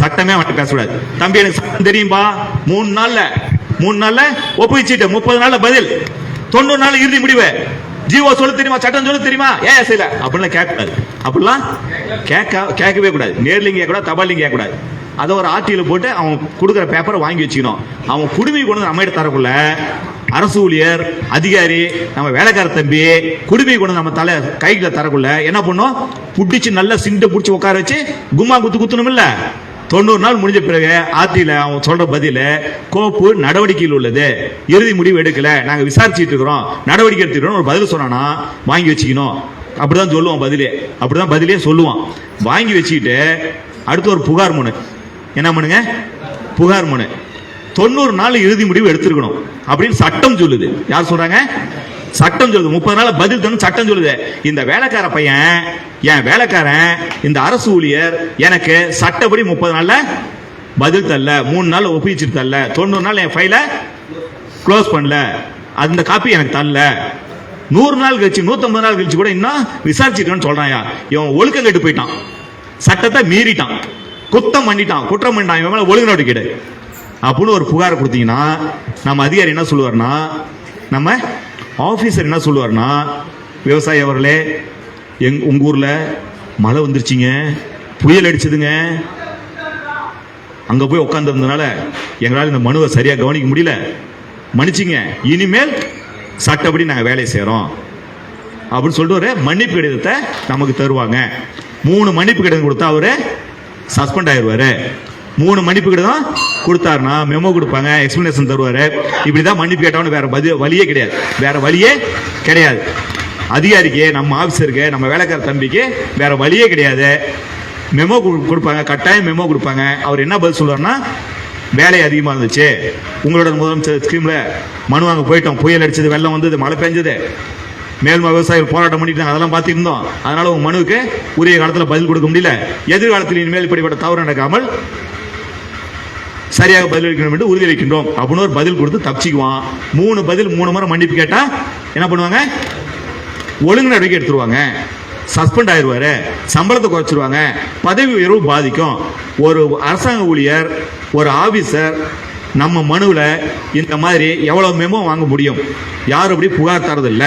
சட்டமே அவன் பேசக்கூடாது. தம்பி எனக்கு சட்டம் தெரியும்பா, 3 நாள்ல ஒப்புவிச்சிட்டு 30 நாள்ல பதில், 90 நாள் இறுதி முடிவு. ஜீவோ சொல்ல தெரியுமா, சட்டம் சொல்ல தெரியுமா, ஏன் செய்யல அப்படிலாம் கேட்கக்கூடாது. அப்படிலாம் கேட்கவே கூடாது. நேர்லிங்க கேட்கக்கூடாது, தபாலிங்க கேட்கக்கூடாது. அதை ஒரு ஆர்டியில் போட்டு அவன் கொடுக்குற பேப்பரை வாங்கி வச்சுக்கணும். அவன் குடுமி கொண்டு நம்ம கிட்ட தரக்குள்ள அரசு ஊழியர், அதிகாரி, நம்ம வேலைக்கார தம்பி குடுமி கொண்டு நம்ம தலை கைகளை தரக்குள்ள என்ன பண்ணும், புடிச்சு நல்லா சிண்டை பிடிச்சி உட்கார வச்சு கும்மா குத்தணும் இல்ல. 90 நாள் முடிஞ்ச பிறகு ஆர்டியில் அவன் சொல்ற பதில, கோப்பு நடவடிக்கையில் உள்ளது, இறுதி முடிவு எடுக்கல, நாங்க விசாரிச்சுட்டு இருக்கிறோம், நடவடிக்கை எடுத்துக்கிறோம் ஒரு பதில் சொன்னானா வாங்கி வச்சுக்கணும். அப்படிதான் சொல்லுவான் பதிலே சொல்லுவான். வாங்கி வச்சுக்கிட்டு அடுத்து ஒரு புகார் மனு. என்ன பண்ணுங்க, புகார் மனு 90 நாள் இறுதி முடிவு எடுத்திருக்கணும் அப்படின்னு சட்டம் சொல்லுது. யார் சொல்றாங்க? சட்டம் சொல்லுது. 30 நாள் பதில் தரணும் சட்டம் சொல்லுது. இந்த வேலைக்கார பையன், என் வேலைக்காரன், இந்த அரசு ஊழியர் எனக்கு சட்டப்படி 30 நாள்ல பதில் தரல, 3 நாள் ஒப்பிச்சுட்டு தரல, 90 நாள் என் ஃபைலை க்ளோஸ் பண்ணல, அந்த காப்பி எனக்கு தரல, 100 நாள் கழிச்சு 150 நாள் கழிச்சு கூட இன்னும் விசாரிச்சிருக்கேன்னு சொல்றாயா. இவன் ஒழுக்கம் கெட்டு போயிட்டான், சட்டத்தை மீறிட்டான், குத்தம் பண்ணிட்டான், குற்றம் பண்ணிட்டான், இவன் மேல ஒழுங்கு நடவடிக்கை அப்படின்னு ஒரு புகார் கொடுத்தீங்கன்னா நம்ம அதிகாரி என்ன சொல்லுவார்னா, நம்ம ஆபீசர் என்ன சொல்லுவார்னா, விவசாயி அவர்களே, உங்க ஊர்ல மழை வந்துருச்சுங்க, புயல் அடிச்சதுங்க, அங்க போய் உட்கார்ந்ததுனால எங்களால் இந்த மனுவை சரியா கவனிக்க முடியல, மன்னிச்சிங்க, இனிமேல் சட்டப்படி நாங்க வேலையை செய்யறோம் அப்படின்னு சொல்லிட்டு ஒரு மன்னிப்பு கடிதத்தை நமக்கு தருவாங்க. 3 மன்னிப்பு கடிதம் கொடுத்தா அவரு சஸ்பெண்ட் ஆயிடுவாரு. 3 மன்னிப்பு கடிதம் கொடுத்தாருன்னா மெமோ கொடுப்பாங்க, எக்ஸ்பிளனேஷன் தருவாரு. இப்படிதான் மன்னிப்பு கேட்டவனு வேற வழியே கிடையாது, வேற வழியே கிடையாது. அதிகாரிக்கு, நம்ம ஆபீசருக்கு, நம்ம வேலைக்கார தம்பிக்கு வேற வழியே கிடையாது. மெமோ கொடுப்பாங்க, கட்டாயம் மெமோ கொடுப்பாங்க. அவர் என்ன பதில் சொல்லுவார்னா, வேலை அதிகமாக இருந்துச்சு, உங்களோட முதலமைச்சர் ஸ்கீம்ல மனு வாங்க போயிட்டோம், புயல் அடிச்சது, வெள்ளம் வந்தது, மழை பெஞ்சது, மேல்மா விவசாயிகள் போராட்டம் பண்ணிட்டு அதெல்லாம் பார்த்துட்டு இருந்தோம், அதனால உங்க மனுவுக்கு உரிய காலத்தில் பதில் கொடுக்க முடியல, எதிர்காலத்தில் இனிமேல் இப்படிப்பட்ட தவறு நடக்காமல் சரியாக பதிலளிக்கணும் என்று உறுதியளிக்கின்றோம் அப்படின்னு ஒரு பதில் கொடுத்து தப்பிச்சுக்குவான். 3 பதில் 3 முறை மன்னிப்பு கேட்டா என்ன பண்ணுவாங்க? ஒழுங்கு நடவடிக்கை எடுத்துருவாங்க, சஸ்பெண்ட் ஆயிடுவாரு, சம்பளத்தை குறைச்சிருவாங்க, பதவி உயர்வு பாதிக்கும். ஒரு அரசாங்க ஊழியர், ஒரு ஆபீசர் நம்ம மனுவில் இந்த மாதிரி எவ்வளவு மெமோ வாங்க முடியும்? யாரும் அப்படி புகார் தரதில்ல,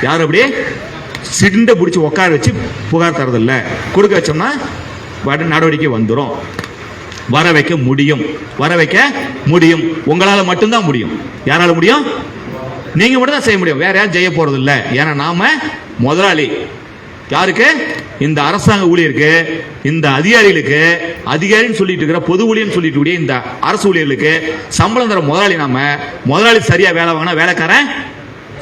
யாரும் அப்படி சிண்டை பிடிச்சி உட்கார வச்சு புகார் தரதில்ல. கொடுக்க வச்சோம்னா நடவடிக்கை வந்துடும். வர வைக்க முடியும், வர வைக்க முடியும். உங்களால மட்டும்தான் முடியும். யாரால முடியும்? நீங்க மட்டும் தான் செய்ய முடியும், வேற யாரும் செய்ய போறது இல்லை. ஏன்னா நாம முதலாளி. யாருக்கு? இந்த அரசாங்க ஊழியருக்கு, இந்த அதிகாரிகளுக்கு, அதிகாரின்னு சொல்லிட்டு இருக்கிற பொது ஊழியர்னு சொல்லிட்டு கூடிய இந்த அரசு ஊழியர்களுக்கு சம்பளம் தர முதலாளி நாம. முதலாளி சரியா வேலை வாங்கினா வேலைக்காரன்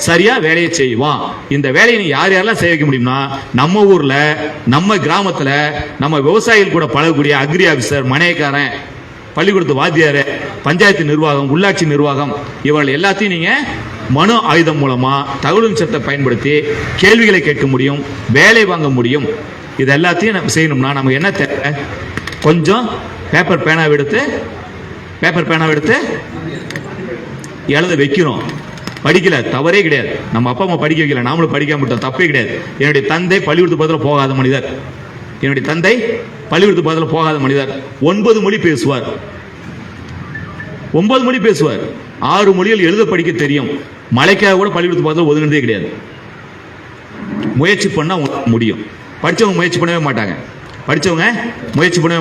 சரியா வேலையை செய்வான். இந்த வேலையை நீ யார் யாரெல்லாம் செய்ய வைக்க முடியும்னா, நம்ம ஊர்ல, நம்ம கிராமத்துல, நம்ம விவசாயிகள் கூட பழகக்கூடிய அக்ரி ஆபீசர், மனையக்காரன், பள்ளிக்கூடத்து வாத்தியார், பஞ்சாயத்து நிர்வாகம், உள்ளாட்சி நிர்வாகம், இவர்கள் எல்லாத்தையும் நீங்க மனு ஆயுதம் மூலமா தகவல் சட்டத்தை பயன்படுத்தி கேள்விகளை கேட்க முடியும், வேலை வாங்க முடியும். இது எல்லாத்தையும் நம்ம செய்யணும்னா நமக்கு என்ன தேவை? கொஞ்சம் பேப்பர் பேனாவை எடுத்து எழுத வைக்கிறோம். படிக்கல, தவறே கிடையாது. நம்ம அப்பா அம்மா படிக்க வைக்கல, நாமளும் படிக்காம விட்டோம், தப்பே கிடையாது. என்னுடைய தந்தை பள்ளிக்கூடத்து பக்கத்தில் போகாத மனிதர், என்னுடைய தந்தை பள்ளிக்கூடத்து பக்கத்தில் போகாத மனிதர். 9 மொழி பேசுவார், 9 மொழி பேசுவார், 6 மொழிகள் எழுத படிக்க தெரியும். மலைக்காக கூட பள்ளிக்கூடத்து பக்கத்தில் ஒதுங்கினதே கிடையாது. முயற்சி பண்ணா முடியும். படிச்சவங்க முயற்சி பண்ணவே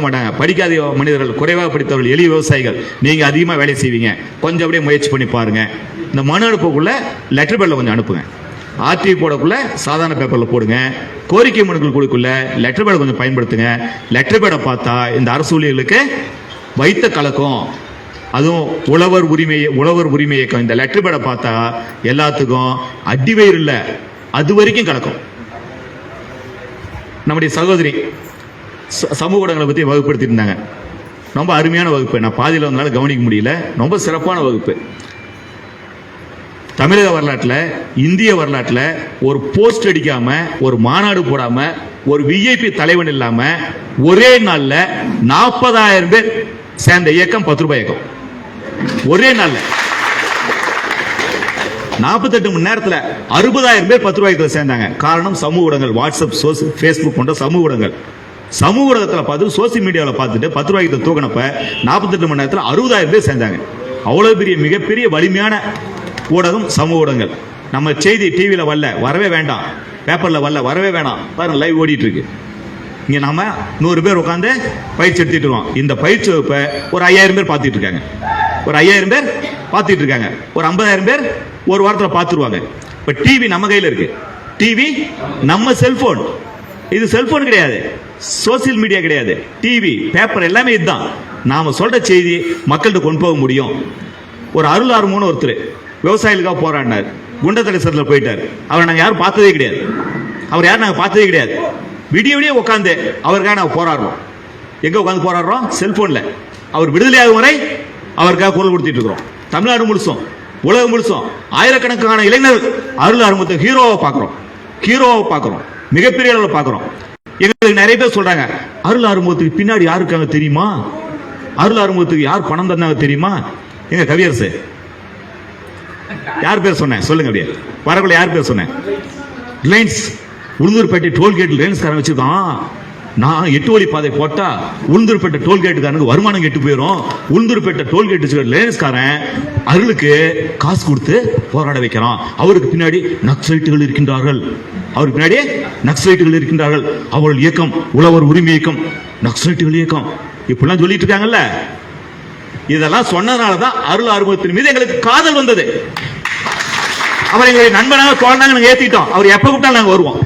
மாட்டாங்க, படிக்காத மனிதர்கள், குறைவாக படித்தவர்கள், எளிய விவசாயிகள், நீங்க அதிகமாக வேலை செய்வீங்க. கொஞ்சம் அப்படியே முயற்சி பண்ணி பாருங்க. இந்த மனு அனுப்பக்குள்ள லெட்டர் பேட்ல கொஞ்சம் அனுப்புங்க. ஆர்டிஐ போடக்குள்ள சாதாரண பேப்பர்ல போடுங்க. கோரிக்கை மனுக்கள் கொடுக்குள்ள லெட்டர் பேட் கொஞ்சம் பயன்படுத்துங்க. லெட்டர் பேடை பார்த்தா இந்த அரசு ஊழியர்களுக்கு வைத்த கலக்கம், அதுவும் உழவர் உரிமை இயக்கம், இந்த லெட்டர் பேடை பார்த்தா எல்லாத்துக்கும் அடிவயிறு இல்லை, அது வரைக்கும் கலக்கும். நம்முடைய சகோதரி சமூக ஊடகங்களை பற்றி வகுப்படுத்திட்டு இருந்தாங்க. ரொம்ப அருமையான வகுப்பு. நான் பாதியில் வந்தனால கவனிக்க முடியல. ரொம்ப சிறப்பான வகுப்பு. தமிழக வரலாற்றில், இந்திய வரலாற்றில் ஒரு போஸ்ட் அடிக்காம, ஒரு மாநாடு போடாம, ஒரு விஐபி தலைவன் இல்லாம ஒரே நாள்ல 40,000 பேர் சேர்ந்த இயக்கம் 10 ரூபாய் இயக்கம். ஒரே நாள்ல 48 மணி நேரத்தில் 60,000 பேர் 10 ரூபாய்க்கு சேர்ந்தாங்க. காரணம் சமூக ஊடகங்கள், வாட்ஸ்அப், ஃபேஸ்புக் போன்ற சமூக ஊடகங்கள். சமூக ஊடகத்தில் பார்த்து, சோசியல் மீடியாவில் பார்த்துட்டு 10 ரூபாய்க்கு தூக்கினப்ப 48 மணி நேரத்தில் 60,000 பேர் சேர்ந்தாங்க. அவ்வளவு பெரிய மிகப்பெரிய வலிமையான ஊடகம் சமூக ஊடகங்கள். நம்ம செய்தி டிவியில் வரவே வேண்டாம், பேப்பரில் வரவே வேணாம். பாருங்க, லைவ் ஓடிட்டு இருக்கு. இங்க நாம 100 பேர் உட்காந்து பயிற்சி எடுத்துட்டு இருக்கோம். இந்த பயிற்சி வகுப்பை ஒரு 5,000 பேர் பார்த்துட்டு இருக்காங்க. ஒரு 5,000 பேர் பார்த்துட்டு இருக்காங்க. ஒரு 50,000 பேர் ஒரு வாரத்தில் பார்த்துருவாங்க. இப்ப டிவி நம்ம கையில் இருக்கு. டிவி நம்ம செல்போன். இது செல்போன் கிடையாது, சோசியல் மீடியா கிடையாது, டிவி, பேப்பர் எல்லாமே இதுதான். நாம சொல்ற செய்தி மக்கள்கிட்ட கொண்டு போக முடியும். ஒரு அருள் ஆர்வம்னு ஒருத்தர் விவசாயிகளுக்காக போராடினார். குண்டத்தலை போயிட்டார். அவரை நாங்கள் யாரும் பார்த்ததே கிடையாது. விடிய விடிய உட்காந்து அவருக்காக நாங்கள் போராடுறோம். எங்க உட்காந்து போராடுறோம்? செல்போன்ல. அவர் விடுதலையாகும் வரை அவருக்காக குரல் கொடுத்துட்டு இருக்கிறோம். தமிழ்நாடு முழுசும் உலகம் முழுசும் ஆயிரக்கணக்கான இளைஞர்கள் அருள் ஆறுமுகத்தை ஹீரோவை பார்க்கிறோம், மிகப்பெரிய அளவில் பார்க்கிறோம். எங்களுக்கு நிறைய பேர் சொல்றாங்க, அருள் ஆறுமுகத்துக்கு பின்னாடி யாருக்காங்க தெரியுமா, அருள் ஆறுமுகத்துக்கு யார் பணம் தந்தாங்க தெரியுமா? எங்க கவியரசு யார் பேர் சொன்னேன் சொல்லுங்க, அப்படியே வரக்குள்ள யார் பேர் சொன்னேன்? ரிலையன்ஸ் உளுந்தூர்பேட்டை டோல்கேட் ரிலையன்ஸ்காரன் வச்சிருக்கான். நான் 8 வழி பாதை போட்டா உளுந்தூர்பேட்டை டோல்கேட்டுக்காரனுக்கு வருமானம் கெட்டு போயிடும். உளுந்தூர்பேட்டை டோல்கேட் ரிலையன்ஸ்காரன் அருளுக்கு காசு கொடுத்து போராட வைக்கிறான். அவருக்கு பின்னாடி நக்சலைட்டுகள் இருக்கின்றார்கள், அவர்கள் இயக்கம் உழவர் உரிமை இயக்கம், நக்சலைட்டுகள் இயக்கம், இப்படிலாம் சொல்லிட்டு இருக்காங்கல்ல. இதெல்லாம் சொன்னதுனாலதான் அருள் ஆறுமுகத்தின் மீது எங்களுக்கு காதல் வந்தது. அவர் எங்களுடைய நண்பனாக தோழனாக நாங்க ஏத்திட்டோம். அவர் எப்ப கூப்பிட்டாலும் நாங்க வருவோம்.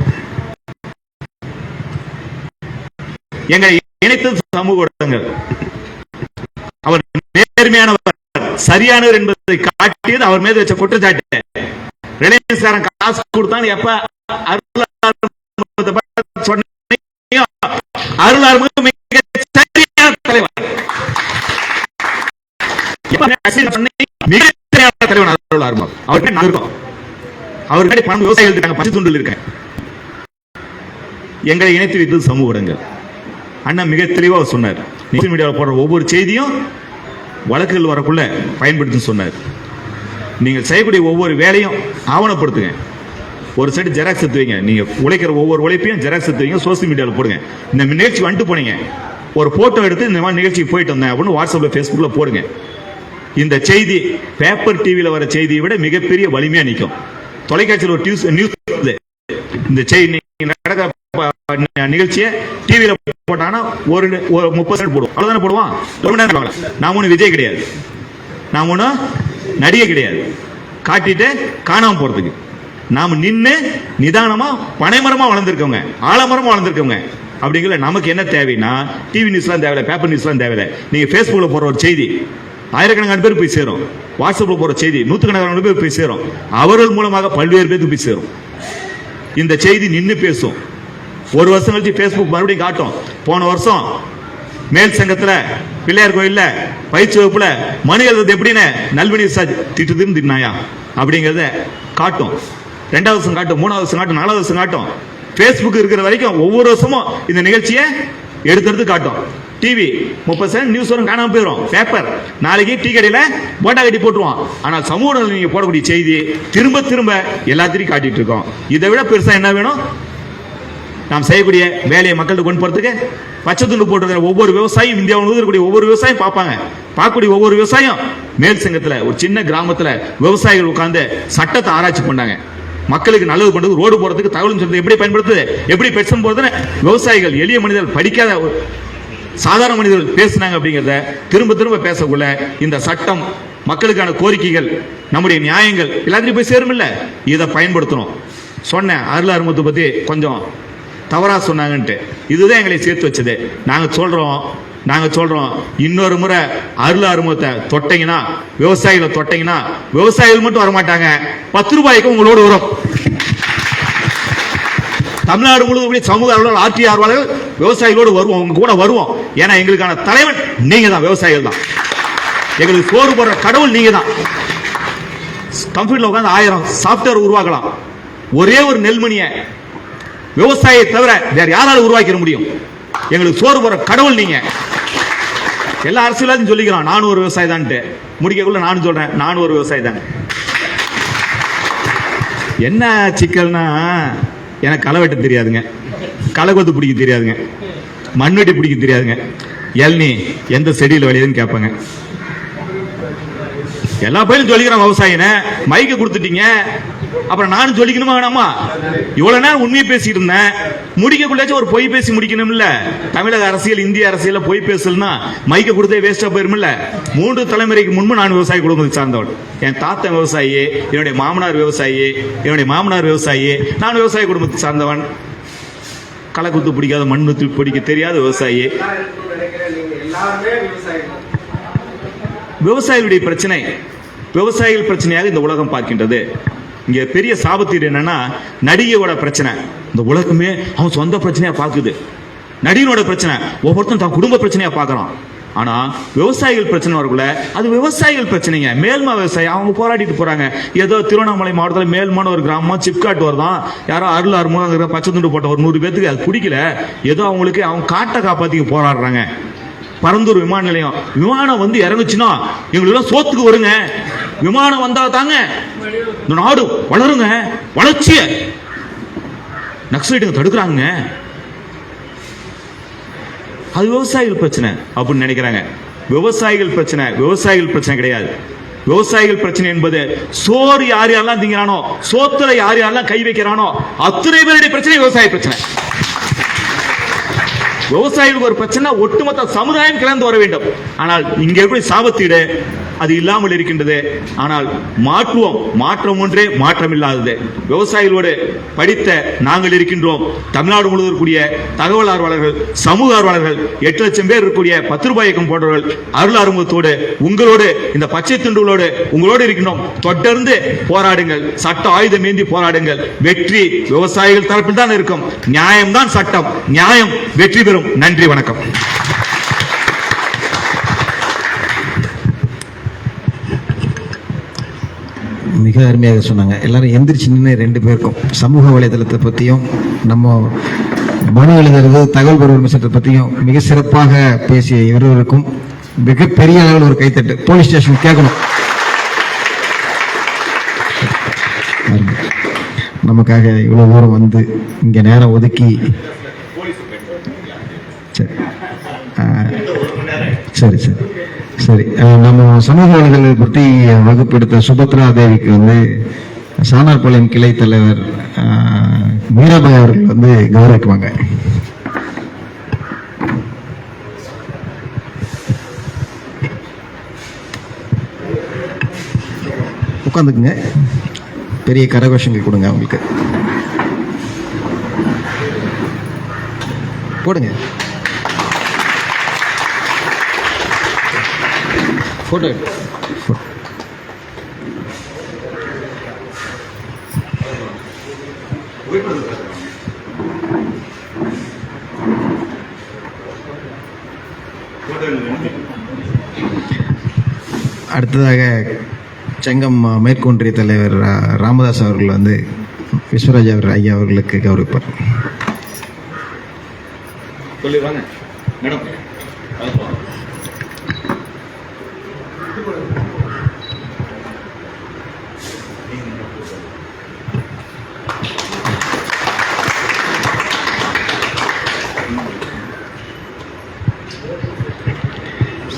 எங்களை இணைத்தது சமூக ஊடகங்கள். அவர் நேர்மையானவர், சரியானவர் என்பதை காட்டியது அவர் மீது வச்ச குற்றச்சாட்டு. ரிலையன்ஸ்காரன் காசு கொடுத்தான் எப்ப அருள் ஆறுமுகம் மிக சரியான தலைவர், மிக சரியான தலைவர் அருள் ஆறுமுகம். அவருக்கு பணம் விவசாயிகள் பச்சை துண்டில் இருக்க எங்களை இணைத்து வைத்தது சமூக ஊடகங்கள். அண்ணா மிக தெளிவாக சொன்னார், சோசியல் மீடியாவில் போடுற ஒவ்வொரு செய்தியும் வழக்குகள் வரக்குள்ள பயன்படுத்தி சொன்னார். நீங்கள் செய்யக்கூடிய ஒவ்வொரு வேலையும் ஆவணப்படுத்துங்க. ஒரு செட் ஜெராக்ஸ் எடுத்து வைங்க. நீங்க உழைக்கிற ஒவ்வொரு உழைப்பையும் ஜெராக்ஸ் எடுத்து வைங்க, சோசியல் மீடியாவில் போடுங்க. இந்த நிகழ்ச்சி வந்துட்டு போனீங்க, ஒரு போட்டோ எடுத்து இந்த மாதிரி நிகழ்ச்சிக்கு போயிட்டு வந்தேன் அப்படின்னு வாட்ஸ்அப்ல ஃபேஸ்புக்ல போடுங்க. இந்த செய்தி பேப்பர் டிவியில் வர செய்தியை விட மிகப்பெரிய வலிமையா நிற்கும். தொலைக்காட்சியில் ஒரு நியூஸ் இந்த செய்தி நடக்க நிகழ்ச்சியை டிவியில போட்டாங்கன்னா ஒரு 30 செகண்ட் போடுவோம், அவ்வளவுதானே போடுவான். நான் ஒண்ணு விஜய் கிடையாது, நான் ஒண்ணு நடிகை கிடையாது காட்டிட்டு காணாம போறதுக்கு. நாம நின்று நிதானமா பனைமரமா வளர்ந்துருக்கவங்க, ஆலமரமா வளர்ந்துருக்கவங்க. அப்படிங்கிற நமக்கு என்ன தேவைன்னா டிவி நியூஸ்லாம் தேவையில்லை, பேப்பர் நியூஸ்லாம் தேவையில்லை. நீங்க பேஸ்புக்ல போற ஒரு செய்தி ஆயிரக்கணக்கான பேர் போய் சேரும், வாட்ஸ்அப்ல போற செய்தி நூற்றுக்கணக்கான பேர் போய் சேரும், அவர்கள் மூலமாக பல்வேறு பேருக்கு போய் சேரும். இந்த செய்தி நின்று பேசும். ஒரு வருஷம் கழிச்சு பேஸ்புக் மறுபடியும் காட்டும், போன வருஷம் மேல் சங்கத்துல பிள்ளையார் கோயில்ல பயிற்சி வகுப்புல மனு எழுதுறது எப்படின்னு நல்வினி திட்டுதுன்னு தின்னாயா அப்படிங்கறத காட்டும். 2வது வருஷம் காட்டும், 3வது வருஷம் காட்டும், 4வது வருஷம் காட்டும். பேஸ்புக் இருக்கிற வரைக்கும் ஒவ்வொரு வருஷமும் இந்த நிகழ்ச்சியை எடுத்து காட்டும். டிவி 30 செகண்ட் நியூஸ் வரும், காணாம போயிடும். பேப்பர் நாளைக்கு டீ கடையில போட்டா கட்டி போட்டுருவான். ஆனால் சமூக நீங்க போடக்கூடிய செய்தி திரும்ப திரும்ப எல்லாத்திலையும் காட்டிட்டு இருக்கோம். இதை விட பெருசா என்ன வேணும்? நாம் செய்யக்கூடிய வேலையை மக்களுக்கு கொண்டு போறதுக்கு பச்சை துண்டு போட்டு ஒவ்வொரு விவசாயியும், இந்தியாவில் இருக்கக்கூடிய ஒவ்வொரு விவசாயம் பார்க்கக்கூடிய ஒவ்வொரு விவசாயம் மேல் சங்கத்துல ஒரு சின்ன கிராமத்துல விவசாயிகள் உட்கார்ந்து சட்டத்தை ஆராய்ச்சி பண்ணாங்க. மக்களுக்கு நல்லது பண்றது, ரோடு போறதுக்கு, தகவல் சொல்றது எப்படி பயன்படுத்துது, எப்படி பெட்சம் போறதுன்னு விவசாயிகள், எளிய மனிதர்கள், படிக்காத சாதாரண மனிதர்கள் பேசினாங்க. அப்படிங்கிறத திரும்ப திரும்ப பேசக்குள்ள இந்த சட்டம், மக்களுக்கான கோரிக்கைகள், நம்முடைய நியாயங்கள் எல்லாத்தையும் போய் சேரும். இல்ல இதை பயன்படுத்தணும். சொன்னேன் அருள் ஆறுமுகத்தை பத்தி கொஞ்சம் தவறா சொன்னாங்கன்ட்டு. இதுதான் எங்களை சேர்த்து வச்சது. நாங்க சொல்றோம் இன்னொரு முறை அருள் ஆறுமுகத்தை தொட்டீங்கன்னா, விவசாயிகளை தொட்டீங்கன்னா, விவசாயிகள் மட்டும் வரமாட்டாங்க, 10 ரூபாய்க்கு உங்களோடு வரும். தமிழ்நாடு முழுவதும் சமூக ஆர்வலர்கள், ஆட்சி ஆர்வலர்கள் விவசாயிகளோடு வருவோம், உங்க கூட வருவோம். ஏன்னா எங்களுக்கான தலைவன் நீங்க தான், விவசாயிகள் தான். எங்களுக்கு சோறு போடுற கடவுள் நீங்க தான். கம்ப்யூட்டர்ல உட்காந்து 1000 சாப்ட்வேர் உருவாக்கலாம். ஒரே ஒரு நெல்மணியை விவசாயியை தவிர வேற யாராலும் உருவாக்கிட முடியும்? எங்களுக்கு சோறு போற கடவுள் நீங்க. எல்லா அரசியலாத்தையும் சொல்லிக்கிறோம் நானும் ஒரு விவசாயி தான். முடிக்கக்குள்ள நானும் சொல்றேன் நானும் ஒரு விவசாயி தான். என்ன சிக்கல்னா, எனக்கு களை வெட்ட தெரியாதுங்க, களை கொத்து பிடிக்க தெரியாதுங்க, மண்வெட்டி பிடிக்க தெரியாதுங்க, இளநீ எந்த செடியில் விளையுதுன்னு கேட்பாங்க. எல்லா பயிலும் சொல்லிக்கிறோம் விவசாயின மைக்க கொடுத்துட்டீங்க, அப்புறம் நானும் சொல்லிக்கணுமா வேணாமா? இவ்வளவு நேரம் உண்மையை பேசிட்டு இருந்தேன், முடிக்கக்குள்ளாச்சும் ஒரு பொய் பேசி முடிக்கணும் இல்ல? தமிழக அரசியல், இந்திய அரசியல பொய் பேசலன்னா மைக்க கொடுத்தே வேஸ்டா போயிரும் இல்ல? 3 தலைமுறைக்கு முன்பு நான் விவசாய குடும்பத்தை சார்ந்தவன். என் தாத்தன் விவசாயி, என்னுடைய மாமனார் விவசாயி, நான் விவசாய குடும்பத்தை சார்ந்தவன். களை குத்து பிடிக்காத, மண் குத்து பிடிக்க தெரியாத விவசாயி. விவசாயிகளுடைய பிரச்சனை விவசாயிகள் பிரச்சனையாக இந்த உலகம் பார்க்கின்றது. இங்க பெரிய சாபத்தீடு என்னன்னா, நடிகையோட பிரச்சனை இந்த உலகமே அவன் சொந்த பிரச்சனையா பார்க்குது. நடிகனோட பிரச்சனை ஒவ்வொருத்தரும் தான் குடும்ப பிரச்சனையா பார்க்கறான். ஆனா விவசாயிகள் பிரச்சனை வரக்குள்ள அது விவசாயிகள் பிரச்சனைங்க. மேல்மா விவசாயி அவங்க போராடிட்டு போறாங்க. ஏதோ திருவண்ணாமலை மாவட்டத்தில் மேல்மான ஒரு கிராமம் சிப்காட் வருதான், யாரோ அருள் அருமுக பச்சை துண்டு போட்ட ஒரு 100 பேத்துக்கு அது பிடிக்கல, ஏதோ அவங்களுக்கு அவங்க காட்டை காப்பாத்திக்க போராடுறாங்க. பரந்தூர் விமான நிலையம் விமானம் வந்து இறங்குச்சுன்னா எங்களுக்கு சோத்துக்கு வருங்க. விமானம் வந்தா தாங்க இந்த நாடு வளருங்க. வளர்ச்சிய நக்சலைட்டுங்க தடுக்கிறாங்க. அது விவசாயிகள் பிரச்சனை அப்படின்னு நினைக்கிறாங்க. விவசாயிகள் பிரச்சனை கிடையாது. விவசாயிகள் பிரச்சனை என்பது சோறு யார் யாரெல்லாம் திங்கிறானோ, சோத்துல யார் யாரெல்லாம் கை வைக்கிறானோ அத்தனை பேருடைய பிரச்சனை விவசாய பிரச்சனை. விவசாயிகளுக்கு ஒரு பிரச்சனை ஒட்டுமொத்த சமுதாயம் கிளர்ந்து வர வேண்டும். ஆனால் இங்க எப்படி சாபத்தீடு அது இல்லாமல் இருக்கின்றது. ஆனால் மாற்றுவோம். மாற்றம் ஒன்றே மாற்றம் இல்லாதது. விவசாயிகளோடு படித்த நாங்கள் இருக்கின்றோம். தமிழ்நாடு முழுவதும் இருக்கக்கூடிய தகவல் ஆர்வலர்கள், சமூக ஆர்வலர்கள் 8 லட்சம் பேர் இருக்கக்கூடிய 10 ரூபாய் இயக்கம் போன்றவர்கள் அருள் அறிமுகத்தோடு உங்களோடு இந்த பச்சை துண்டுகளோடு உங்களோடு இருக்கின்றோம். தொடர்ந்து போராடுங்கள். சட்ட ஆயுதம் ஏந்தி போராடுங்கள். வெற்றி விவசாயிகள் தரப்பில் தான் இருக்கும். நியாயம்தான் சட்டம். நியாயம் வெற்றி பெறும். நன்றி, வணக்கம். மிக அருமையாக சொன்னாங்க. எல்லாரும் எந்திரிச்சு நின்று 2 பேருக்கும் சமூக வலைதளத்தை பற்றியும் நம்ம மனு எழுதுறது தகவல் பெறும் உரிமை சட்டத்தை பற்றியும் மிக சிறப்பாக பேசிய இருவருக்கும் மிகப்பெரிய அளவில் ஒரு கைத்தட்டு. போலீஸ் ஸ்டேஷன் கேட்கணும். நமக்காக இவ்வளவு தூரம் வந்து இங்க நேரம் ஒதுக்கி சரி சரி சரி நம்ம சமூக வலைதளத்தை பற்றி வகுப்பெடுத்த சுபத்ரா தேவிக்கு வந்து சானார்பாளையம் கிளை தலைவர் மீராபாய் அவர்கள் வந்து கௌரவிக்குவாங்க. உட்காந்துக்குங்க. பெரிய கரகோஷங்கள் கொடுங்க அவங்களுக்கு. போடுங்க போட்டோ. அடுத்ததாக செங்கம் மேற்கு ஒன்றிய தலைவர் ராமதாஸ் அவர்கள் வந்து விஸ்வராஜ் ஐயா அவர்களுக்கு கௌரவிப்பார். சொல்லிடுவாங்க மேடம்.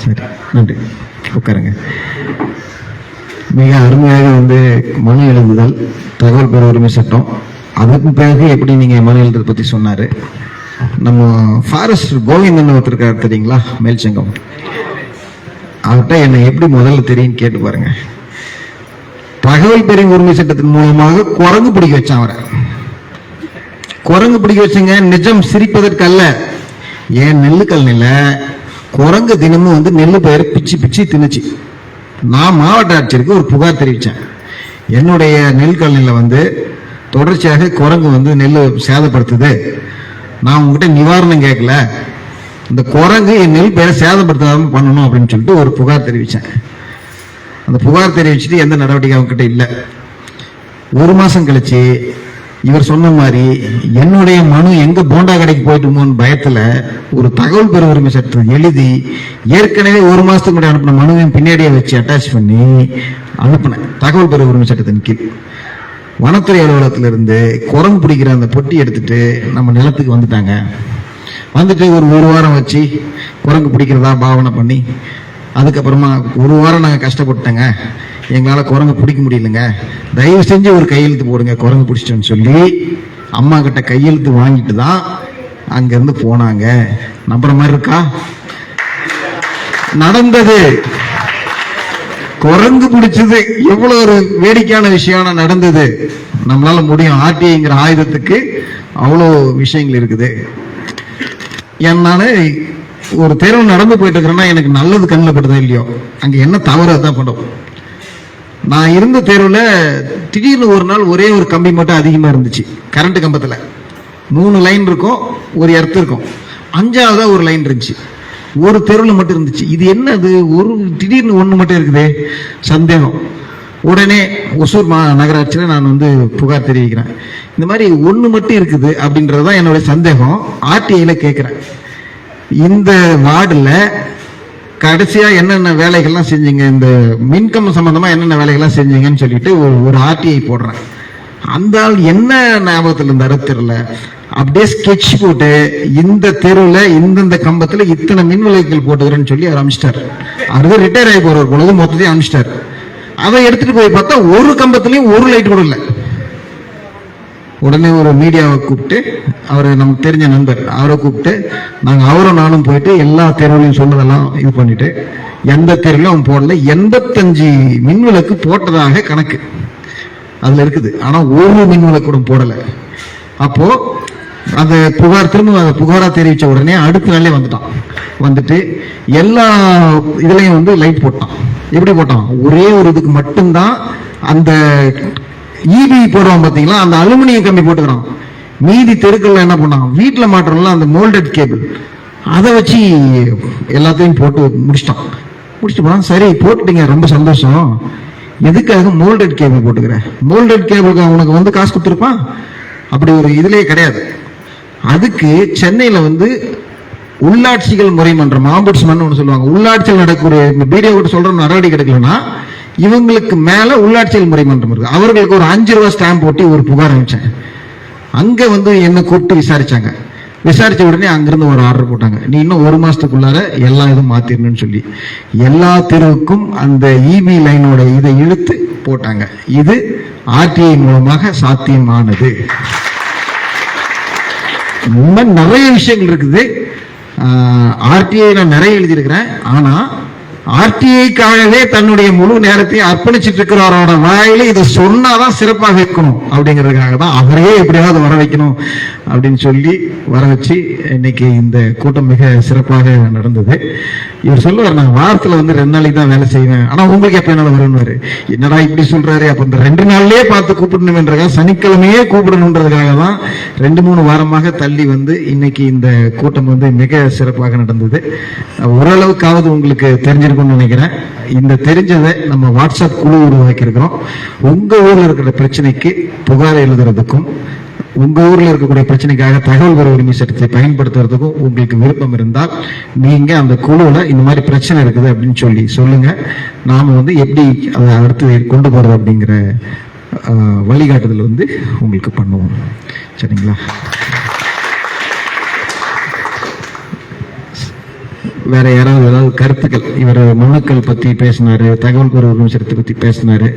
சரி, நன்றி. உட்காருங்க. மிக அருமையாக வந்து மனு எழுதுதல், தகவல் பெற உரிமை சட்டம், அதுக்கு பிறகு எப்படி நீங்க மனு எழுதுறதை பத்தி சொன்னாரு. நம்ம ஃபாரஸ்ட் கோவிந்தன் ஒருத்தருக்காரு தெரியுங்களா, மேல்சங்கம். அவர்கிட்ட என்ன எப்படி முதல்ல தெரியும் கேட்டு பாருங்க. தகவல் பெறும் உரிமை சட்டத்தின் மூலமாக குரங்கு பிடிக்க வச்சான். அவரை குரங்கு பிடிக்க வச்சுங்க. நிஜம் சிரிப்பதற்கு அல்ல. ஏன் நெல்லுக்கல்ல குரங்கு தினமும் வந்து நெல்லு பயிரை பிச்சு பிச்சு திணிச்சு நான் மாவட்ட ஆட்சியருக்கு ஒரு புகார் தெரிவித்தேன். என்னுடைய நெல் கல்லில் வந்து தொடர்ச்சியாக குரங்கு வந்து நெல் சேதப்படுத்துது. நான் உங்ககிட்ட நிவாரணம் கேட்கல, இந்த குரங்கு என் நெல் பயிரை சேதப்படுத்தாம பண்ணணும் அப்படின்னு சொல்லிட்டு ஒரு புகார் தெரிவித்தேன். அந்த புகார் தெரிவிச்சுட்டு எந்த நடவடிக்கை அவங்ககிட்ட இல்லை. 1 மாசம் கழிச்சு இவர் சொன்ன மாதிரி என்னுடைய மனு எங்க போண்டா கடைக்கு போயிட்டுமோன்னு பயத்துல ஒரு தகவல் பெறும் உரிமை சட்டம் எழுதி ஏற்கனவே 1 மாசத்துக்கு முன்னாடி அனுப்பின மனுவையும் பின்னாடியே வச்சு அட்டாச் பண்ணி அனுப்பினேன். தகவல் பெறும் உரிமை சட்டத்தின் கீழ் வனத்துறை அலுவலகத்திலிருந்து குரங்கு பிடிக்கிற அந்த பொட்டி எடுத்துட்டு நம்ம நிலத்துக்கு வந்துட்டாங்க. வந்துட்டு ஒரு வாரம் வச்சு குரங்கு பிடிக்கிறதா பாவனை பண்ணி அதுக்கப்புறமா 1 வாரம் நாங்கள் கஷ்டப்பட்டேங்க, எங்களால் குரங்கு பிடிக்க முடியலங்க, தயவு செஞ்சு ஒரு கையெழுத்து போடுங்க குரங்கு பிடிச்சிட்டோன்னு சொல்லி அம்மா கிட்ட கையெழுத்து வாங்கிட்டு தான் அங்கிருந்து போனாங்க. நம்புற மாதிரி இருக்கா? நடந்தது. குரங்கு பிடிச்சது எவ்வளவு ஒரு வேடிக்கையான விஷயம் நடந்தது. நம்மளால முடியும். ஆர்டிஐங்கிற ஆயுதத்துக்கு அவ்வளோ விஷயங்கள் இருக்குது. என்னால ஒரு தெருவு நடந்து போயிட்டு இருக்கிறேன்னா எனக்கு நல்லது கண்ணில் படுதோ இல்லையோ, அங்க என்ன தவறு தான் படும். நான் இருந்த தெருவில் திடீர்னு ஒரு நாள் ஒரே ஒரு கம்பி மட்டும் அதிகமாக இருந்துச்சு. கரண்ட் கம்பத்தில் 3 லைன் இருக்கும், ஒரு எர்த்து இருக்கும். 5ஆவதா ஒரு லைன் இருந்துச்சு. ஒரு தெருவில் மட்டும் இருந்துச்சு. இது என்னது, ஒரு திடீர்னு ஒன்று மட்டும் இருக்குதே, சந்தேகம். உடனே ஒசூர் நகராட்சியில் நான் வந்து புகார் தெரிவிக்கிறேன். இந்த மாதிரி ஒன்று மட்டும் இருக்குது அப்படின்றதுதான் என்னுடைய சந்தேகம். ஆர்டிஐல கேட்குறேன், இந்த வார்டில் கடைசியா என்னென்ன வேலைகள்லாம் செஞ்சீங்க, இந்த மின்கம் சம்பந்தமா என்னென்ன வேலைகள்லாம் செஞ்சீங்கன்னு சொல்லிட்டு ஒரு ஆர்டிஐ போடுறேன். அந்த ஆள் என்ன ஞாபகத்தில் இருந்தாரு தெரியல, அப்படியே ஸ்கெட்ச் போட்டு இந்த தெருவில் இந்தந்த கம்பத்துல இத்தனை மின் விளக்குகள் போட்டுக்கிறேன்னு சொல்லி அவர் அமிச்சிட்டார். அவருக்கு ரிட்டையர் ஆகி போற பொழுது மொத்தத்தையும் அமிச்சிட்டார். அதை எடுத்துட்டு போய் பார்த்தா ஒரு கம்பத்திலையும் ஒரு லைட் கூட இல்லை. உடனே ஒரு மீடியாவை கூப்பிட்டு, அவர் நமக்கு தெரிஞ்ச நண்பர், அவரை கூப்பிட்டு நாங்கள் அவரும் நானும் போயிட்டு எல்லா தெருவிலையும் சொன்னதெல்லாம் இது பண்ணிட்டு, எந்த தெருவிலும் அவன் போடல. 85 மின் விளக்கு போட்டதாக கணக்கு அதுல இருக்குது, ஆனா ஒரு மின் விளக்கு கூட போடல. அப்போ அந்த புகார் திரும்ப புகாரா தெரிவிச்ச உடனே அடுத்த நாளே வந்துட்டு எல்லா இதுலயும் வந்து லைட் போட்டான். எப்படி போட்டான், ஒரே ஒரு இதுக்கு மட்டும்தான் அந்த ஈபி போடுவான் பாத்தீங்களா, அந்த அலுமினியம் கம்பி போட்டுக்கிறான். மீதி தெருக்கள்ல என்ன பண்ணான், வீட்டுல மாட்டுறோம்ல அந்த மோல்டட் கேபிள், அதை வச்சு எல்லாத்தையும் போட்டு முடிச்சுட்டு போனான். சரி போட்டுட்டீங்க, ரொம்ப சந்தோஷம். எதுக்காக மோல்டட் கேபிள் போட்டுக்கிறேன், மோல்டட் கேபிளுக்கு அவனுக்கு வந்து காசு கொடுத்துருப்பான், அப்படி ஒரு இதுலயே கிடையாது. அதுக்கு சென்னையில வந்து உள்ளாட்சிகள் முறை மன்றம், ஆம்புட்ஸ்மன் ஒன்று சொல்லுவாங்க, உள்ளாட்சியில் நடக்கக்கூடிய வீடியோ கூட சொல்ற நடவடிக்கை எடுக்கலன்னா இவங்களுக்கு மேல உள்ளாட்சிகள் முறை மன்றம் இருக்கு. அவர்களுக்கு ஒரு 5 ரூபாய் ஸ்டாம்ப் போட்டு ஒரு புகார் அனுப்பிச்சேன். அங்க வந்து என்ன கூப்பிட்டு விசாரிச்சாங்க. விசாரிச்ச உடனே அங்கிருந்து ஒரு ஆர்டர் போட்டாங்க, நீ இன்னும் 1 மாசத்துக்குள்ளார எல்லா இதுவும் மாத்திரணும்னு சொல்லி எல்லா தெருவுக்கும் அந்த இபி லைனோட இதை இழுத்து போட்டாங்க. இது ஆர்டிஐ மூலமாக சாத்தியமானது. இந்த நிறைய விஷயங்கள் இருக்குது. ஆர்டிஐ நான் நிறைய எழுதியிருக்கிறேன். ஆனா ஆர்டிஐக்காகவே தன்னுடைய முழு நேரத்தை அர்ப்பணிச்சிட்டு இருக்கிறவரோட வாயில இதை சொன்னாதான் சிறப்பாக இருக்கணும் அப்படிங்கிறதுக்காக தான் அவரையே எப்படியாவது வர வைக்கணும் அப்படின்னு சொல்லி வர வச்சு இன்னைக்கு இந்த கூட்டம் மிக சிறப்பாக நடந்தது. இவர் சொல்லுவார், நான் வாரத்துல வந்து 2 நாளைக்கு தான் வேலை செய்வேன், ஆனா உங்களுக்கு எப்ப என்னால வரணும்னு. என்னடா இப்படி சொல்றாரு, அப்ப இந்த 2 நாள்லயே பார்த்து கூப்பிடணும்ன்றதுக்காக, சனிக்கிழமையே கூப்பிடணுன்றதுக்காக தான் 2-3 வாரமாக தள்ளி வந்து இன்னைக்கு இந்த கூட்டம் வந்து மிக சிறப்பாக நடந்தது. ஓரளவுக்காவது உங்களுக்கு தெரிஞ்சிருக்கும்னு நினைக்கிறேன். இந்த தெரிஞ்சதை நம்ம வாட்ஸ்அப் குழு உருவாக்கி இருக்கிறோம். உங்க ஊர்ல இருக்கிற பிரச்சனைக்கு புகார் எழுதுறதுக்கும், உங்க ஊர்ல இருக்கக்கூடிய பிரச்சனைக்காக தகவல் பெற உரிமை சட்டத்தை பயன்படுத்துறதுக்கும் உங்களுக்கு விருப்பம் இருந்தால் நீங்க அந்த குழுல இந்த மாதிரி பிரச்சனை இருக்குது அப்படின்னு சொல்லி சொல்லுங்க. நாம வந்து எப்படி அதை அடுத்து கொண்டு போறது அப்படிங்கிற வழிகாட்டுதல் வந்து உங்களுக்கு பண்ணுவோம். சரிங்களா? வேற யாராவது ஏதாவது கருத்துக்கள், இவர் மனுக்கள் பத்தி பேசினாரு, தகவல் பெற உரிமை சட்டத்தை பத்தி பேசினாரு,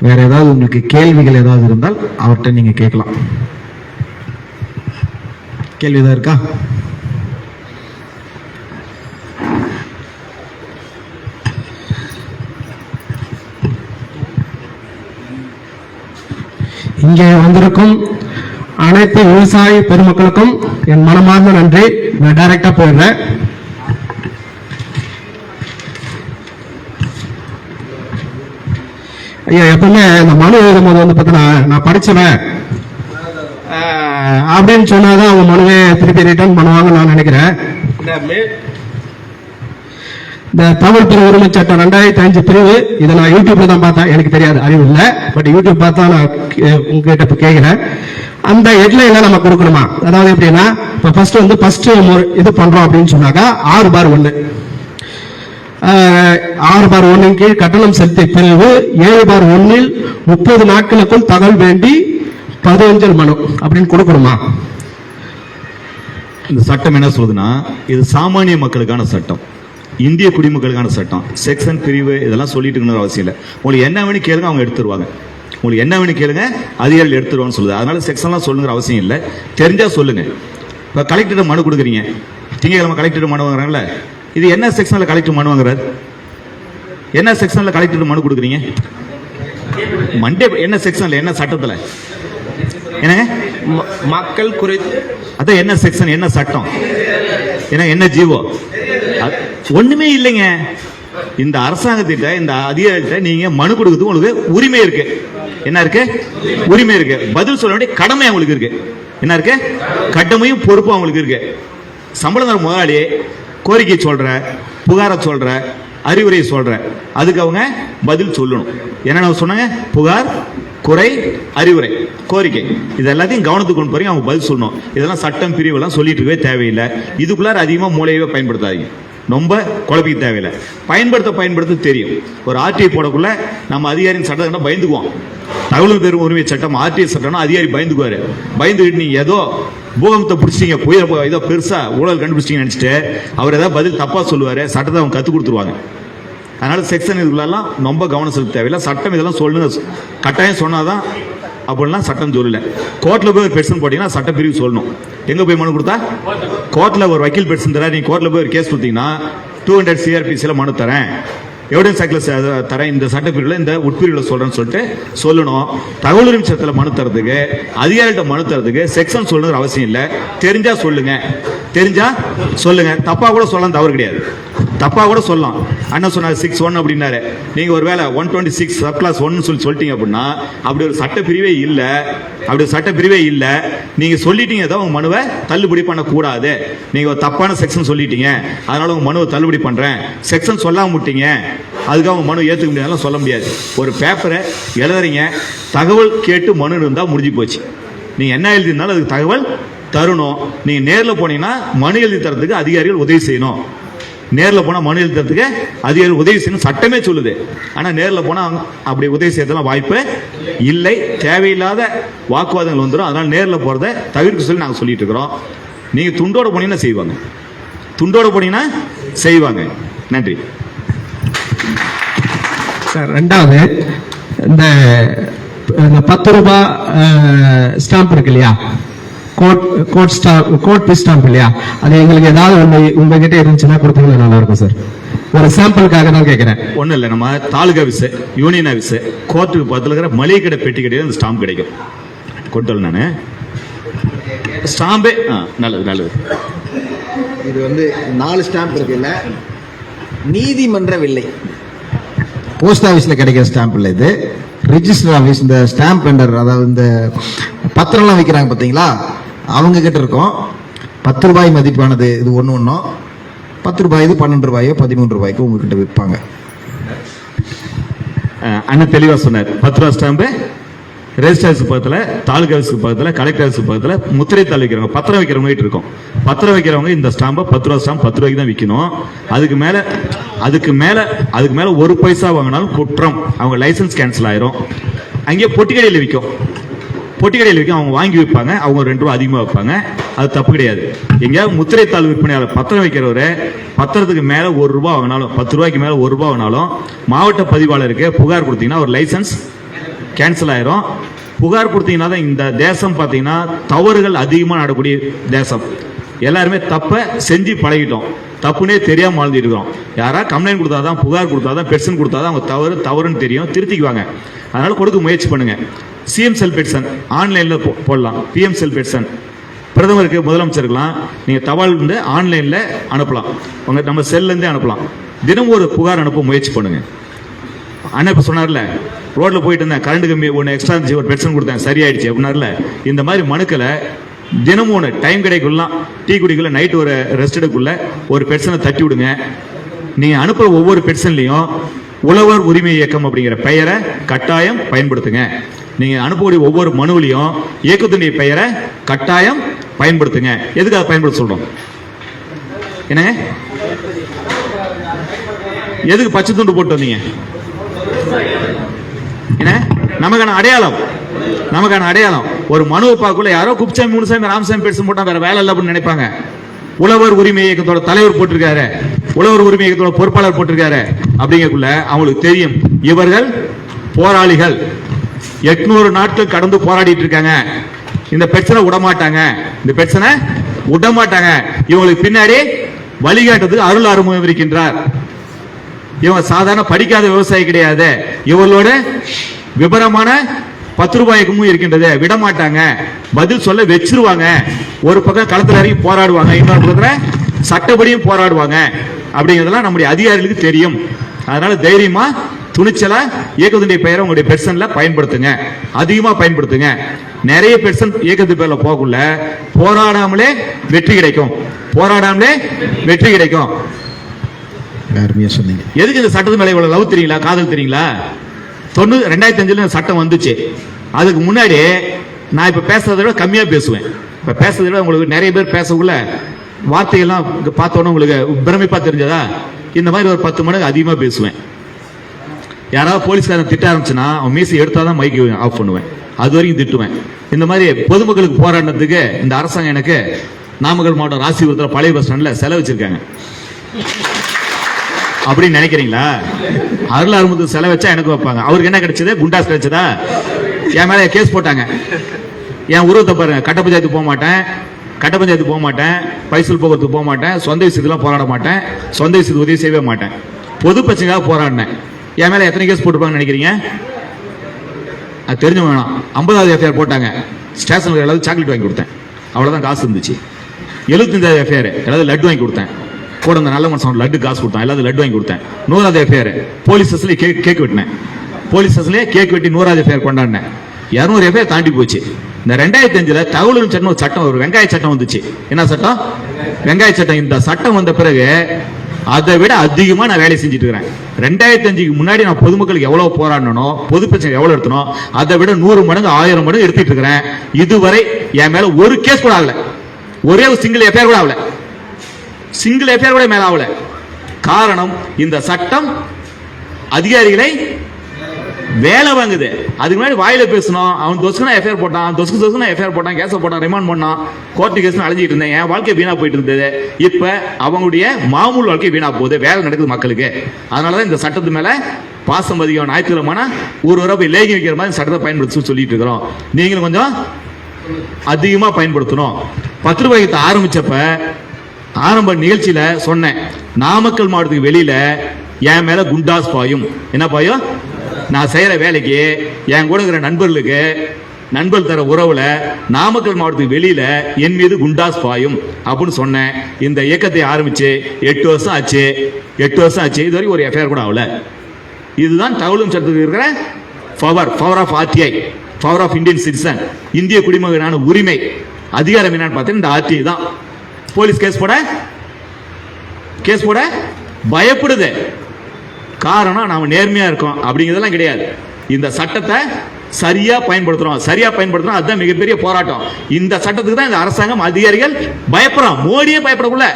வேற ஏதாவது உங்களுக்கு கேள்விகள் ஏதாவது இருந்தால் அவர்கிட்ட நீங்க கேட்கலாம். கேள்விதான் இருக்கா? இங்கே வந்திருக்கும் அனைத்து விவசாய பெருமக்களுக்கும் என் மனமார்ந்த நன்றி. நான் டைரக்டா போயிடுறேன். ஐயா, எப்பவுமே இந்த மனு எழுதும் போது வந்து பார்த்தீங்கன்னா, நான் படிச்சவன் அப்படின்னு சொன்னாதான் அவங்க மனுவை திருப்பி ரிட்டர்ன் பண்ணுவாங்க நான் நினைக்கிறேன். இந்த தகவல் பெற உரிமை சட்டம் 2005 பிரிவு, இதை நான் யூடியூப்ல தான் பார்த்தேன், எனக்கு தெரியாது, அறிவு இல்லை. பட் யூடியூப் பார்த்தா நான் உங்ககிட்ட இப்ப கேட்கிறேன், அந்த ஹெட்லைன்ல நம்ம கொடுக்கணுமா? அதாவது எப்படின்னா, இப்ப ஃபர்ஸ்ட் இது பண்றோம் அப்படின்னு சொன்னாக்கா 6/1 6/1 கீழ் கட்டணம் செலுத்திய பிரிவு 7/1 30 நாட்களுக்குள் தகவல் வேண்டி 15 மனு அப்படின்னு கொடுக்கணுமா? இந்த சட்டம் என்ன சொல்லுதுன்னா, இது சாமானிய மக்களுக்கான சட்டம், இந்திய குடிமக்களுக்கான சட்டம். செக்ஷன் பிரிவு இதெல்லாம் சொல்லிட்டு இருக்கணும் அவசியம் இல்லை. உங்களுக்கு என்ன வேணும் கேளுங்க, அவங்க எடுத்துருவாங்க. உங்களுக்கு என்ன வேணும் கேளுங்க, அதிகாரிகள் எடுத்துருவான்னு சொல்லுது. அதனால செக்ஷன்லாம் சொல்லுங்கிற அவசியம் இல்லை, தெரிஞ்சா சொல்லுங்க. இப்போ கலெக்டர் மனு கொடுக்குறீங்க, திங்கக்கிழமை கலெக்டர் மனு வாங்குறாங்கல்ல, இது என்ன செக்ஷன்ல கலெக்டர் மனு வாங்குறாரு? என்ன செக்ஷன்ல கலெக்டர் மனு கொடுக்குறீங்க? மண்டே என்ன செக்ஷன்ல, என்ன சட்டத்துல? என்னங்க மக்கள் குறித்து அதான் என்ன செக்ஷன், என்ன சட்டம், என்ன ஜீவோ? ஒண்ணுமே இல்லைங்க. இந்த அரசாங்கத்திட்ட, இந்த அதிகாரிகிட்ட நீங்க மனு கொடுக்குறது உங்களுக்கு உரிமை இருக்கு. என்ன இருக்கு? உரிமை இருக்கு. பதில் சொல்ல வேண்டிய கடமை அவங்களுக்கு இருக்கு. என்ன இருக்கு? கடமையும் பொறுப்பும் அவங்களுக்கு இருக்கு. சம்பளம் முதலாளி கோரிக்கை சொல்ற, புகாரை சொல்ற, அறிவுரை சொல்ற, அதுக்கு அவங்க பதில் சொல்லணும். என்னென்ன சொன்னாங்க? புகார், குறை, அறிவுரை, கோரிக்கை, இது எல்லாத்தையும் கவனத்துக்கு கொண்டு போறீங்க, அவங்க பதில் சொல்லணும். இதெல்லாம் சட்டம் பிரிவுலாம் சொல்லிட்டு இருக்கவே தேவையில்லை. இதுக்குள்ளார அதிகமாக மூளையவே பயன்படுத்தாதீங்க, ரொம்ப குழப்பிக்க தேவையில்லை. பயன்படுத்த தெரியும். ஒரு ஆர்டிஐ போடக்குள்ள நம்ம அதிகாரியின் சட்டம் பயந்துக்குவோம். தகவல் பெறும் உரிமை சட்டம் ஆர்டிஐ சட்டம்னா அதிகாரி பயந்துக்குவாரு. பயந்துக்கிட்டு நீங்க ஏதோ பூகம்பத்தை பிடிச்சிட்டீங்க, புயல் ஏதோ பெருசா ஊழல் கண்டுபிடிச்சிட்டீங்கன்னு நினைச்சிட்டு அவர் ஏதாவது பதில் தப்பா சொல்லுவாரு, சட்டத்தை அவங்க கற்றுக் கொடுத்துருவாங்க. அதனால செக்ஷன் இதுக்குள்ளெல்லாம் ரொம்ப கவனம் செலுத்த தேவையில்லை. சட்டம் இதெல்லாம் சொல்லுங்க, கட்டாயம் சொன்னாதான். அப்படிலாம் சட்டம் சொல்லல. கோர்ட்ல போய் ஒரு பெர்சன் போட்டீங்கன்னா சட்டப்பிரிவு சொல்லணும். எங்க போய் மனு கொடுத்தா? கோர்ட்ல ஒரு வக்கீல் பெர்சன் தர, நீங்க கோர்ட்ல போய் ஒரு கேஸ் கொடுத்தீங்கன்னா 200 CRPC மனு தரேன், எவிடன்ஸ் ஆக்ட்ல தரேன், இந்த சட்டப்பிரிவுல இந்த உட்பிரிவுல சொல்றேன்னு சொல்லிட்டு சொல்லணும். தகவல் உரிமை சட்டத்தில் மனு தரதுக்கு, அதிகாரிகிட்ட மனு தரதுக்கு செக்ஷன் சொல்லணுங்கிற அவசியம் இல்லை. தெரிஞ்சா சொல்லுங்க, தெரிஞ்சா சொல்லுங்க. தப்பா கூட சொல்லலாம், தவறு கிடையாது. தப்பா கூட சொல்லலாம். அண்ணன் சொன்னார் 6(1) அப்படின்னாரு. நீங்க ஒருவேளை 126 சப்கிளாஸ் 1 சொல்லிட்டீங்க அப்படின்னா அப்படி ஒரு சட்டப்பிரிவே இல்லை. அப்படி ஒரு சட்டப்பிரிவே இல்லை. நீங்க சொல்லிட்டீங்க, ஏதோ உங்க மனுவை தள்ளுபடி பண்ணக்கூடாது. நீங்க ஒரு தப்பான செக்ஷன் சொல்லிட்டீங்க, அதனால உங்க மனுவை தள்ளுபடி பண்றேன், செக்ஷன் சொல்லாம விட்டீங்க, அதுக்காக உங்க மனு ஏத்துக்க முடியாதுன்னு சொல்ல முடியாது. ஒரு பேப்பரை எழுதுறீங்க, தகவல் கேட்டு மனு இருந்தா முடிஞ்சு போச்சு. நீங்க என்ன எழுதினாலும் அதுக்கு தகவல் தரணும். நீங்க நேரில் போனீங்கன்னா மனு எழுதி தரத்துக்கு அதிகாரிகள் உதவி செய்யணும். நேரில் போனால் மனு எழுதி தரத்துக்கு அதிகாரிகள் உதவி செய்யணும், சட்டமே சொல்லுது. ஆனால் நேரில் போனால் அப்படி உதவி செய்யறதுலாம் வாய்ப்பு இல்லை. தேவையில்லாத வாக்குவாதங்கள் வந்துடும். அதனால நேரில் போகிறத தவிர்க்க சொல்லி நாங்கள் சொல்லிட்டு இருக்கிறோம். நீங்கள் துண்டோட போனீங்கன்னா செய்வாங்க, துண்டோட போனீங்கன்னா செய்வாங்க. நன்றி சார். ரெண்டாவது, இந்த 10 ரூபாய் ஸ்டாம்ப் இருக்கு இல்லையா, கோட் ஸ்டாம்ப் இல்லையா, அது எங்களுக்கு ஏதாவது ஒன்று உங்ககிட்ட இருந்துச்சுன்னா கொடுத்தீங்கன்னா நல்லா இருக்கும் சார். ஒரு சாம்பிளுக்காக தான் கேட்கிறேன். ஒன்றும் இல்லை, நம்ம தாலுகா ஆஃபீஸு, யூனியன் ஆஃபீஸு, கோர்ட்டுக்கு பக்கத்தில் இருக்கிற மளிகை கடை பெட்டி கடையில் அந்த ஸ்டாம்ப் கிடைக்கும். கொட்டல் நான் ஸ்டாம்பே நல்லது நல்லது. இது வந்து 4 ஸ்டாம்ப் இருக்கு இல்ல, நீதிமன்ற வில்லை போஸ்ட் ஆஃபீஸில் கிடைக்கிற ஸ்டாம்ப் இல்லை, இது ரிஜிஸ்டர் ஆஃபீஸ். இந்த ஸ்டாம்ப் வெண்டர், அதாவது இந்த பத்திரம்லாம் வைக்கிறாங்க பார்த்தீங்களா, அவங்க கிட்ட இருக்கும். 10 ரூபாய் மதிப்பானது இது ஒன்றும் 10 ரூபாய், இது 12 ரூபாயோ 13 ரூபாய்க்கு உங்ககிட்ட விற்பாங்க. அண்ணன் தெளிவாக சொன்னார். 10 ரூபா ஸ்டாம்பு ரெஜிஸ்டர் ஆஃபீஸ் பக்கத்தில், தாலுகா ஆஃபீஸ் பக்கத்தில், கலெக்டர் ஆஃபீஸ் பக்கத்தில் முத்திரை தாள் வைக்கிறவங்க, பத்திரம் வைக்கிறவங்க கிட்ட இருக்கும். பத்திரம் வைக்கிறவங்க இந்த ஸ்டாம்பை 10 ரூபா ஸ்டாம்ப் 10 ரூபாய்க்கு தான் விற்கணும். அதுக்கு மேல 1 பைசா வாங்கினாலும் குற்றம், அவங்க லைசன்ஸ் கேன்சல் ஆயிரும். அங்கேயே பொட்டிக்கடையில் விற்கும், அவங்க வாங்கி வைப்பாங்க, அவங்க 2 ரூபா அதிகமாக வைப்பாங்க, அது தப்பு கிடையாது. எங்கேயாவது முத்திரை தாள் விற்பனையாளர் பத்திரம் வைக்கிறவரு பத்திரத்துக்கு மேல 1 ரூபா வாங்கினாலும், 10 ரூபாய்க்கு மேல 1 ரூபா வாங்கினாலும் மாவட்ட பதிவாளருக்கு புகார் கொடுத்தீங்கன்னா ஒரு லைசன்ஸ் கேன்சல் ஆயிரும். புகார் கொடுத்தீங்கன்னா தான் இந்த தேசம் பார்த்தீங்கன்னா தவறுகள் அதிகமாக நடக்கூடிய தேசம். எல்லாருமே தப்பை செஞ்சு பழகிட்டோம், தப்புனே தெரியாம வாழ்ந்துட்டு இருக்கோம். யாரா கம்ப்ளைண்ட் கொடுத்தாதான், புகார் கொடுத்தாதான், பெர்சன் கொடுத்தாதான் அவங்க தவறுன்னு தெரியும், திருத்திக்குவாங்க. அதனால கொடுக்க முயற்சி பண்ணுங்க. சிஎம் செல் பெட்சன் ஆன்லைன்ல போடலாம். பிஎம் செல் பெட்சன் பிரதமருக்கு, முதலமைச்சருக்கெல்லாம் நீங்க தபால் வந்து ஆன்லைன்ல அனுப்பலாம், உங்க நம்ம செல்ல இருந்தே அனுப்பலாம். தினம் ஒரு புகார் அனுப்ப முயற்சி பண்ணுங்க. அண்ணன் இப்ப சொன்னார்ல, ரோட்ல போயிட்டு இருந்தேன், கரண்ட் கம்பி ஒன்று எக்ஸ்ட்ரா இருந்துச்சு, ஒரு பெட்சன் கொடுத்தேன், சரியாயிடுச்சு அப்படின்னார்ல. இந்த மாதிரி மனுக்களை தினமும் ஒன்று டைம் கிடைக்குள்ள, டீ குடிக்குள்ள, நைட்டு ஒரு ரெஸ்ட் எடுக்குள்ள ஒரு பெட்சனை தட்டி விடுங்க. நீங்க அனுப்புற ஒவ்வொரு பெட்சன்லையும் உழவர் உரிமை இயக்கம் அப்படிங்கிற பெயரை கட்டாயம் பயன்படுத்துங்க. நீங்க அனுப்பக்கூடிய ஒவ்வொரு மனுவிலையும் இயக்கத்தினுடைய பெயரை கட்டாயம் பயன்படுத்துங்க. எதுக்கு அதை பயன்படுத்த சொல்றோம்? என்னங்க, எதுக்கு பச்சை துண்டு போட்டு வந்தீங்க? என்ன நமக்கான அடையாளம். ஒரு மனுவை பார்க்கல யாரோ குப்சாமி, முனுசாமி, ராமசாமி பெருசு போட்டா வேற வேலை இல்லை அப்படின்னு நினைப்பாங்க. உழவர் உரிமை இயக்கத்தோட தலைவர் போட்டிருக்காரு, உழவர் உரிமை இயக்கத்தோட பொறுப்பாளர் போட்டிருக்காரு. அப்படிங்கக்குள்ள அவங்களுக்கு தெரியும் இவர்கள் போராளிகள், 800 நாட்கள் கடந்து போராடிட்டு இருக்காங்க. இந்த பிரச்சனை விடமாட்டாங்க, இவங்களுக்கு பின்னாடி வழிகாட்டுறதுக்கு அருள் ஆறுமுகம் இருக்கின்றார். இவங்க சாதாரண படிக்காத விவசாயி கிடையாது, இவங்களோட விபரமான 10 ரூபாய்க்கும் இருக்கின்றது, விடமாட்டாங்க, பதில் சொல்ல வச்சிருவாங்க. ஒரு பக்கம் களத்துல இறங்கி போராடுவாங்க, இன்னொரு பக்கத்துல சட்டப்படியும் போராடுவாங்க. அப்படிங்கிறதெல்லாம் நம்முடைய அதிகாரிகளுக்கு தெரியும். அதனால தைரியமா துணிச்சலா இயக்கத்தினுடைய பெயரை உங்களுடைய பெர்சன்ல பயன்படுத்துங்க, அதிகமா பயன்படுத்துங்க. நிறைய பெர்சன் இயக்கத்து பேர்ல போகக்குள்ள போராடாமலே வெற்றி கிடைக்கும், போராடாமலே வெற்றி கிடைக்கும். அருமையா சொன்னீங்க. எதுக்கு இந்த சட்டத்து மேல இவ்வளவு லவ் தெரியுங்களா, காதல் தெரியுங்களா? 2005 சட்டம் வந்துச்சு. அதுக்கு முன்னாடி நான் இப்ப பேசுறதை விட கம்மியா பேசுவேன். இப்ப பேசுறதை விட உங்களுக்கு நிறைய பேர் பேசக்குள்ள வார்த்தைகள்லாம் பார்த்தோன்னே உங்களுக்கு பிரமிப்பா தெரிஞ்சதா? இந்த மாதிரி ஒரு 10 மடங்கு அதிகமா பேசுவேன். யாராவது போலீஸ்காரன் திட்ட ஆரம்பிச்சுன்னா அவன் மீசி எடுத்தாதான் மைக்கு ஆஃப் பண்ணுவேன், அது வரைக்கும் திட்டுவேன். இந்த மாதிரி பொதுமக்களுக்கு போராடினதுக்கு இந்த அரசாங்கம் எனக்கு நாமக்கல் மாவட்டம் ராசிபுரத்தில் பழைய பஸ் ஸ்டாண்ட்ல செலவு வச்சிருக்காங்க. அப்படின்னு நினைக்கிறீங்களா? அருள் அருமுத்து செலவு வச்சா எனக்கு வைப்பாங்க. அவருக்கு என்ன கிடைச்சது? குண்டாஸ் கிடைச்சதா? என் மேல கேஸ் போட்டாங்க. என் உருவத்தை பாருங்க. கட்ட பஞ்சாயத்து போக மாட்டேன், கட்ட பஞ்சாயத்து போக மாட்டேன், பைசல் போக்குவரத்து போக மாட்டேன், சொந்த விஷயத்துலாம் போராட மாட்டேன், சொந்த விஷயத்துக்கு உதவி செய்யவே மாட்டேன். பொது பிரச்சனைக்காக போராடினேன். என் மேல எத்தனை கேஸ் போட்டுருப்பாங்கன்னு நினைக்கிறீங்க? அது தெரிஞ்ச வேணாம். 50வது எஃப்ஐஆர் போட்டாங்க. ஸ்டேஷனுக்கு எல்லாரும் சாக்லேட் வாங்கி கொடுத்தேன், அவ்வளவுதான் காசு இருந்துச்சு. 75வது எஃப்ஐஆர் எல்லாரும் லட்டு வாங்கி கொடுத்தேன். கூட அந்த நல்ல மனுஷன் லட்டு காசு கொடுத்தான், எல்லாரும் லட்டு வாங்கி கொடுத்தேன். 100வது எஃப்ஐஆர் போலீஸ் ஸ்டேஷன்ல கேக் வெட்டினேன். போலீஸ் ஸ்டேஷன்லேயே கேக் வெட்டி 100வது எஃப்ஐஆர் கொண்டாடினேன். 200 எஃப்ஐஆர் தாண்டி போச்சு. இந்த 2005 தகவல் சட்டம் ஒரு சட்டம், ஒரு வெங்காய சட்டம் வந்துச்சு. என்ன சட்டம்? வெங்காய சட்டம். இந்த சட்டம் வந்த பிறகு அதை விட அதிகமா நான் வேலை செஞ்சுட்டு இருக்கிறேன். 2005க்கு முன்னாடி நான் பொதுமக்களுக்கு எவ்வளவு போராடணும், பொது பிரச்சனை எவ்வளவு எடுத்தணும், அதை விட 100 மடங்கு 1000 மடங்கு எடுத்துட்டு இருக்கிறேன். இதுவரை என் மேல ஒரு கேஸ் கூட ஆகல, ஒரே ஒரு சிங்கிள் எஃப்ஐஆர் கூட ஆகல, சிங்கிள் எஃப்ஐஆர் கூட மேல ஆகல. காரணம், இந்த சட்டம் அதிகாரிகளை வேலை வாங்குது. அதுக்கு முன்னாடி வாயில பேசணும். அவன் தொசுக்குனா எஃப்ஐஆர் போட்டான், தொசுக்கு எஃப்ஐஆர் போட்டான், கேஸை போட்டான், ரிமாண்ட் பண்ணான், கோர்ட்டு கேஸ் அழைஞ்சிட்டு இருந்தேன். என் வாழ்க்கை வீணா போயிட்டு இருந்தது. இப்ப அவங்களுடைய மாமூல் வாழ்க்கை வீணா போகுது, வேலை நடக்குது மக்களுக்கு. அதனாலதான் இந்த சட்டத்து மேல பாசம் அதிகம். ஞாயிற்றுக்கிழமை ஒரு போய் லேகி வைக்கிற மாதிரி சட்டத்தை பயன்படுத்த சொல்லிட்டு இருக்கிறோம். நீங்களும் கொஞ்சம் அதிகமா பயன்படுத்தணும். 10 ரூபாய்க்கு ஆரம்பிச்சப்ப ஆரம்ப நிகழ்ச்சியில சொன்னேன், நாமக்கல் மாவட்டத்துக்கு வெளியில என் மேல குண்டாஸ் பாயும். என்ன பாயும்? நான் செய்யற வேலைக்கு, என் கூட இருக்கிற நண்பர்களுக்கு, நண்பர் தர உறவுல நாமக்கல் மாவட்டத்துக்கு வெளியில என் மீது குண்டாஸ் பாயும் அப்படின்னு சொன்னேன். இந்த இயக்கத்தை ஆரம்பிச்சு 8 வருஷம் ஆச்சு. 8 வருஷம் ஆச்சு, இது வரைக்கும் ஒரு எஃப்ஐஆர் கூட ஆகல. இதுதான் தகவலும் சட்டத்துக்கு இருக்கிற power of RTI, power of Indian citizen, இந்திய குடிமகனான உரிமை, அதிகாரம் என்னன்னு பார்த்தா இந்த ஆர்டிஐ தான். போலீஸ் கேஸ் போட பயப்படுது. காரணம், நாம நேர்மையா இருக்கோம் அப்படிங்கிறதெல்லாம் கிடையாது. இந்த சட்டத்தை சரியா பயன்படுத்துறோம். அதுதான் மிகப்பெரிய போராட்டம். இந்த சட்டத்துக்கு தான் இந்த அரசாங்கம், அதிகாரிகள் பயப்படுறோம். மோடியே பயப்படக்குள்ள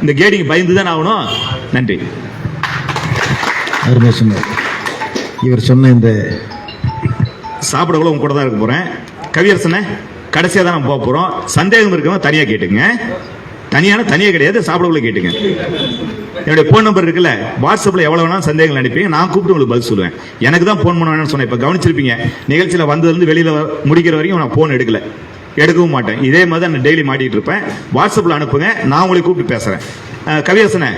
இந்த கேடிங் பயந்துதான் ஆகணும். நன்றி. அருமையா சொன்னார். இவர் சொன்ன இந்த சாப்பிட கூட உங்க கூட தான் இருக்க போறேன். கவியரசனை கடைசியா தான் நம்ம போக போறோம். சந்தேகம் இருக்கவங்க தனியா கேட்டுங்க. தனியா கிடையாது, சாப்பிடக்குள்ள கேட்டுங்க. என்னுடைய போன் நம்பர் இருக்குல்ல, வாட்ஸ்அப்ல எவ்வளவு வேணாலும் சந்தேகங்கள் அனுப்பிங்க, நான் கூப்பிட்டு உங்களுக்கு பதில் சொல்லுவேன். எனக்கு தான் போன் பண்ண வேணும்னு சொன்னேன். இப்ப கவனிச்சிருப்பீங்க, நிகழ்ச்சியில வந்ததுலேருந்து வெளியில முடிக்கிற வரைக்கும் நான் போன் எடுக்கவும் மாட்டேன். இதே மாதிரி நான் டெய்லி மாட்டிட்டு இருப்பேன். வாட்ஸ்அப்ல அனுப்புங்க, நான் உங்களை கூப்பிட்டு பேசுறேன். கவியரசனை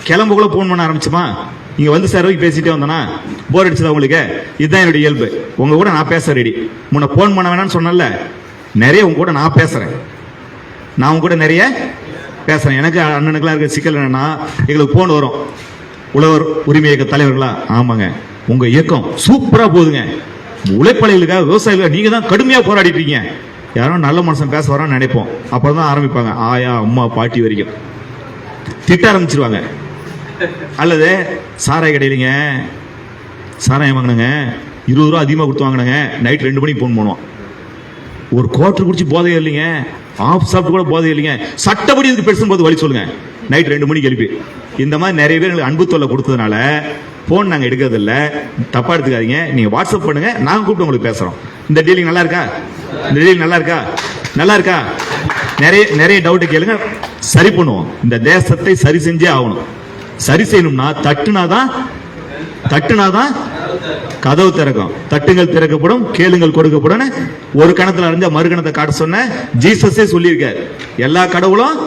கிளம்புக்குள்ள போன் பண்ண ஆரம்பிச்சுமா, இங்க வந்து சார் பேசிட்டே வந்தனா போர் அடிச்சதா உங்களுக்கு? இதுதான் என்னுடைய இயல்பு. உங்க கூட நான் பேச ரெடி. முன்ன போன் பண்ண வேணாம்னு சொன்னல, நிறைய உங்க கூட நான் பேசுறேன். நான் உங்க கூட நிறைய பேசுறேன். எனக்கு அண்ணனுக்குலாம் இருக்க சிக்கல் என்னன்னா, எங்களுக்கு போன் வரும், உழவர் உரிமை இயக்க தலைவர்களா, ஆமாங்க உங்க இயக்கம் சூப்பரா போகுதுங்க, உழைப்பாளிகளுக்காக, விவசாயிகளுக்காக நீங்க தான் கடுமையா போராடிட்டீங்க. யாரோ நல்ல மனுஷன் பேச வரான்னு நினைப்போம். அப்புறம் ஆரம்பிப்பாங்க, ஆயா அம்மா பாட்டி வரைக்கும் திட்ட ஆரம்பிச்சிருவாங்க. அல்லது சாராய கடையிலங்க சாராயம் வாங்கினங்க, 20 ரூபா அதிகமாக கொடுத்து வாங்கினாங்க, நைட் 2 மணிக்கு போன் பண்ணுவோம். ஒரு குவார்டர் குடிச்சு போதையே இல்லைங்க, ஆஃப் சாப்பிட்டு கூட போதை இல்லைங்க, சட்டப்படி இதுக்கு பேசும்போது வழி சொல்லுங்க, நைட் 2 மணிக்கு எழுப்பி. இந்த மாதிரி நிறைய பேர் எங்களுக்கு அன்பு தொல்லை கொடுத்ததுனால போன் நாங்கள் எடுக்கிறது இல்லை. தப்பா எடுத்துக்காதீங்க, நீங்க வாட்ஸ்அப் பண்ணுங்க, நாங்கள் கூப்பிட்டு உங்களுக்கு பேசுறோம். இந்த டீலிங் நல்லா இருக்கா? இந்த டீலிங் நல்லா இருக்கா? நிறைய டவுட் கேளுங்க, சரி பண்ணுவோம். இந்த தேசத்தை சரி செஞ்சே ஆகணும். சரி செய்யணும்னா தட்டுனாதான் கதவு திறக்கும். தட்டுங்கள் திறக்கப்படும், கேளுங்கள் கொடுக்கப்படும். ஒரு கணத்துல அறிஞ்ச மறு கணத்தை காட்ட சொன்ன ஜீசஸே சொல்லியிருக்காரு. எல்லா கடவுளும்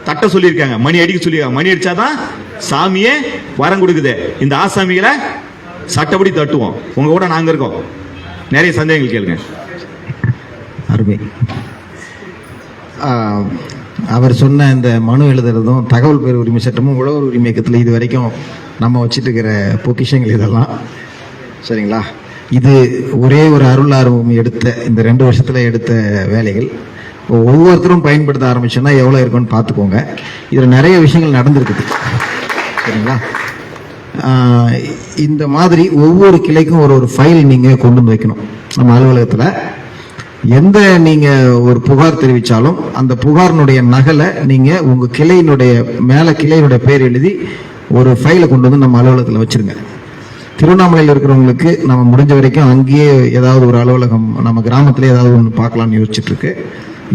தட்ட சொல்லியிருக்காங்க, மணி அடிக்க சொல்லியிருக்காங்க. மணி அடிச்சாதான் சாமியே வரம் கொடுக்குது. இந்த ஆசாமிகளை சட்டப்படி தட்டுவோம். உங்க கூட நாங்க இருக்கோம். நிறைய சந்தேகங்கள் கேளுங்க. அருமை. அவர் சொன்ன இந்த மனு எழுதுறதும், தகவல் பெற உரிமை சட்டமும், உழவர் உரிமை இயக்கத்தில் இது வரைக்கும் நம்ம வச்சுட்டு இருக்கிற பொக்கிஷங்கள் இதெல்லாம். சரிங்களா? இது ஒரே ஒரு அருள் ஆர்வம் எடுத்த இந்த 2 வருஷத்துல எடுத்த வேலைகள். ஒவ்வொருத்தரும் பயன்படுத்த ஆரம்பிச்சோன்னா எவ்வளோ இருக்குன்னு பார்த்துக்கோங்க. இதில் நிறைய விஷயங்கள் நடந்திருக்குது. சரிங்களா? இந்த மாதிரி ஒவ்வொரு கிளைக்கும் ஒரு ஃபைல் நீங்கள் கொண்டு வந்து வைக்கணும். நம்ம அலுவலகத்தில் எந்த நீங்கள் ஒரு புகார் தெரிவித்தாலும் அந்த புகாரினுடைய நகலை நீங்கள் உங்கள் கிளையினுடைய மேலே கிளையினுடைய பேர் எழுதி ஒரு ஃபைலை கொண்டு வந்து நம்ம அலுவலகத்தில் வச்சுருங்க. திருவண்ணாமலையில் இருக்கிறவங்களுக்கு நம்ம முடிஞ்ச வரைக்கும் அங்கேயே ஏதாவது ஒரு அலுவலகம் நம்ம கிராமத்தில் ஏதாவது ஒன்று பார்க்கலான்னு யோசிச்சுட்டு இருக்கு.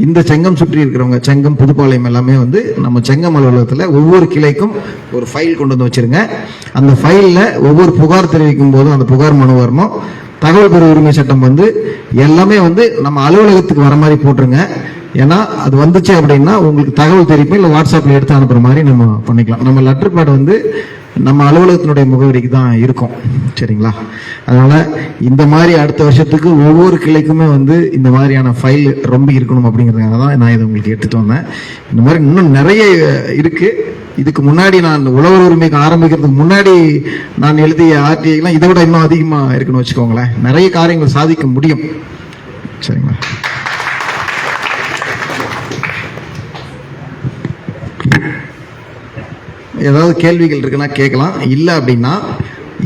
இந்த செங்கம் சுற்றி இருக்கிறவங்க, செங்கம், புதுப்பாளையம் எல்லாமே வந்து நம்ம செங்கம் அலுவலகத்தில் ஒவ்வொரு கிளைக்கும் ஒரு ஃபைல் கொண்டு வந்து வச்சிருங்க. அந்த ஃபைலில் ஒவ்வொரு புகார் தெரிவிக்கும் போதும் அந்த புகார் மனு வரணும். தகவல் பெறும் உரிமை சட்டம் வந்து எல்லாமே வந்து நம்ம அலுவலகத்துக்கு வர மாதிரி போட்டுருங்க. ஏன்னா அது வந்துச்சு அப்படின்னா உங்களுக்கு தகவல் தெரிவிப்போம், இல்லை வாட்ஸ்அப்பில் எடுத்து அனுப்புகிற மாதிரி நம்ம பண்ணிக்கலாம். நம்ம லெட்டர் பேட் வந்து நம்ம அலுவலகத்தினுடைய முகவரிக்கு தான் இருக்கும். சரிங்களா? அதனால இந்த மாதிரி அடுத்த வருஷத்துக்கு ஒவ்வொரு கிளைக்குமே வந்து இந்த மாதிரியான ஃபைல் ரொம்ப இருக்கணும் அப்படிங்கிறதுக்காக தான் நான் இதை உங்களுக்கு எடுத்துட்டு வந்தேன். இந்த மாதிரி இன்னும் நிறைய இருக்கு. இதுக்கு முன்னாடி நான் உழவர் உரிமைக்கு ஆரம்பிக்கிறதுக்கு முன்னாடி நான் எழுதிய ஆர்டிஐலாம் இதை விட இன்னும் அதிகமாக இருக்குன்னு வச்சுக்கோங்களேன். நிறைய காரியங்கள் சாதிக்க முடியும். சரிங்களா? ஏதாவது கேள்விகள் இருக்குன்னா கேட்கலாம். இல்லை அப்படின்னா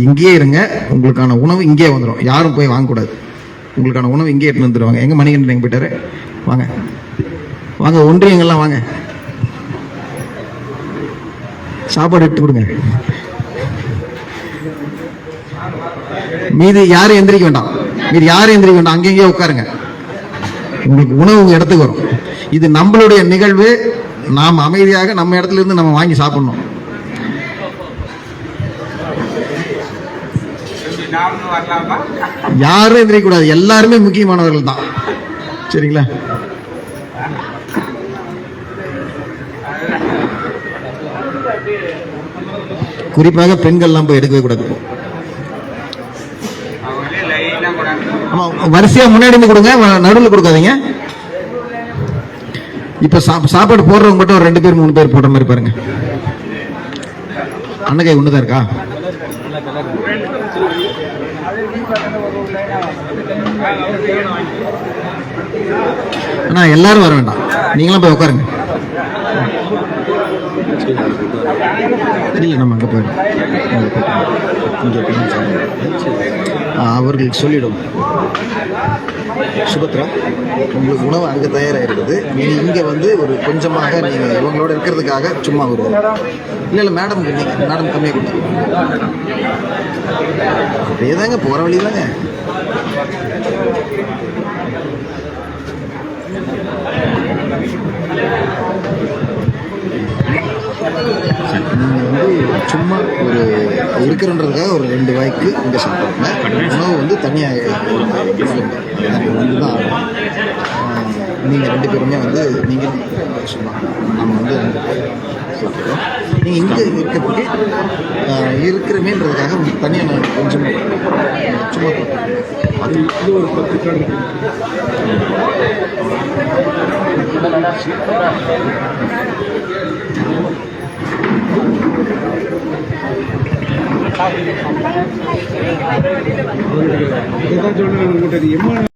இங்கேயே இருங்க. உங்களுக்கான உணவு இங்கே வந்துடும். யாரும் போய் வாங்கக்கூடாது. உங்களுக்கான உணவு இங்கே எடுத்துன்னு வந்துடுவாங்க. எங்கே மணிகண்டன் எங்கே போயிட்டாரு? வாங்க வாங்க, ஒன்றியங்கள்லாம் வாங்க, சாப்பாடு எடுத்து கொடுங்க. மீதி யாரும் எந்திரிக்க வேண்டாம். அங்கேயே உட்காருங்க. உங்களுக்கு உணவு உங்க இடத்துக்கு வரும். இது நம்மளுடைய நிகழ்வு. நாம் அமைதியாக நம்ம இடத்துல இருந்து நம்ம வாங்கி சாப்பிடணும். யாரும் எந்திரிக்க கூடாது. எல்லாருமே முக்கியமானவர்கள் தான். சரிங்களா? குறிப்பாக பெண்கள்லாம் போய் எடுக்கவே கூடாது. ஆமா, வரிசையா முன்னாடி இருந்து கொடுங்க, நடுவில் கொடுக்காதீங்க. இப்ப சாப்பாடு போடுறவங்க மட்டும் ஒரு 2 பேர் 3 பேர் போடுற மாதிரி பாருங்க. அன்னகை ஒண்ணுதான் இருக்கா? ஆனா எல்லாரும் வர வேண்டாம். நீங்களும் போய் உட்காருங்க. இல்லை, நம்ம அங்கே போயிடும். அவர்களுக்கு சொல்லிடும். சுபத்ரா, உங்களுக்கு உணவு அங்கே தயாராக இருக்குது. நீங்கள் இங்கே வந்து ஒரு கொஞ்சமாக நீங்கள் இவங்களோட இருக்கிறதுக்காக சும்மா ஒரு இல்லை மேடம் கம்மியாக கொடுத்து அப்படியே தாங்க போகிற வழி தாங்க. நீங்கள் வந்து சும்மா ஒரு இருக்கிறன்றதுக்காக ஒரு 2 வாய்க்கு இங்கே சாப்பிடுங்க. உணவு வந்து தனியாக வந்து தான் நீங்கள் 2 பேருமே வந்து நீங்கள் சும்மா நம்ம வந்து சாப்பிடுறோம். நீங்கள் இங்கே இருக்கிறதுக்கு இருக்கிறமேன்றதுக்காக தனியாக நான் கொஞ்சம் சும்மா அது இது ஒரு 10 கார்டு இதுதான் சொல்றேன்.